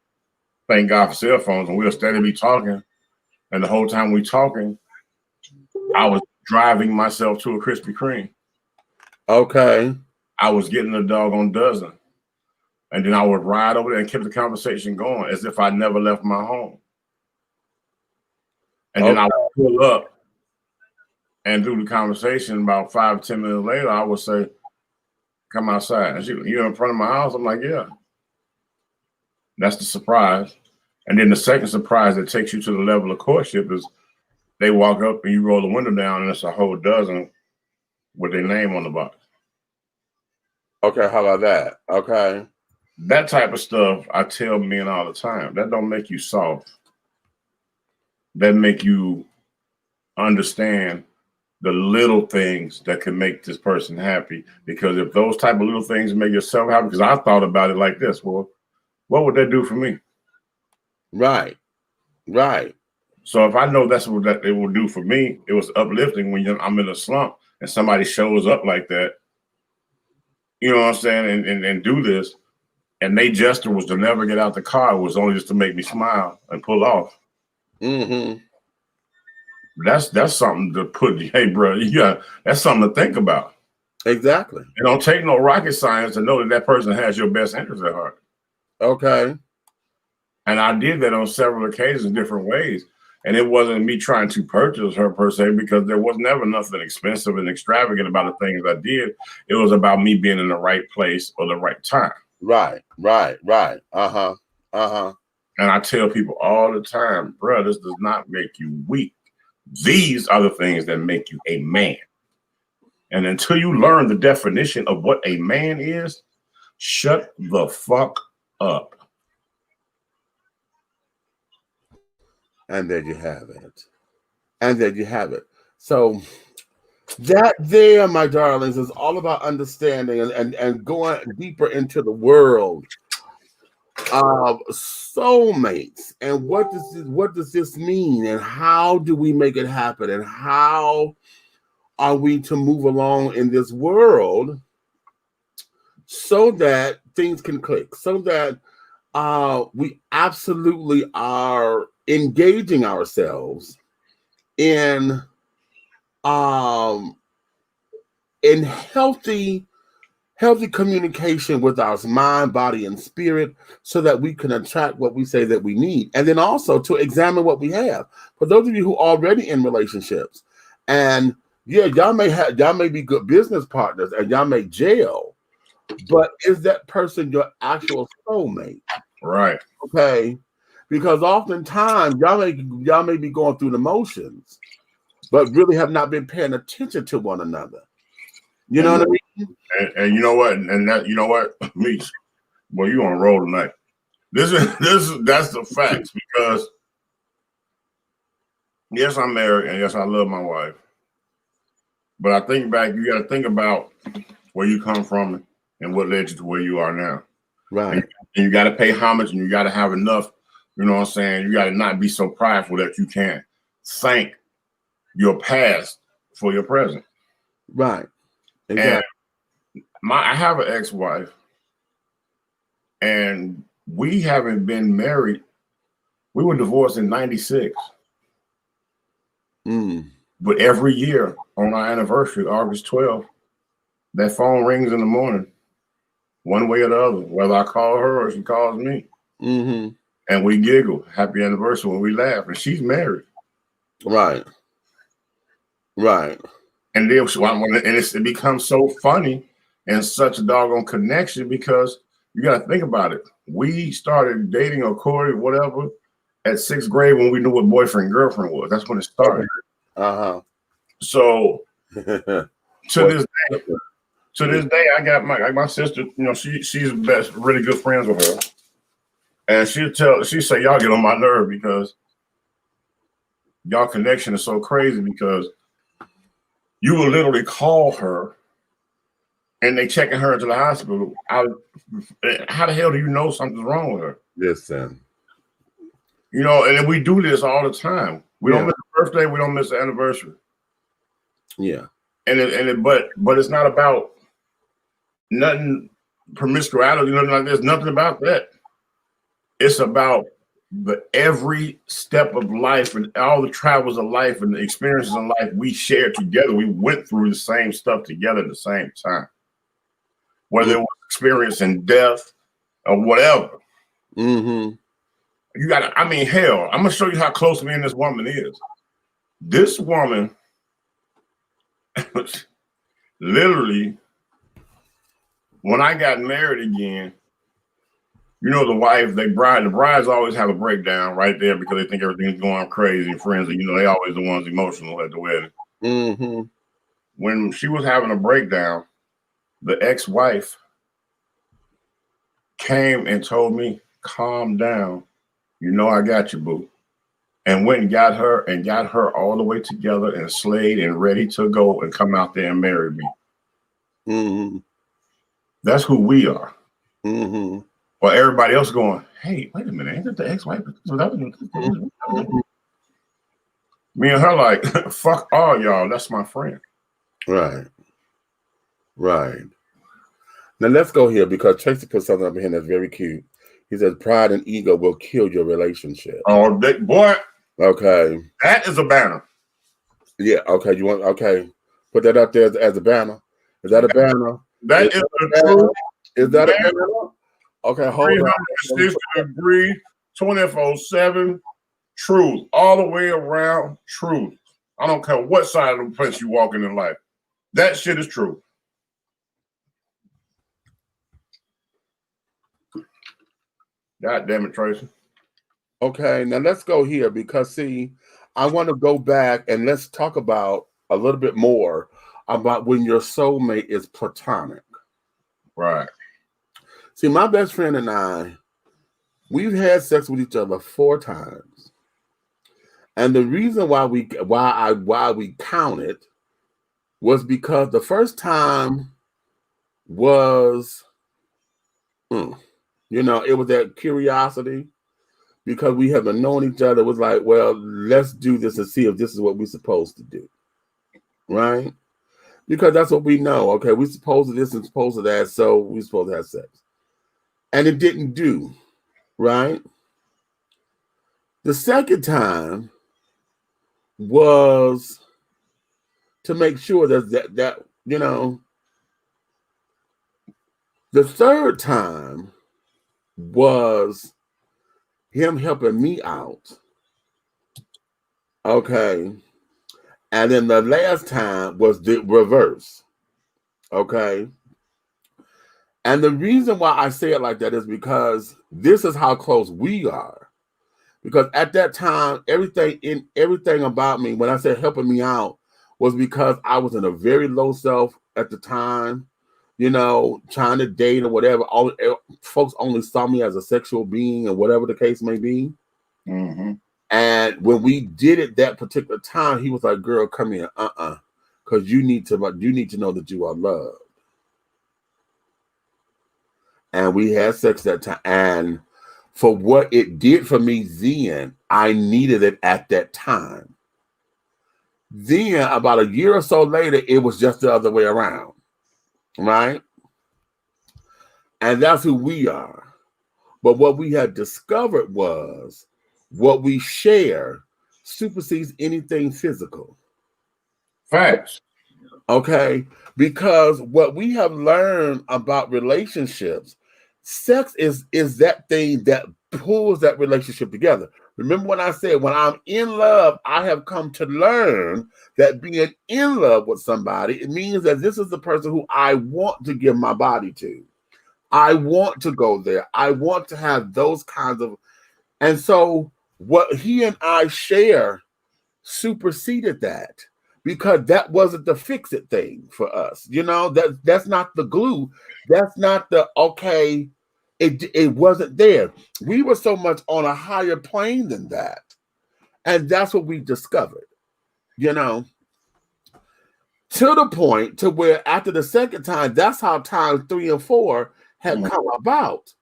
thank God for cell phones, and we'll steadily be talking. And the whole time we talking, I was driving myself to a Krispy Kreme. Okay. I was getting a doggone dozen. And then I would ride over there and keep the conversation going as if I never left my home. And then I would pull up, and through the conversation, about 5-10 minutes later, I would say, come outside. And she, you're in front of my house? I'm like, yeah. That's the surprise. And then the second surprise that takes you to the level of courtship is they walk up and you roll the window down, and it's a whole dozen with their name on the box. Okay, how about that? Okay. That type of stuff I tell men all the time. That don't make you soft. That make you understand the little things that can make this person happy. Because if those type of little things make yourself happy, because I thought about it like this, well, what would that do for me? Right. Right. So if I know that's what that it will do for me, it was uplifting when I'm in a slump and somebody shows up like that, you know what I'm saying, and do this, and they gesture was to never get out the car, was only just to make me smile and pull off. Mm-hmm. That's something to put, hey, bro, that's something to think about. Exactly. It don't take no rocket science to know that that person has your best interest at heart. Okay. And I did that on several occasions, different ways. And it wasn't me trying to purchase her per se, because there was never nothing expensive and extravagant about the things I did. It was about me being in the right place or the right time. Right. Right. Right. Uh-huh. Uh-huh. And I tell people all the time, bro, this does not make you weak. These are the things that make you a man. And until you learn the definition of what a man is, shut the fuck up. And there you have it. And there you have it. So that there, my darlings, is all about understanding and going deeper into the world of soulmates, and what does this mean, and how do we make it happen, and how are we to move along in this world so that things can click, so that we absolutely are engaging ourselves in healthy communication with our mind, body, and spirit, so that we can attract what we say that we need. And then also to examine what we have. For those of you who are already in relationships, and yeah, y'all may be good business partners and y'all may gel, but is that person your actual soulmate? Right. Okay. Because oftentimes y'all may be going through the motions, but really have not been paying attention to one another. You know what I mean? And you know what? And that, you know what, Meech, boy, you on a roll tonight. That's the facts, because yes, I'm married, and yes, I love my wife. But I think back, you got to think about where you come from and what led you to where you are now. Right. And you got to pay homage, and you got to have enough. You know what I'm saying? You got to not be so prideful that you can't thank your past for your present. Right. Exactly. And I have an ex-wife, and we haven't been married. We were divorced in '96. But every year on our anniversary, August 12th, that phone rings in the morning, one way or the other, whether I call her or she calls me. Mm-hmm. And we giggle, happy anniversary when we laugh, and she's married. Right. Right. And then it becomes so funny and such a doggone connection because you got to think about it. We started dating or courting, whatever, at 6th grade when we knew what boyfriend and girlfriend was. That's when it started. So to this day, I got my sister. You know, she's best, really good friends with her, and she say y'all get on my nerve because y'all connection is so crazy because you will literally call her and they checking her into the hospital. How the hell do you know something's wrong with her? Listen. You know, and we do this all the time. We don't miss a birthday, we don't miss an anniversary. Yeah. But it's not about nothing promiscuity, nothing like this, nothing about that. It's about every step of life and all the travels of life and the experiences in life we shared together. We went through the same stuff together at the same time. Whether it was experiencing death or whatever. You gotta, I mean, hell, I'm gonna show you how close me and this woman is. This woman literally, when I got married again, you know, the brides always have a breakdown right there because they think everything's going crazy and frenzy. You know, they always the ones emotional at the wedding. When she was having a breakdown, the ex-wife came and told me, calm down. You know, I got you, boo. And went and got her all the way together and slayed and ready to go and come out there and marry me. That's who we are. Well, everybody else going, hey, wait a minute, ain't that the ex-wife? Me and her like, fuck all y'all, that's my friend. Right. Right. Now let's go here because Tracy put something up here that's very cute. He says pride and ego will kill your relationship. Oh, boy. Okay. That is a banner. Yeah, okay. Put that up there as a banner. Is that a banner? That is the truth. Is that a banner? Okay, hold on. 360 degree, 24/7 truth. All the way around truth. I don't care what side of the place you walk in life. That shit is true. God damn it, Tracy. Okay, now let's go here because see, I want to go back and let's talk about a little bit more about when your soulmate is platonic. Right. See, my best friend and I, we've had sex with each other 4 times. And the reason why we counted was because the first time was you know, it was that curiosity because we have been knowing each other. It was like, well, let's do this and see if this is what we're supposed to do. Right? Because that's what we know. Okay, we're supposed to this and supposed to that, so we're supposed to have sex. And it didn't do. Right? The second time was to make sure that you know. The third time was him helping me out. Okay. And then the last time was the reverse. Okay. And the reason why I say it like that is because this is how close we are. Because at that time, everything about me, when I said helping me out, was because I was in a very low self at the time. You know, trying to date or whatever. Folks only saw me as a sexual being or whatever the case may be. And when we did it that particular time, he was like, girl, come here. Because you need to know that you are loved. And we had sex that time. And for what it did for me then, I needed it at that time. Then about a year or so later, it was just the other way around. Right? And that's who we are. But what we had discovered was what we share supersedes anything physical. Facts. Okay? Because what we have learned about relationships, sex is that thing that pulls that relationship together. Remember when I said, when I'm in love, I have come to learn that being in love with somebody, it means that this is the person who I want to give my body to. I want to go there. I want to have those kinds of, and so what he and I share superseded that, because that wasn't the fix it thing for us. You know, that's not the glue. That's not the, okay, it wasn't there. We were so much on a higher plane than that. And that's what we discovered, you know, to the point to where after the second time, that's how times 3 and 4 had come about,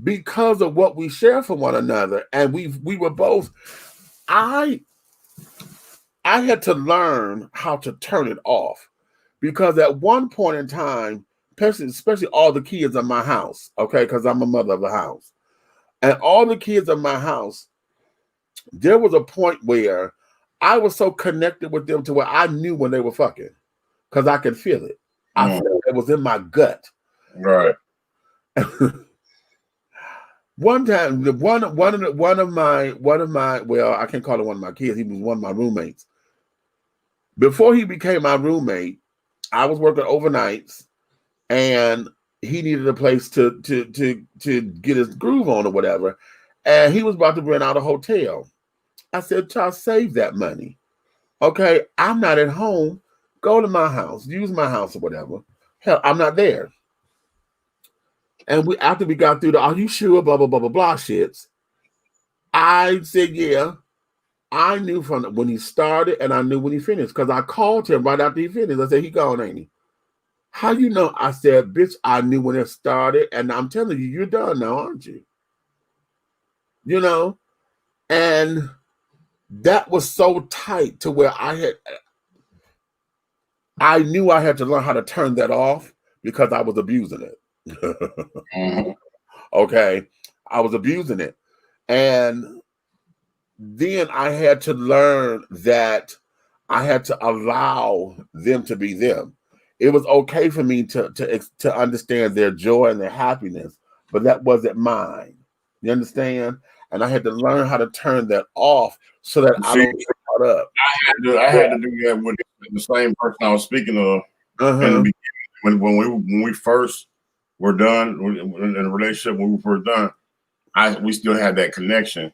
because of what we share for one another. And we were both, I had to learn how to turn it off, because at one point in time, especially all the kids in my house, okay, because I'm a mother of the house, and all the kids in my house, there was a point where I was so connected with them to where I knew when they were fucking, because I could feel it. I felt it was in my gut. Right. One time, one of my, well, I can't call it one of my kids. He was one of my roommates. Before he became my roommate, I was working overnights, and he needed a place to get his groove on or whatever. And he was about to rent out a hotel. I said, "Child, save that money. Okay, I'm not at home. Go to my house, use my house or whatever. Hell, I'm not there." And after we got through the, "Are you sure?" blah, blah, blah, blah, blah shits, I said, yeah. I knew from when he started, and I knew when he finished, because I called him right after he finished. I said, "He gone, ain't he?" "How you know?" I said, "Bitch, I knew when it started, and I'm telling you, you're done now, aren't you?" You know? And that was so tight to where I knew I had to learn how to turn that off, because I was abusing it. Okay? I was abusing it. And then I had to learn that I had to allow them to be them. It was okay for me to understand their joy and their happiness, but that wasn't mine. You understand? And I had to learn how to turn that off so that I don't get caught up. I had to do that with the same person I was speaking of in the beginning. When we first were done in a relationship, when we were done, we still had that connection.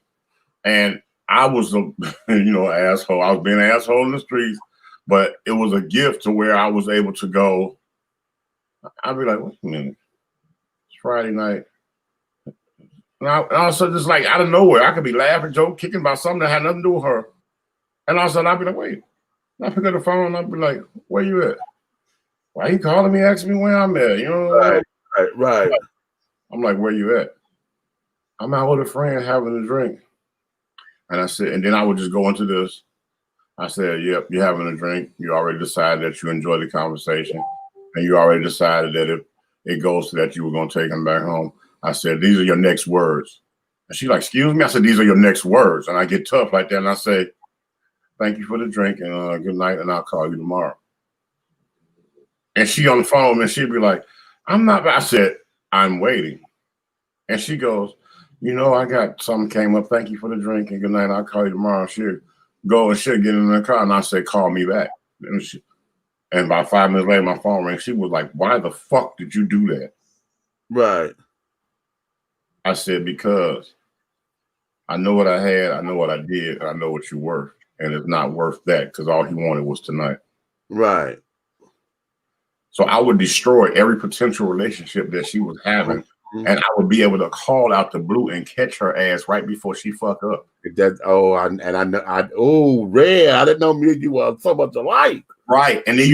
And I was a asshole. I was being an asshole in the streets, but it was a gift to where I was able to go. I'd be like, "Wait a minute, it's Friday night." And also just like out of nowhere, I could be laughing, joking, kicking about something that had nothing to do with her. And all of a sudden I'd be like, "Wait." And I pick up the phone and I'd be like, "Where you at?" "Why you calling me, asking me where I'm at?" You know? Right. I'm like, "Where you at?" "I'm out with a friend having a drink." And I said, and then I would just go into this. I said, "Yep, you're having a drink. You already decided that you enjoy the conversation. And you already decided that if it goes to that, you were going to take him back home." I said, "These are your next words." And she's like, "Excuse me?" I said, "These are your next words." And I get tough like that. And I say, "Thank you for the drink, and good night, and I'll call you tomorrow." And she on the phone, and she'd be like, "I'm not." I said, "I'm waiting." And she goes, "I got something came up. Thank you for the drink, and good night. I'll call you tomorrow." She'll go and she'll get in the car, and I say, "Call me back." And about 5 minutes later, my phone rang. She was like, "Why the fuck did you do that?" Right. I said, "Because I know what I had, I know what I did, and I know what you're worth. And it's not worth that, because all he wanted was tonight." Right. So I would destroy every potential relationship that she was having, and I would be able to call out the blue and catch her ass right before she fuck up. Red, I didn't know me and you were so much alike. Right. And it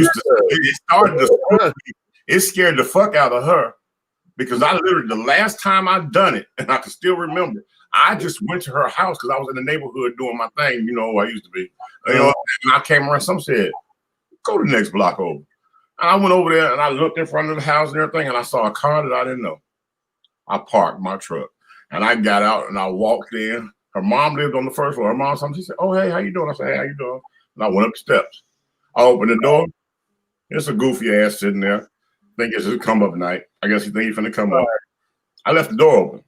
scared the fuck out of her, because I literally, the last time I done it, and I can still remember, I just went to her house because I was in the neighborhood doing my thing, I used to be. And I came around, some said, "Go to the next block over." And I went over there and I looked in front of the house and everything, and I saw a car that I didn't know. I parked my truck and I got out and I walked in. Her mom lived on the first floor. Her mom, she said, "Oh, hey, how you doing?" I said, "Hey, how you doing?" And I went up the steps. I opened the door. It's a goofy ass sitting there. Think it's a come up night. I guess he think he's finna come up. I left the door open.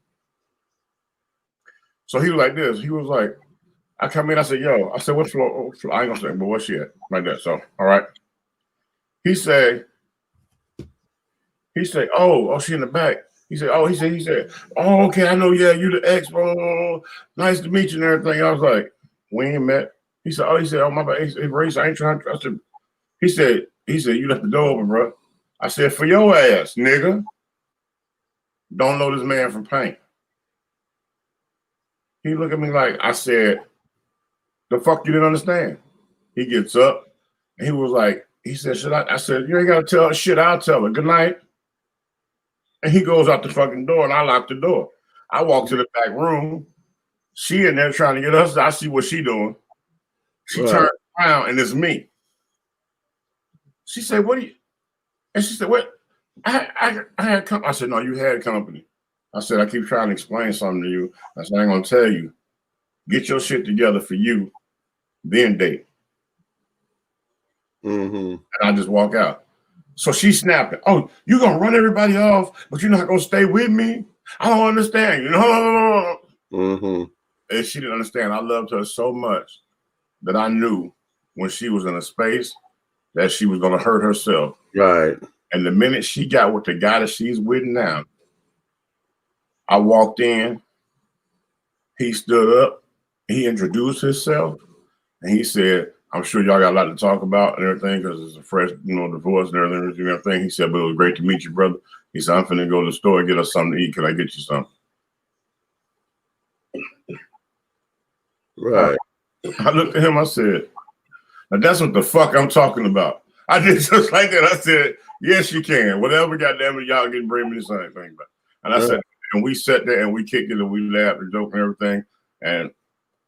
So he was like this. He was like, I come in, I said, yo, I said, what floor? I ain't gonna say, but what's she at? Like that. So, all right. He said, oh, she in the back. He said, oh, okay, I know, yeah, you the ex, bro. Nice to meet you and everything. I was like, we ain't met. He said, oh, my bad. He said, Race, I ain't trying to trust him. He said, you left the door open, bro. I said, for your ass, nigga. Don't know this man from paint. He looked at me like, I said, the fuck you didn't understand? He gets up and he was like, he said, should I? I said, you ain't got to tell her shit. I'll tell her. Good night. And he goes out the fucking door and I lock the door. I walk to the back room. She in there trying to get us. I see what she doing. She turned around and it's me. She said, what are you? And she said, what? I had company. I said, no, you had company. I said, I keep trying to explain something to you. I said, I ain't going to tell you. Get your shit together for you, then date. And I just walk out. So she's snapping. Oh, you're going to run everybody off, but you're not going to stay with me? I don't understand. You know? And she didn't understand. I loved her so much that I knew when she was in a space that she was going to hurt herself. Right. And the minute she got with the guy that she's with now, I walked in. He stood up. He introduced himself. And he said, I'm sure y'all got a lot to talk about and everything because it's a fresh, divorce and everything. He said, but it was great to meet you, brother. He said, I'm finna go to the store and get us something to eat. Can I get you something? Right. I looked at him. I said, now that's what the fuck I'm talking about. I did just like that. I said, yes, you can. Whatever, goddamn it, y'all can bring me the same thing. And I said, and we sat there and we kicked it and we laughed and joked and everything. And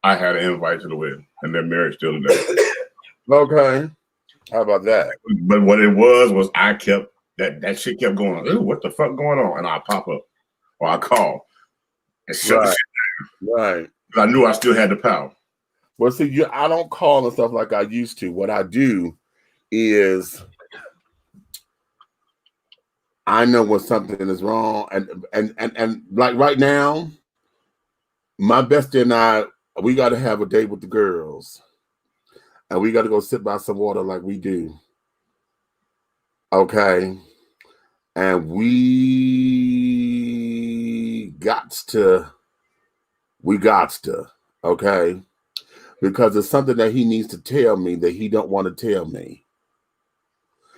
I had an invite to the wedding, and their marriage still today. Okay. How about that? But what it was I kept that shit kept going. Ooh, what the fuck going on? And I pop up or I call and shut the shit down. Right. I knew I still had the power. Well, see, I don't call and stuff like I used to. What I do is I know when something is wrong, and like right now, my bestie and I, we got to have a date with the girls, and we got to go sit by some water like we do. Okay, and we got to, okay, because it's something that he needs to tell me that he don't want to tell me,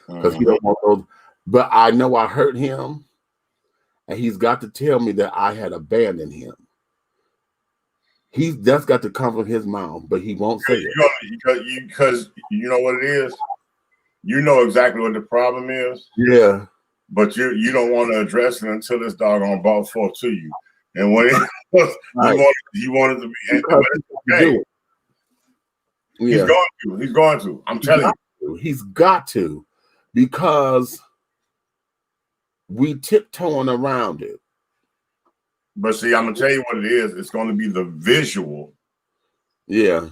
because he don't want those. But I know I hurt him, and he's got to tell me that I had abandoned him. That's got to come from his mouth, but he won't say it. Because you know what it is? You know exactly what the problem is. Yeah. But you don't want to address it until this doggone ball falls to you. And when it was, you want it to be. Okay. Yeah. He's going to. I'm telling you. He's got to, because we tiptoeing around it. But see, I'm gonna tell you what it is. It's going to be the visual. Yeah.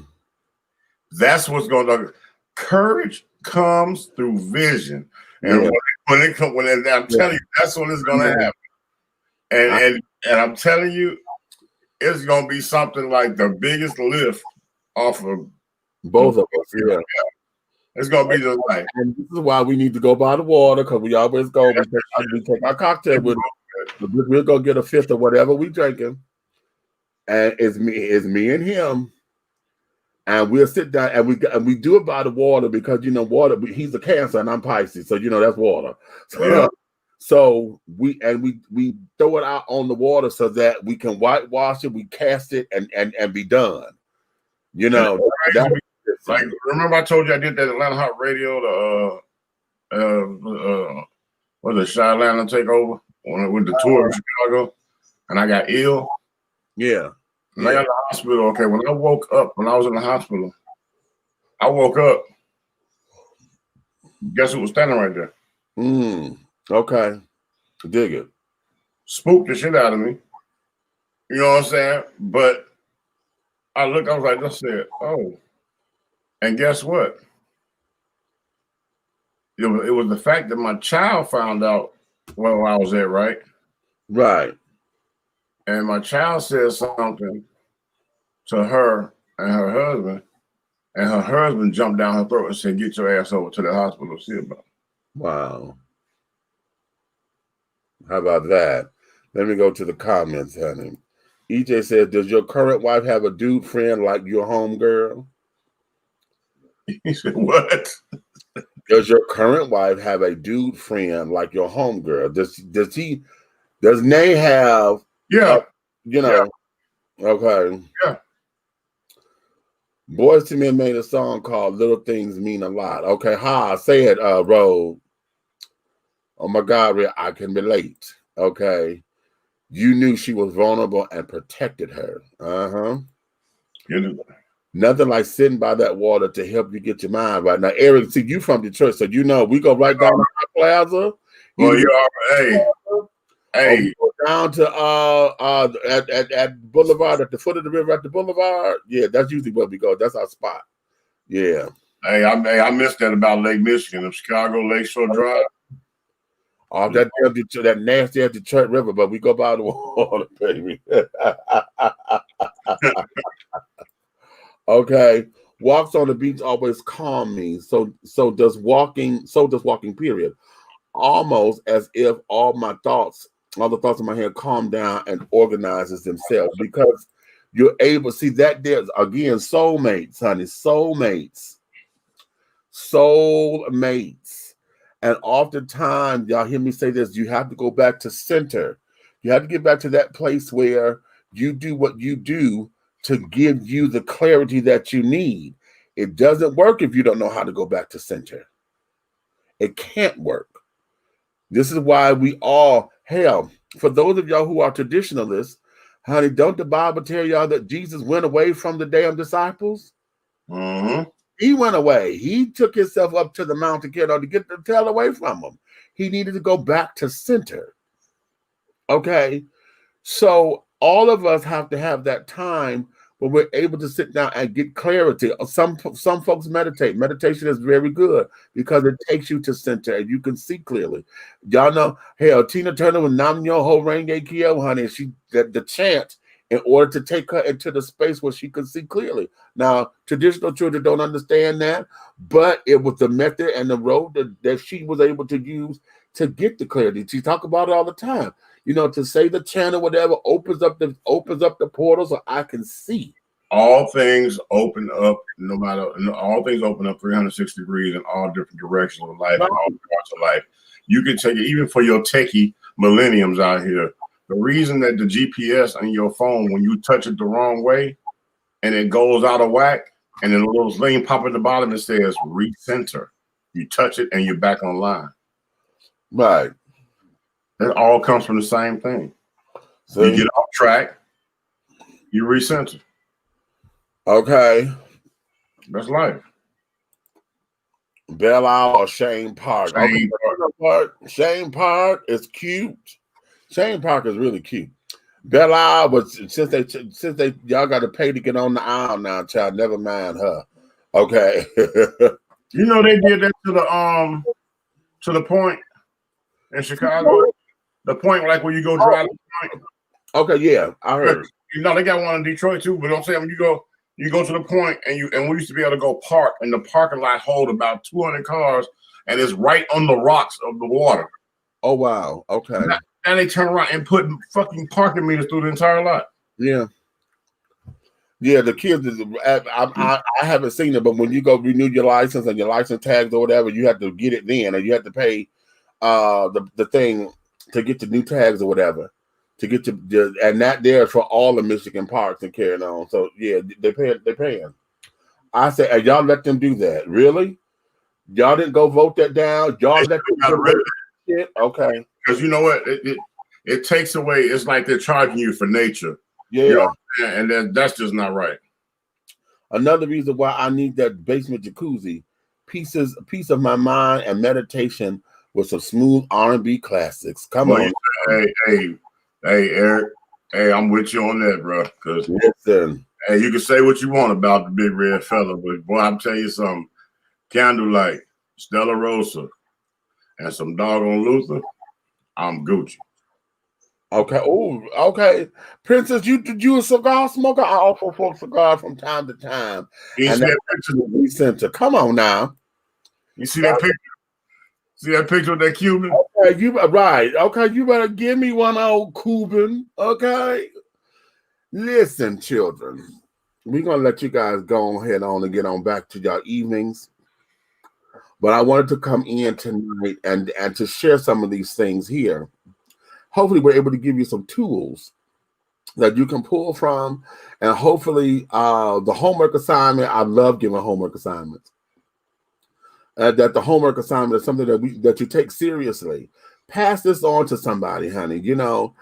That's what's going to. Courage comes through vision, and when I'm telling you, that's when it's going to happen. And I'm telling you, it's going to be something like the biggest lift off of both of us. Yeah. It's going to be just like. And this is why we need to go by the water, because we always go. We take our cocktail with us. We'll go get a fifth of whatever we drinking, and it's me and him, and we'll sit down and we do it by the water, because water. He's a Cancer and I'm Pisces, so that's water. So we throw it out on the water so that we can whitewash it, we cast it, and be done. Like, remember I told you I did that Atlanta Hot Radio, was it Shy Atlanta Takeover with the tour of Chicago, and I got ill. Yeah. And I got in the hospital. Okay, when I woke up, when I was in the hospital, I woke up. Guess who was standing right there? Okay. Dig it. Spooked the shit out of me. You know what I'm saying? But I looked, I was like, I said, oh. And guess what? It was the fact that my child found out where I was at, right? Right. And my child said something to her and her husband jumped down her throat and said, "Get your ass over to the hospital." See about it. Wow. How about that? Let me go to the comments, honey. EJ says, does your current wife have a dude friend like your homegirl? He said, what? Does your current wife have a dude friend like your homegirl? Does Nay have, yeah, you know, yeah. Okay. Yeah. Boys to Men made a song called Little Things Mean a Lot. Okay, say it, Road. Oh my God, I can relate. Okay. You knew she was vulnerable and protected her. Nothing like sitting by that water to help you get your mind right. Now, Eric, see, you from Detroit, so you know we go right down to the plaza. Well, you are, hey. Go down to at Boulevard, at the foot of the river at the Boulevard. Yeah, that's usually where we go. That's our spot. Yeah. Hey, I missed that about Lake Michigan, of Chicago Lakeshore Drive. Oh, that nasty Detroit River, but we go by the water, baby. Okay. Walks on the beach always calm me. So does walking, period. Almost as if all the thoughts in my head calm down and organizes themselves, because you're able to see that there's, again, soulmates, honey, soulmates. And oftentimes, y'all hear me say this, you have to go back to center. You have to get back to that place where you do what you do to give you the clarity that you need. It doesn't work if you don't know how to go back to center. It can't work. This is why we all, hell, for those of y'all who are traditionalists, honey, don't the Bible tell y'all that Jesus went away from the damn disciples? Mm-hmm. He went away. He took himself up to the mountain to get the tail away from them. He needed to go back to center. Okay? So all of us have to have that time where we're able to sit down and get clarity. Some folks meditate. Meditation is very good because it takes you to center and you can see clearly. Y'all know, hell, Tina Turner was Nam Myoho Renge Kyo, honey. The chant in order to take her into the space where she could see clearly. Now, traditional children don't understand that, but it was the method and the road that she was able to use to get the clarity. She talk about it all the time. You know, to say the channel, whatever, opens up the portal so I can see. All things open up, all things open up 360 degrees in all different directions of life, and all parts of life. You can take it, even for your techie millenniums out here. The reason that the GPS on your phone, when you touch it the wrong way and it goes out of whack, and then a little thing pop at the bottom that says recenter. You touch it and you're back online. Right. That all comes from the same thing. So you get off track, you recenter. Okay. That's life. Belle Isle or Shane Park? Shane Park is cute. Shane Park is really cute. Belle Isle, but since they y'all got to pay to get on the aisle now, child. Never mind her. Okay. You know they did that to the point in Chicago. The point, like when you go drive the point. Okay, yeah, I heard. You know they got one in Detroit too, but don't say when you go to the point and we used to be able to go park, and the parking lot hold about 200 cars, and it's right on the rocks of the water. Oh wow, okay. And they turn around and put fucking parking meters through the entire lot. Yeah. Yeah, the kids, I haven't seen it, but when you go renew your license and your license tags or whatever, you have to get it then, and you have to pay the thing to get the new tags or whatever, to get to, and that there for all the Michigan parks and carrying on. So yeah, they're paying. I say, and y'all let them do that. Really? Y'all didn't go vote that down? Y'all let them do that? Okay. Because you know what? It takes away, it's like they're charging you for nature. Yeah. You know, and that's just not right. Another reason why I need that basement jacuzzi, piece of my mind and meditation with some smooth R&B classics. Come on. Hey, Eric. Hey, I'm with you on that, bro. Because listen, hey, you can say what you want about the big red fella, but boy, I'm telling you something. Candlelight, Stella Rosa, and some doggone Luther, I'm Gucci. Okay. Oh, okay. Princess, you a cigar smoker? I also smoke cigars from time to time. You And see that picture? we center. Come on now. You see that picture? See that picture of that Cuban? Okay, you right. Okay, you better give me one old Cuban. Okay. Listen, children. We're gonna let you guys go ahead on and get on back to your evenings. But I wanted to come in tonight and to share some of these things here. Hopefully, we're able to give you some tools that you can pull from, and hopefully, the homework assignment. I love giving homework assignments. That the homework assignment is something that you take seriously. Pass this on to somebody, honey. You know,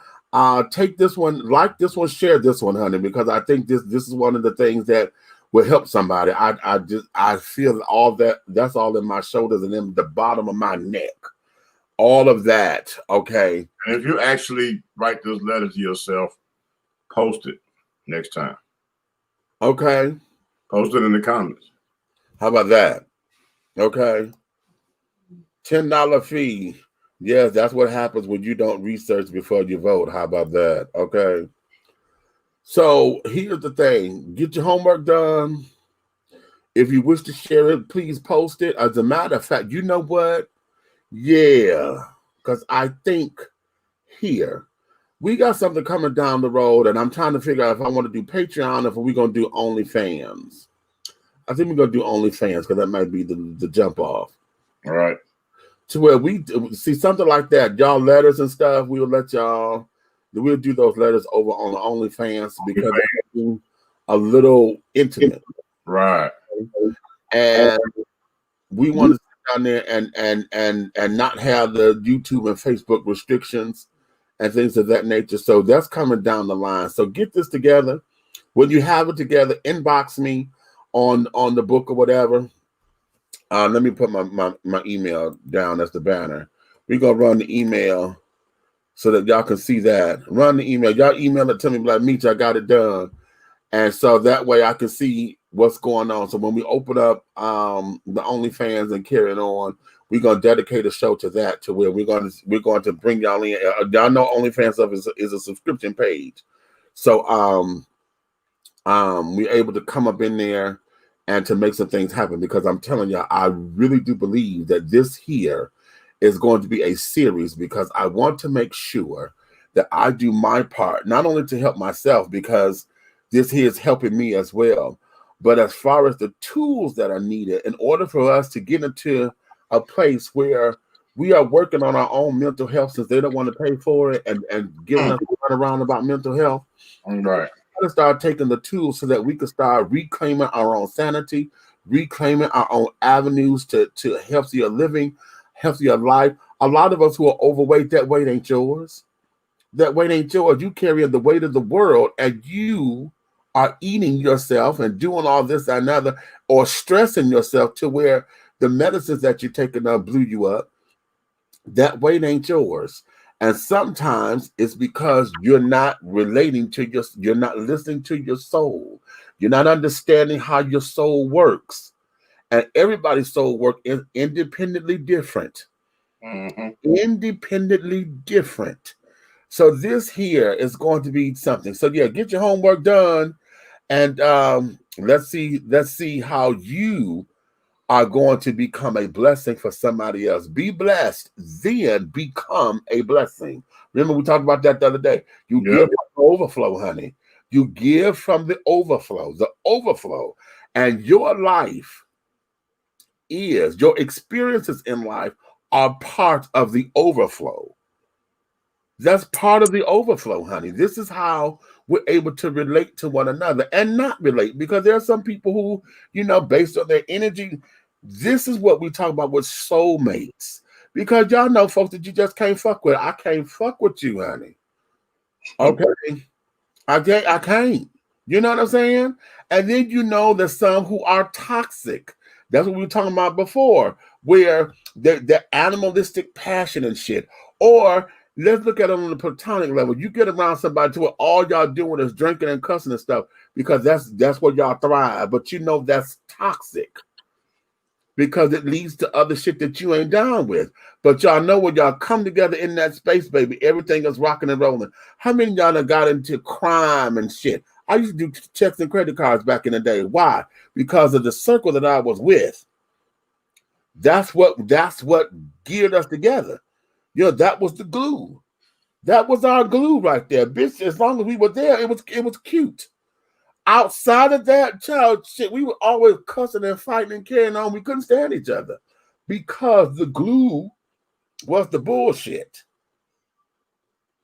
take this one, like this one, share this one, honey, because I think this is one of the things that will help somebody. I feel all that's all in my shoulders and in the bottom of my neck. All of that, okay. And if you actually write this letter to yourself, post it next time. Okay. Post it in the comments. How about that? Okay. $10 fee. Yes, that's what happens when you don't research before you vote. How about that? Okay. So here's the thing. Get your homework done. If you wish to share it, please post it. As a matter of fact, you know what? Yeah, because I think here we got something coming down the road, and I'm trying to figure out if I want to do Patreon or if we're going to do OnlyFans. I think we're going to do OnlyFans because that might be the jump off. All right. To where we see something like that, y'all letters and stuff, we'll let y'all, we'll do those letters over on the OnlyFans because they're a little intimate. Right. And we want to sit down there and not have the YouTube and Facebook restrictions and things of that nature. So that's coming down the line. So get this together. When you have it together, inbox me on the book or whatever. Let me put my email down as the banner. We're going to run the email so that y'all can see that. Run the email. Y'all email it to me like, Meech, I got it done. And so that way I can see what's going on. So when we open up the OnlyFans and carry it on, we're going to dedicate a show to that, to where we're going to bring y'all in. Y'all know OnlyFans stuff is a subscription page. So we're able to come up in there and to make some things happen, because I'm telling you, I really do believe that this here is going to be a series, because I want to make sure that I do my part, not only to help myself, because this here is helping me as well, but as far as the tools that are needed in order for us to get into a place where we are working on our own mental health, since they don't want to pay for it and giving us a run around about mental health. Right. To start taking the tools so that we can start reclaiming our own sanity, reclaiming our own avenues to healthier living, healthier life. A lot of us who are overweight, that weight ain't yours. That weight ain't yours. You carry the weight of the world, and you are eating yourself and doing all this and another, or stressing yourself to where the medicines that you're taking blew you up. That weight ain't yours. And sometimes it's because you're not relating to you're not listening to your soul. You're not understanding how your soul works. And everybody's soul work is independently different. Mm-hmm. Independently different. So this here is going to be something. So yeah, get your homework done, and let's see how you are going to become a blessing for somebody else. Be blessed, then become a blessing. Remember, we talked about that the other day. You give from the overflow, honey. You give from the overflow, and your life your experiences in life are part of the overflow. That's part of the overflow, honey. This is how we're able to relate to one another and not relate, because there are some people who, based on their energy, this is what we talk about with soulmates. Because y'all know folks that you just can't fuck with. I can't fuck with you, honey. Okay? I can't. You know what I'm saying? And then there's some who are toxic. That's what we were talking about before, where the animalistic passion and shit. Or let's look at it on the platonic level. You get around somebody to where all y'all doing is drinking and cussing and stuff, because that's where y'all thrive. But that's toxic. because it leads to other shit that you ain't down with. But y'all know when y'all come together in that space, baby, everything is rocking and rolling. How many of y'all done got into crime and shit? I used to do checks and credit cards back in the day. Why? Because of the circle that I was with. That's what geared us together. You know, that was the glue. That was our glue right there. Bitch, as long as we were there, it was cute. Outside of that, child shit, we were always cussing and fighting and carrying on. We couldn't stand each other because the glue was the bullshit.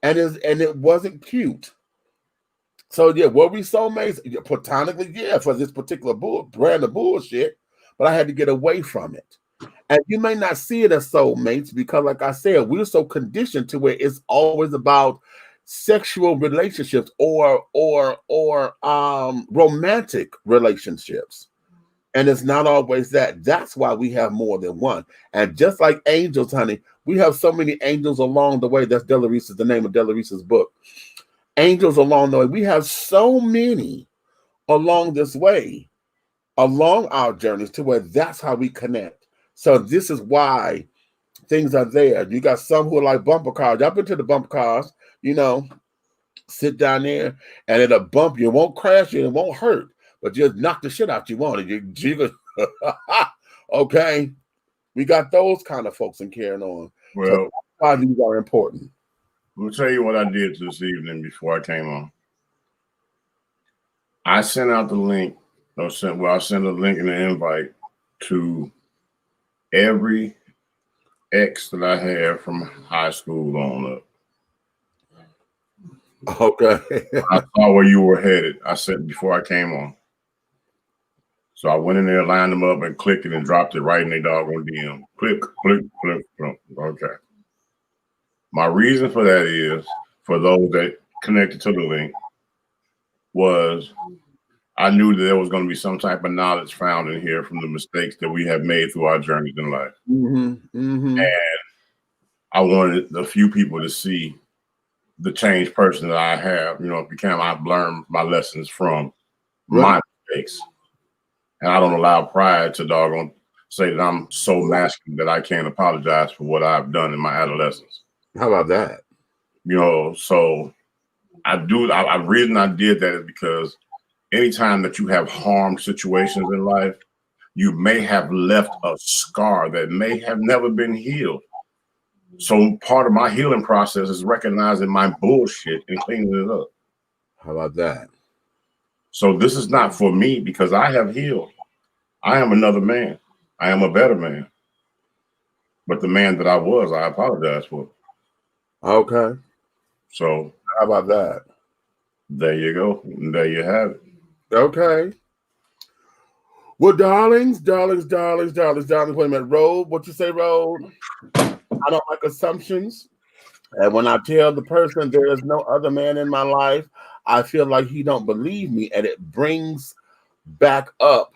And it wasn't cute. So yeah, were we soulmates? Platonically, yeah, for this particular brand of bullshit, but I had to get away from it. And you may not see it as soulmates because, like I said, we're so conditioned to where it's always about sexual relationships or romantic relationships. And it's not always that. That's why we have more than one. And just like angels, honey, we have so many angels along the way. That's the name of Delarissa's book. Angels along the way. We have so many along this way, along our journeys, to where that's how we connect. So this is why things are there. You got some who are like bumper cars. Y'all been to the bumper cars, you know, sit down there and it'll bump you. It won't crash you. It won't hurt, but just knock the shit out you want it. You jiggle. Okay. We got those kind of folks in carrying on. Well, so why these are important. We'll tell you what I did this evening before I came on. I sent out the link. I sent a link and an invite to every ex that I have from high school on up. Okay. I saw where you were headed. I said before I came on. So I went in there, lined them up, and clicked it and dropped it right in their doggone DM. Click, click, click, click. Okay. My reason for that is, for those that connected to the link, was I knew that there was going to be some type of knowledge found in here from the mistakes that we have made through our journeys in life. And I wanted a few people to see the changed person that I have, you know, because I've learned my lessons from my mistakes. And I don't allow pride to doggone say that I'm so masculine that I can't apologize for what I've done in my adolescence. How about that? You know, so the reason I did that is because anytime that you have harmed situations in life, you may have left a scar that may have never been healed. So part of my healing process is recognizing my bullshit and cleaning it up. How about that? So this is not for me because I have healed. I am another man. I am a better man. But the man that I was, I apologize for. Okay. So how about that? There you go. And there you have it. Okay. Well, darlings. Wait a minute. Road, what you say, Road? I don't like assumptions. And when I tell the person there is no other man in my life, I feel like he don't believe me, and it brings back up.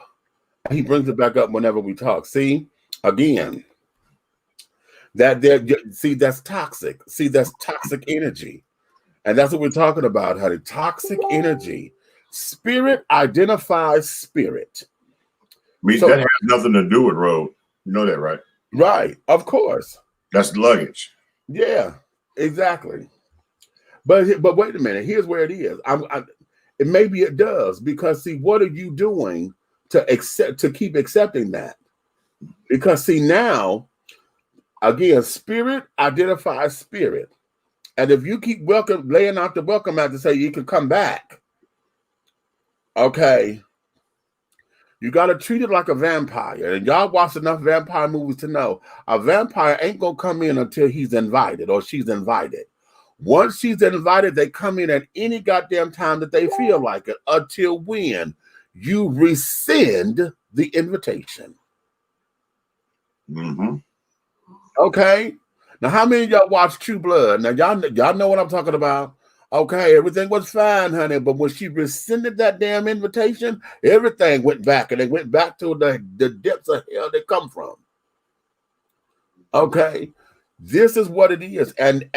He brings it back up whenever we talk. See, again, that's toxic. See, that's toxic energy. And that's what we're talking about, honey. Toxic energy. Spirit identifies spirit. That has nothing to do with road. You know that, right? Right. Of course. That's luggage. Yeah, exactly. But wait a minute. Here's where it is. Maybe it does, because see, what are you doing to keep accepting that? Because see, now, again, spirit identifies spirit. And if you keep laying out the welcome mat to say you can come back, okay, you got to treat it like a vampire. And y'all watched enough vampire movies to know a vampire ain't going to come in until he's invited or she's invited. Once she's invited, they come in at any goddamn time that they feel like it, until when you rescind the invitation. Okay? Now, how many of y'all watch True Blood? Now, y'all know what I'm talking about. Okay, everything was fine, honey, but when she rescinded that damn invitation, everything went back, and they went back to the depths of hell they come from. Okay, this is what it is, and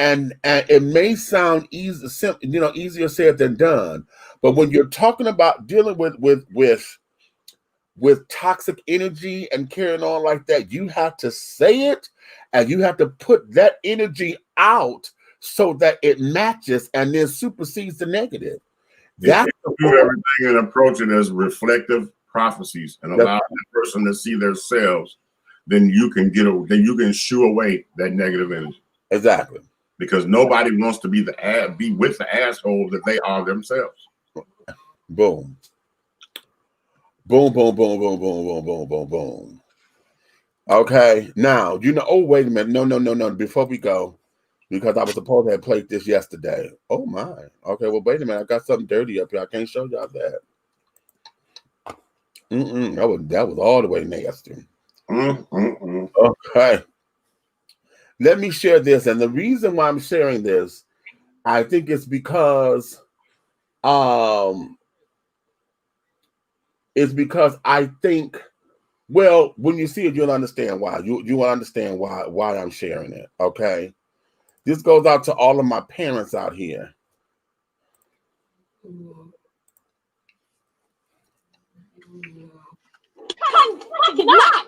it may sound easy, simple, you know, easier said than done. But when you're talking about dealing with with toxic energy and carrying on like that, you have to say it and you have to put that energy out so that it matches and then supersedes the negative. That's do everything and approach it as reflective prophecies and allow the person to see themselves, then you can shoo away that negative energy. Exactly. Because nobody wants to be with the asshole that they are themselves. Boom. Boom, boom, boom, boom, boom, boom, boom, boom, boom. Okay, now, oh, wait a minute. No. Before we go, because I was supposed to have played this yesterday. Oh, my. Okay, well, wait a minute. I got something dirty up here. I can't show y'all that. That was all the way nasty. Okay. Let me share this. And the reason why I'm sharing this, I think it's because I think, well, when you see it, you'll understand why. You will understand why I'm sharing it. Okay. This goes out to all of my parents out here. Come fucking up!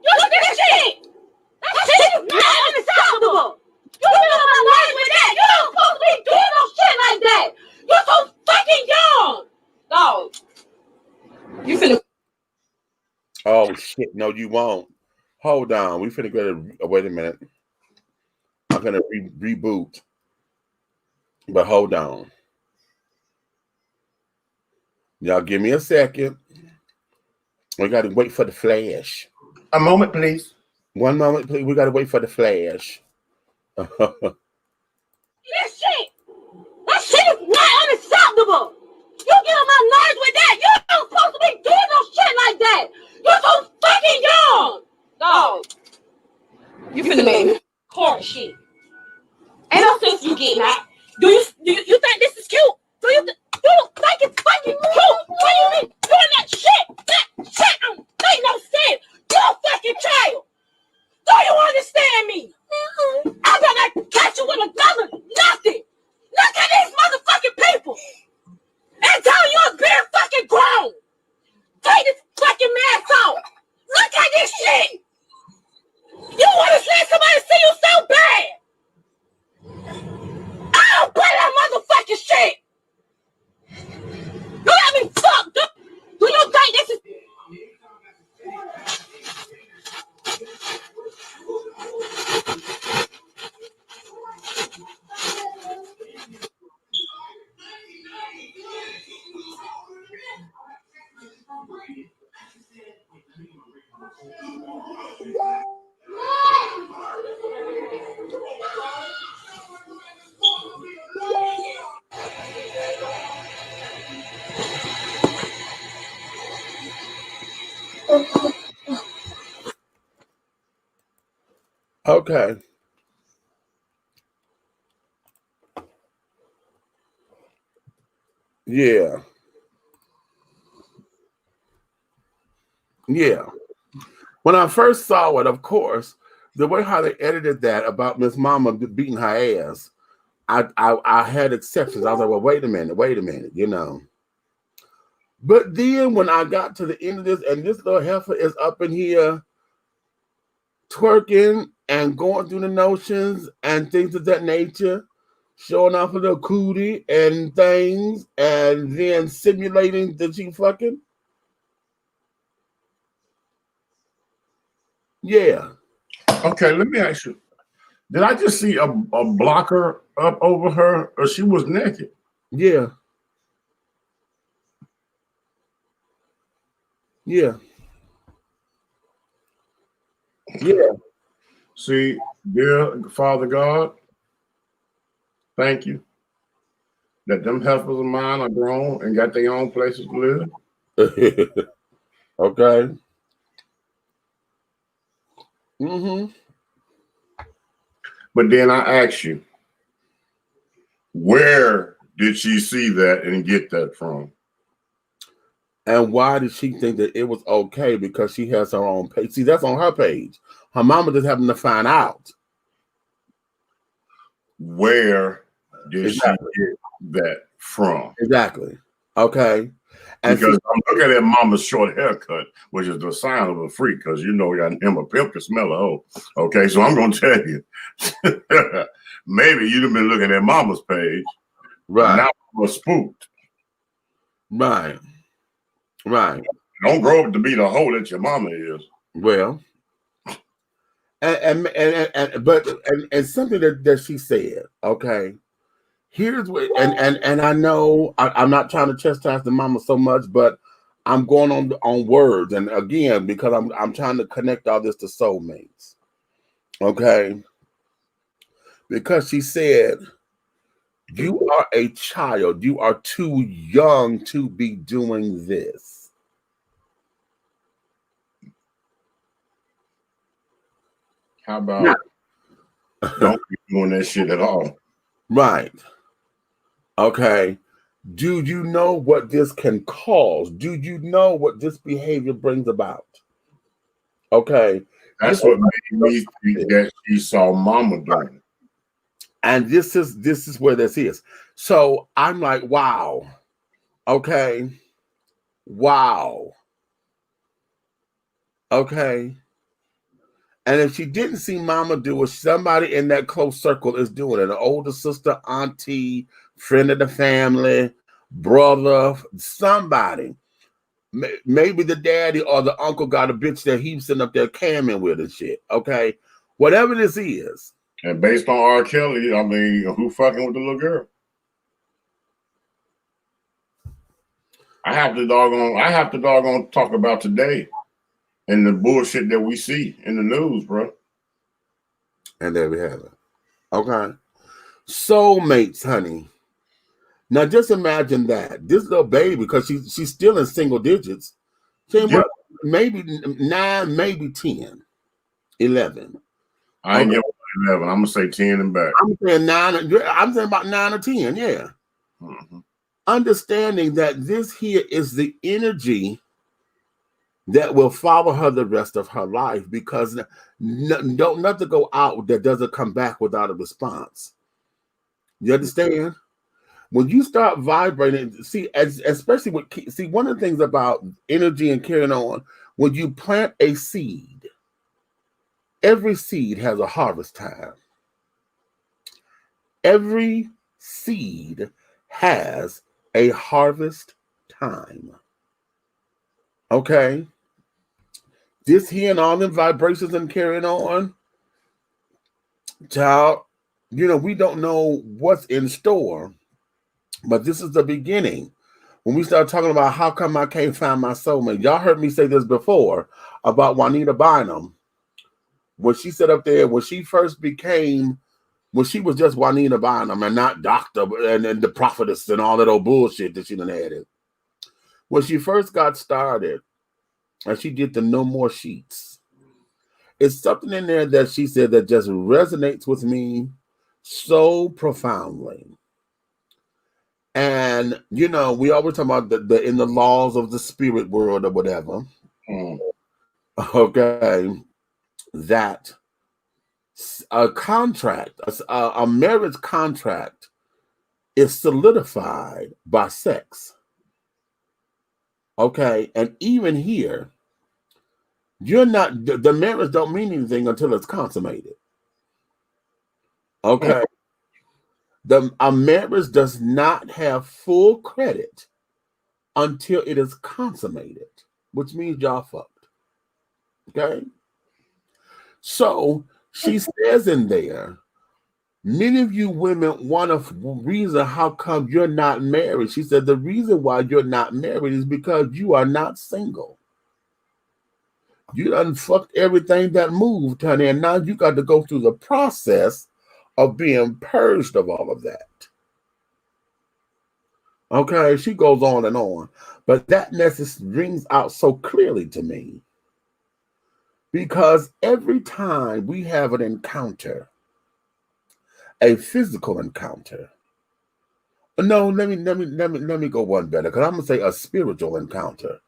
You look at this shit! That shit is not unacceptable! You get on my nerves with that! You don't supposed to be doing no shit like that! You're so fucking young! Dog. You finna. Oh shit, no, you won't. Hold on. We finna go to wait a minute. I'm gonna reboot. But hold on. Y'all give me a second. We gotta wait for the flash. A moment, please. One moment, please. We gotta wait for the flash. This shit! That shit is not unacceptable! You get on my nerves with that! You don't supposed to be doing no shit like that! You're so fucking young! Dog. You finna make me hard shit. Ain't no sense you getting out. Do you think this is cute? Do you think it's fucking cute? Why you be doing that shit? That shit don't make no sense. You're a fucking child. Do you understand me? I'm gonna catch you with another nothing. Look at these motherfucking people. And tell you you're very fucking grown. Take this fucking mask off. Look at this shit. You wanna let somebody see you so bad? I don't play that motherfucking shit. You got me fucked up. Do you think this is... Okay. Yeah. Yeah. When I first saw it, of course, the way how they edited that about Miss Mama beating her ass, I had exceptions. I was like, well, wait a minute, you know. But then when I got to the end of this, and this little heifer is up in here twerking and going through the notions and things of that nature, showing off a little cootie and things, and then simulating that she fucking. Yeah. Okay, let me ask you. Did I just see a blocker up over her, or she was naked? Yeah. Yeah. Yeah. See, dear Father God, thank you that them heifers of mine are grown and got their own places to live. Okay. Mm-hmm. But then I ask you, where did she see that and get that from? And why did she think that it was okay? Because she has her own page. See, that's on her page. Her mama just happened to find out. Where did she get that from? Exactly. Okay. And because I'm looking at mama's short haircut, which is the sign of a freak, because you know him a pimp can smell a hoe. Okay, so I'm gonna tell you, maybe you'd have been looking at mama's page, right? Now I'm spooked, Right. Don't grow up to be the hoe that your mama is. Well, and something that she said. Okay, here's what, and I know I'm not trying to chastise the mama so much, but I'm going on words, and again because I'm trying to connect all this to soulmates. Okay, because she said, "You are a child. You are too young to be doing this." How about don't be doing that shit at all? Right. Okay. Do you know what this can cause? Do you know what this behavior brings about? Okay. That's what made me think that she saw mama doing it. And this is where this is. So I'm like, wow. Okay. Wow. Okay. And if she didn't see mama do it, somebody in that close circle is doing it. An older sister, auntie, friend of the family, brother, somebody. Maybe the daddy or the uncle got a bitch that he's sitting up there camming with and shit. Okay. Whatever this is. And based on R. Kelly, I mean, who fucking with the little girl? I have to doggone talk about today and the bullshit that we see in the news, bro. And there we have it. Okay. Soulmates, honey. Now just imagine that. This little baby, because she's still in single digits. What, maybe 9, maybe 10, 11. I ain't giving 11. I'm gonna say 10 and back. I'm saying 9. I'm saying about 9 or 10, yeah. Mm-hmm. Understanding that this here is the energy that will follow her the rest of her life, because don't nothing go out that doesn't come back without a response. You understand? When you start vibrating, especially one of the things about energy and carrying on, when you plant a seed, every seed has a harvest time. Every seed has a harvest time. Okay? This here and all them vibrations and carrying on, child, we don't know what's in store, but this is the beginning. When we start talking about how come I can't find my soulmate, y'all heard me say this before about Juanita Bynum. When she sat up there, when she was just Juanita Bynum and not doctor and the prophetess and all that old bullshit that she done added. When she first got started, and she did the No More Sheets, it's something in there that she said that just resonates with me so profoundly. And we always talk about the in the laws of the spirit world or whatever. Okay, that a contract, a marriage contract, is solidified by sex. Okay, and even here, the marriage don't mean anything until it's consummated. Okay. A marriage does not have full credit until it is consummated, which means y'all fucked. Okay? So she says in there, many of you women want a reason how come you're not married. She said the reason why you're not married is because you are not single. You done fucked everything that moved, honey, and now you got to go through the process of being purged of all of that. Okay, she goes on and on. But that message rings out so clearly to me. Because every time we have an encounter, a physical encounter. No, let me go one better, because I'm gonna say a spiritual encounter.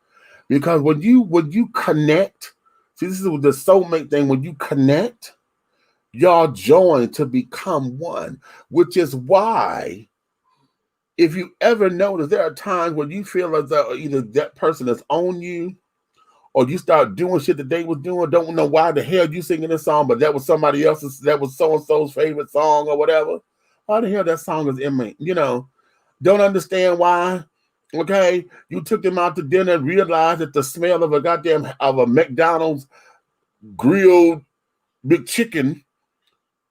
Because when you connect, see, this is the soulmate thing. When you connect, y'all join to become one, which is why if you ever notice, there are times when you feel as though either that person is on you, or you start doing shit that they was doing, don't know why the hell you singing this song, but that was somebody else's, that was so-and-so's favorite song or whatever. Why the hell that song is in me? You know, don't understand why. Okay, you took them out to dinner and realized that the smell of a McDonald's grilled big chicken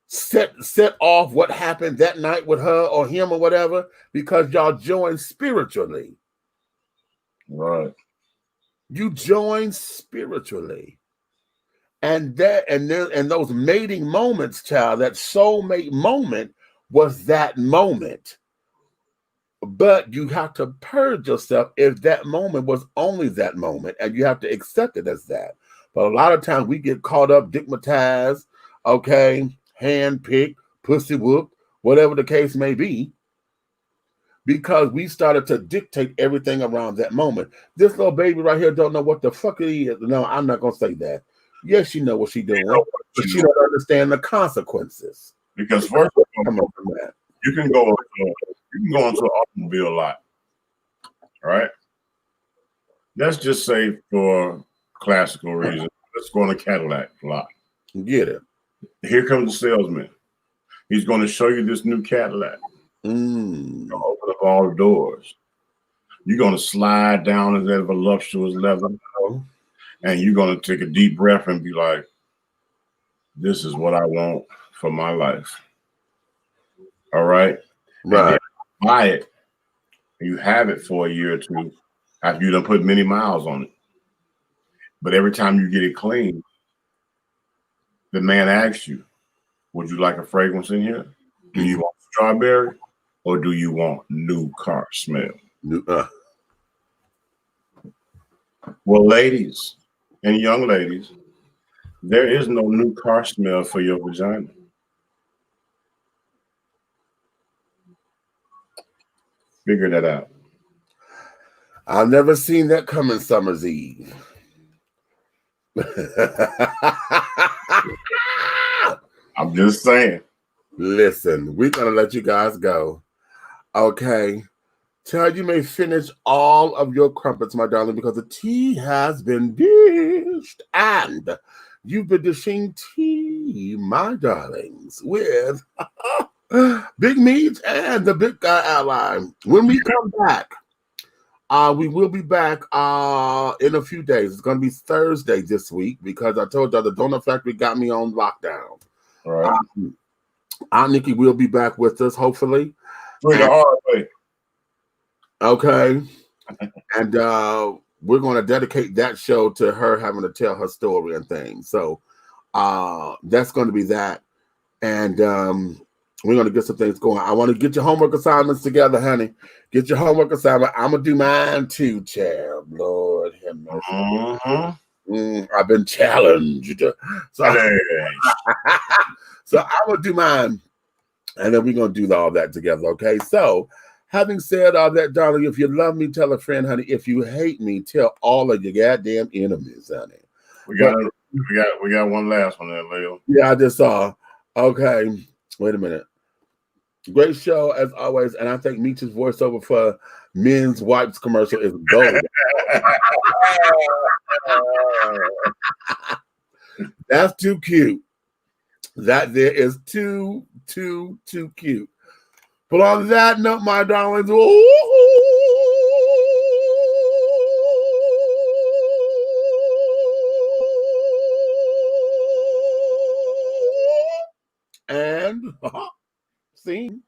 set off what happened that night with her or him or whatever, because y'all joined spiritually. Right. You join spiritually. And those mating moments, child, that soulmate moment was that moment. But you have to purge yourself if that moment was only that moment, and you have to accept it as that. But a lot of times we get caught up, digmatized, okay, hand-picked, pussy whooped, whatever the case may be, because we started to dictate everything around that moment. This little baby right here don't know what the fuck it is. No, I'm not going to say that. Yes, she know what she's doing, but she don't understand the consequences. Because first of all, come on from that. You can go into an automobile lot, right? Let's just say for classical reasons, let's go on a Cadillac lot. Get it. Here comes the salesman. He's going to show you this new Cadillac. Open up all the doors. You're going to slide down into that voluptuous leather, and you're going to take a deep breath and be like, this is what I want for my life. All right? Right. Buy it. And you have it for a year or two after you done put many miles on it. But every time you get it clean, the man asks you, would you like a fragrance in here? Do you want strawberry? Or do you want new car smell? Well, ladies and young ladies, there is no new car smell for your vagina. Figure that out. I've never seen that coming summer's eve. I'm just saying. Listen, we're going to let you guys go. Okay. Child, you may finish all of your crumpets, my darling, because the tea has been dished. And you've been dishing tea, my darlings, with Big Meat and the Big Guy Ally. When we come back, we will be back in a few days. It's going to be Thursday this week because I told y'all the Donut Factory got me on lockdown. All right. Aunt Nikki will be back with us, hopefully. The hard way. Okay. And we're going to dedicate that show to her having to tell her story and things. So that's going to be that. And we're going to get some things going. I want to get your homework assignments together, honey. Get your homework assignment. I'm going to do mine too, child. Lord have mercy. I've been challenged. So, so I'm going to do mine. And then we're going to do all that together, okay? So, having said all that, darling, if you love me, tell a friend, honey. If you hate me, tell all of your goddamn enemies, honey. We got one last one there, Leo. Yeah, I just saw. Okay, wait a minute. Great show as always, and I think Meech's voiceover for Men's Wipes commercial is gold. That's too cute. That there is too cute. But on that note, my darlings, and see.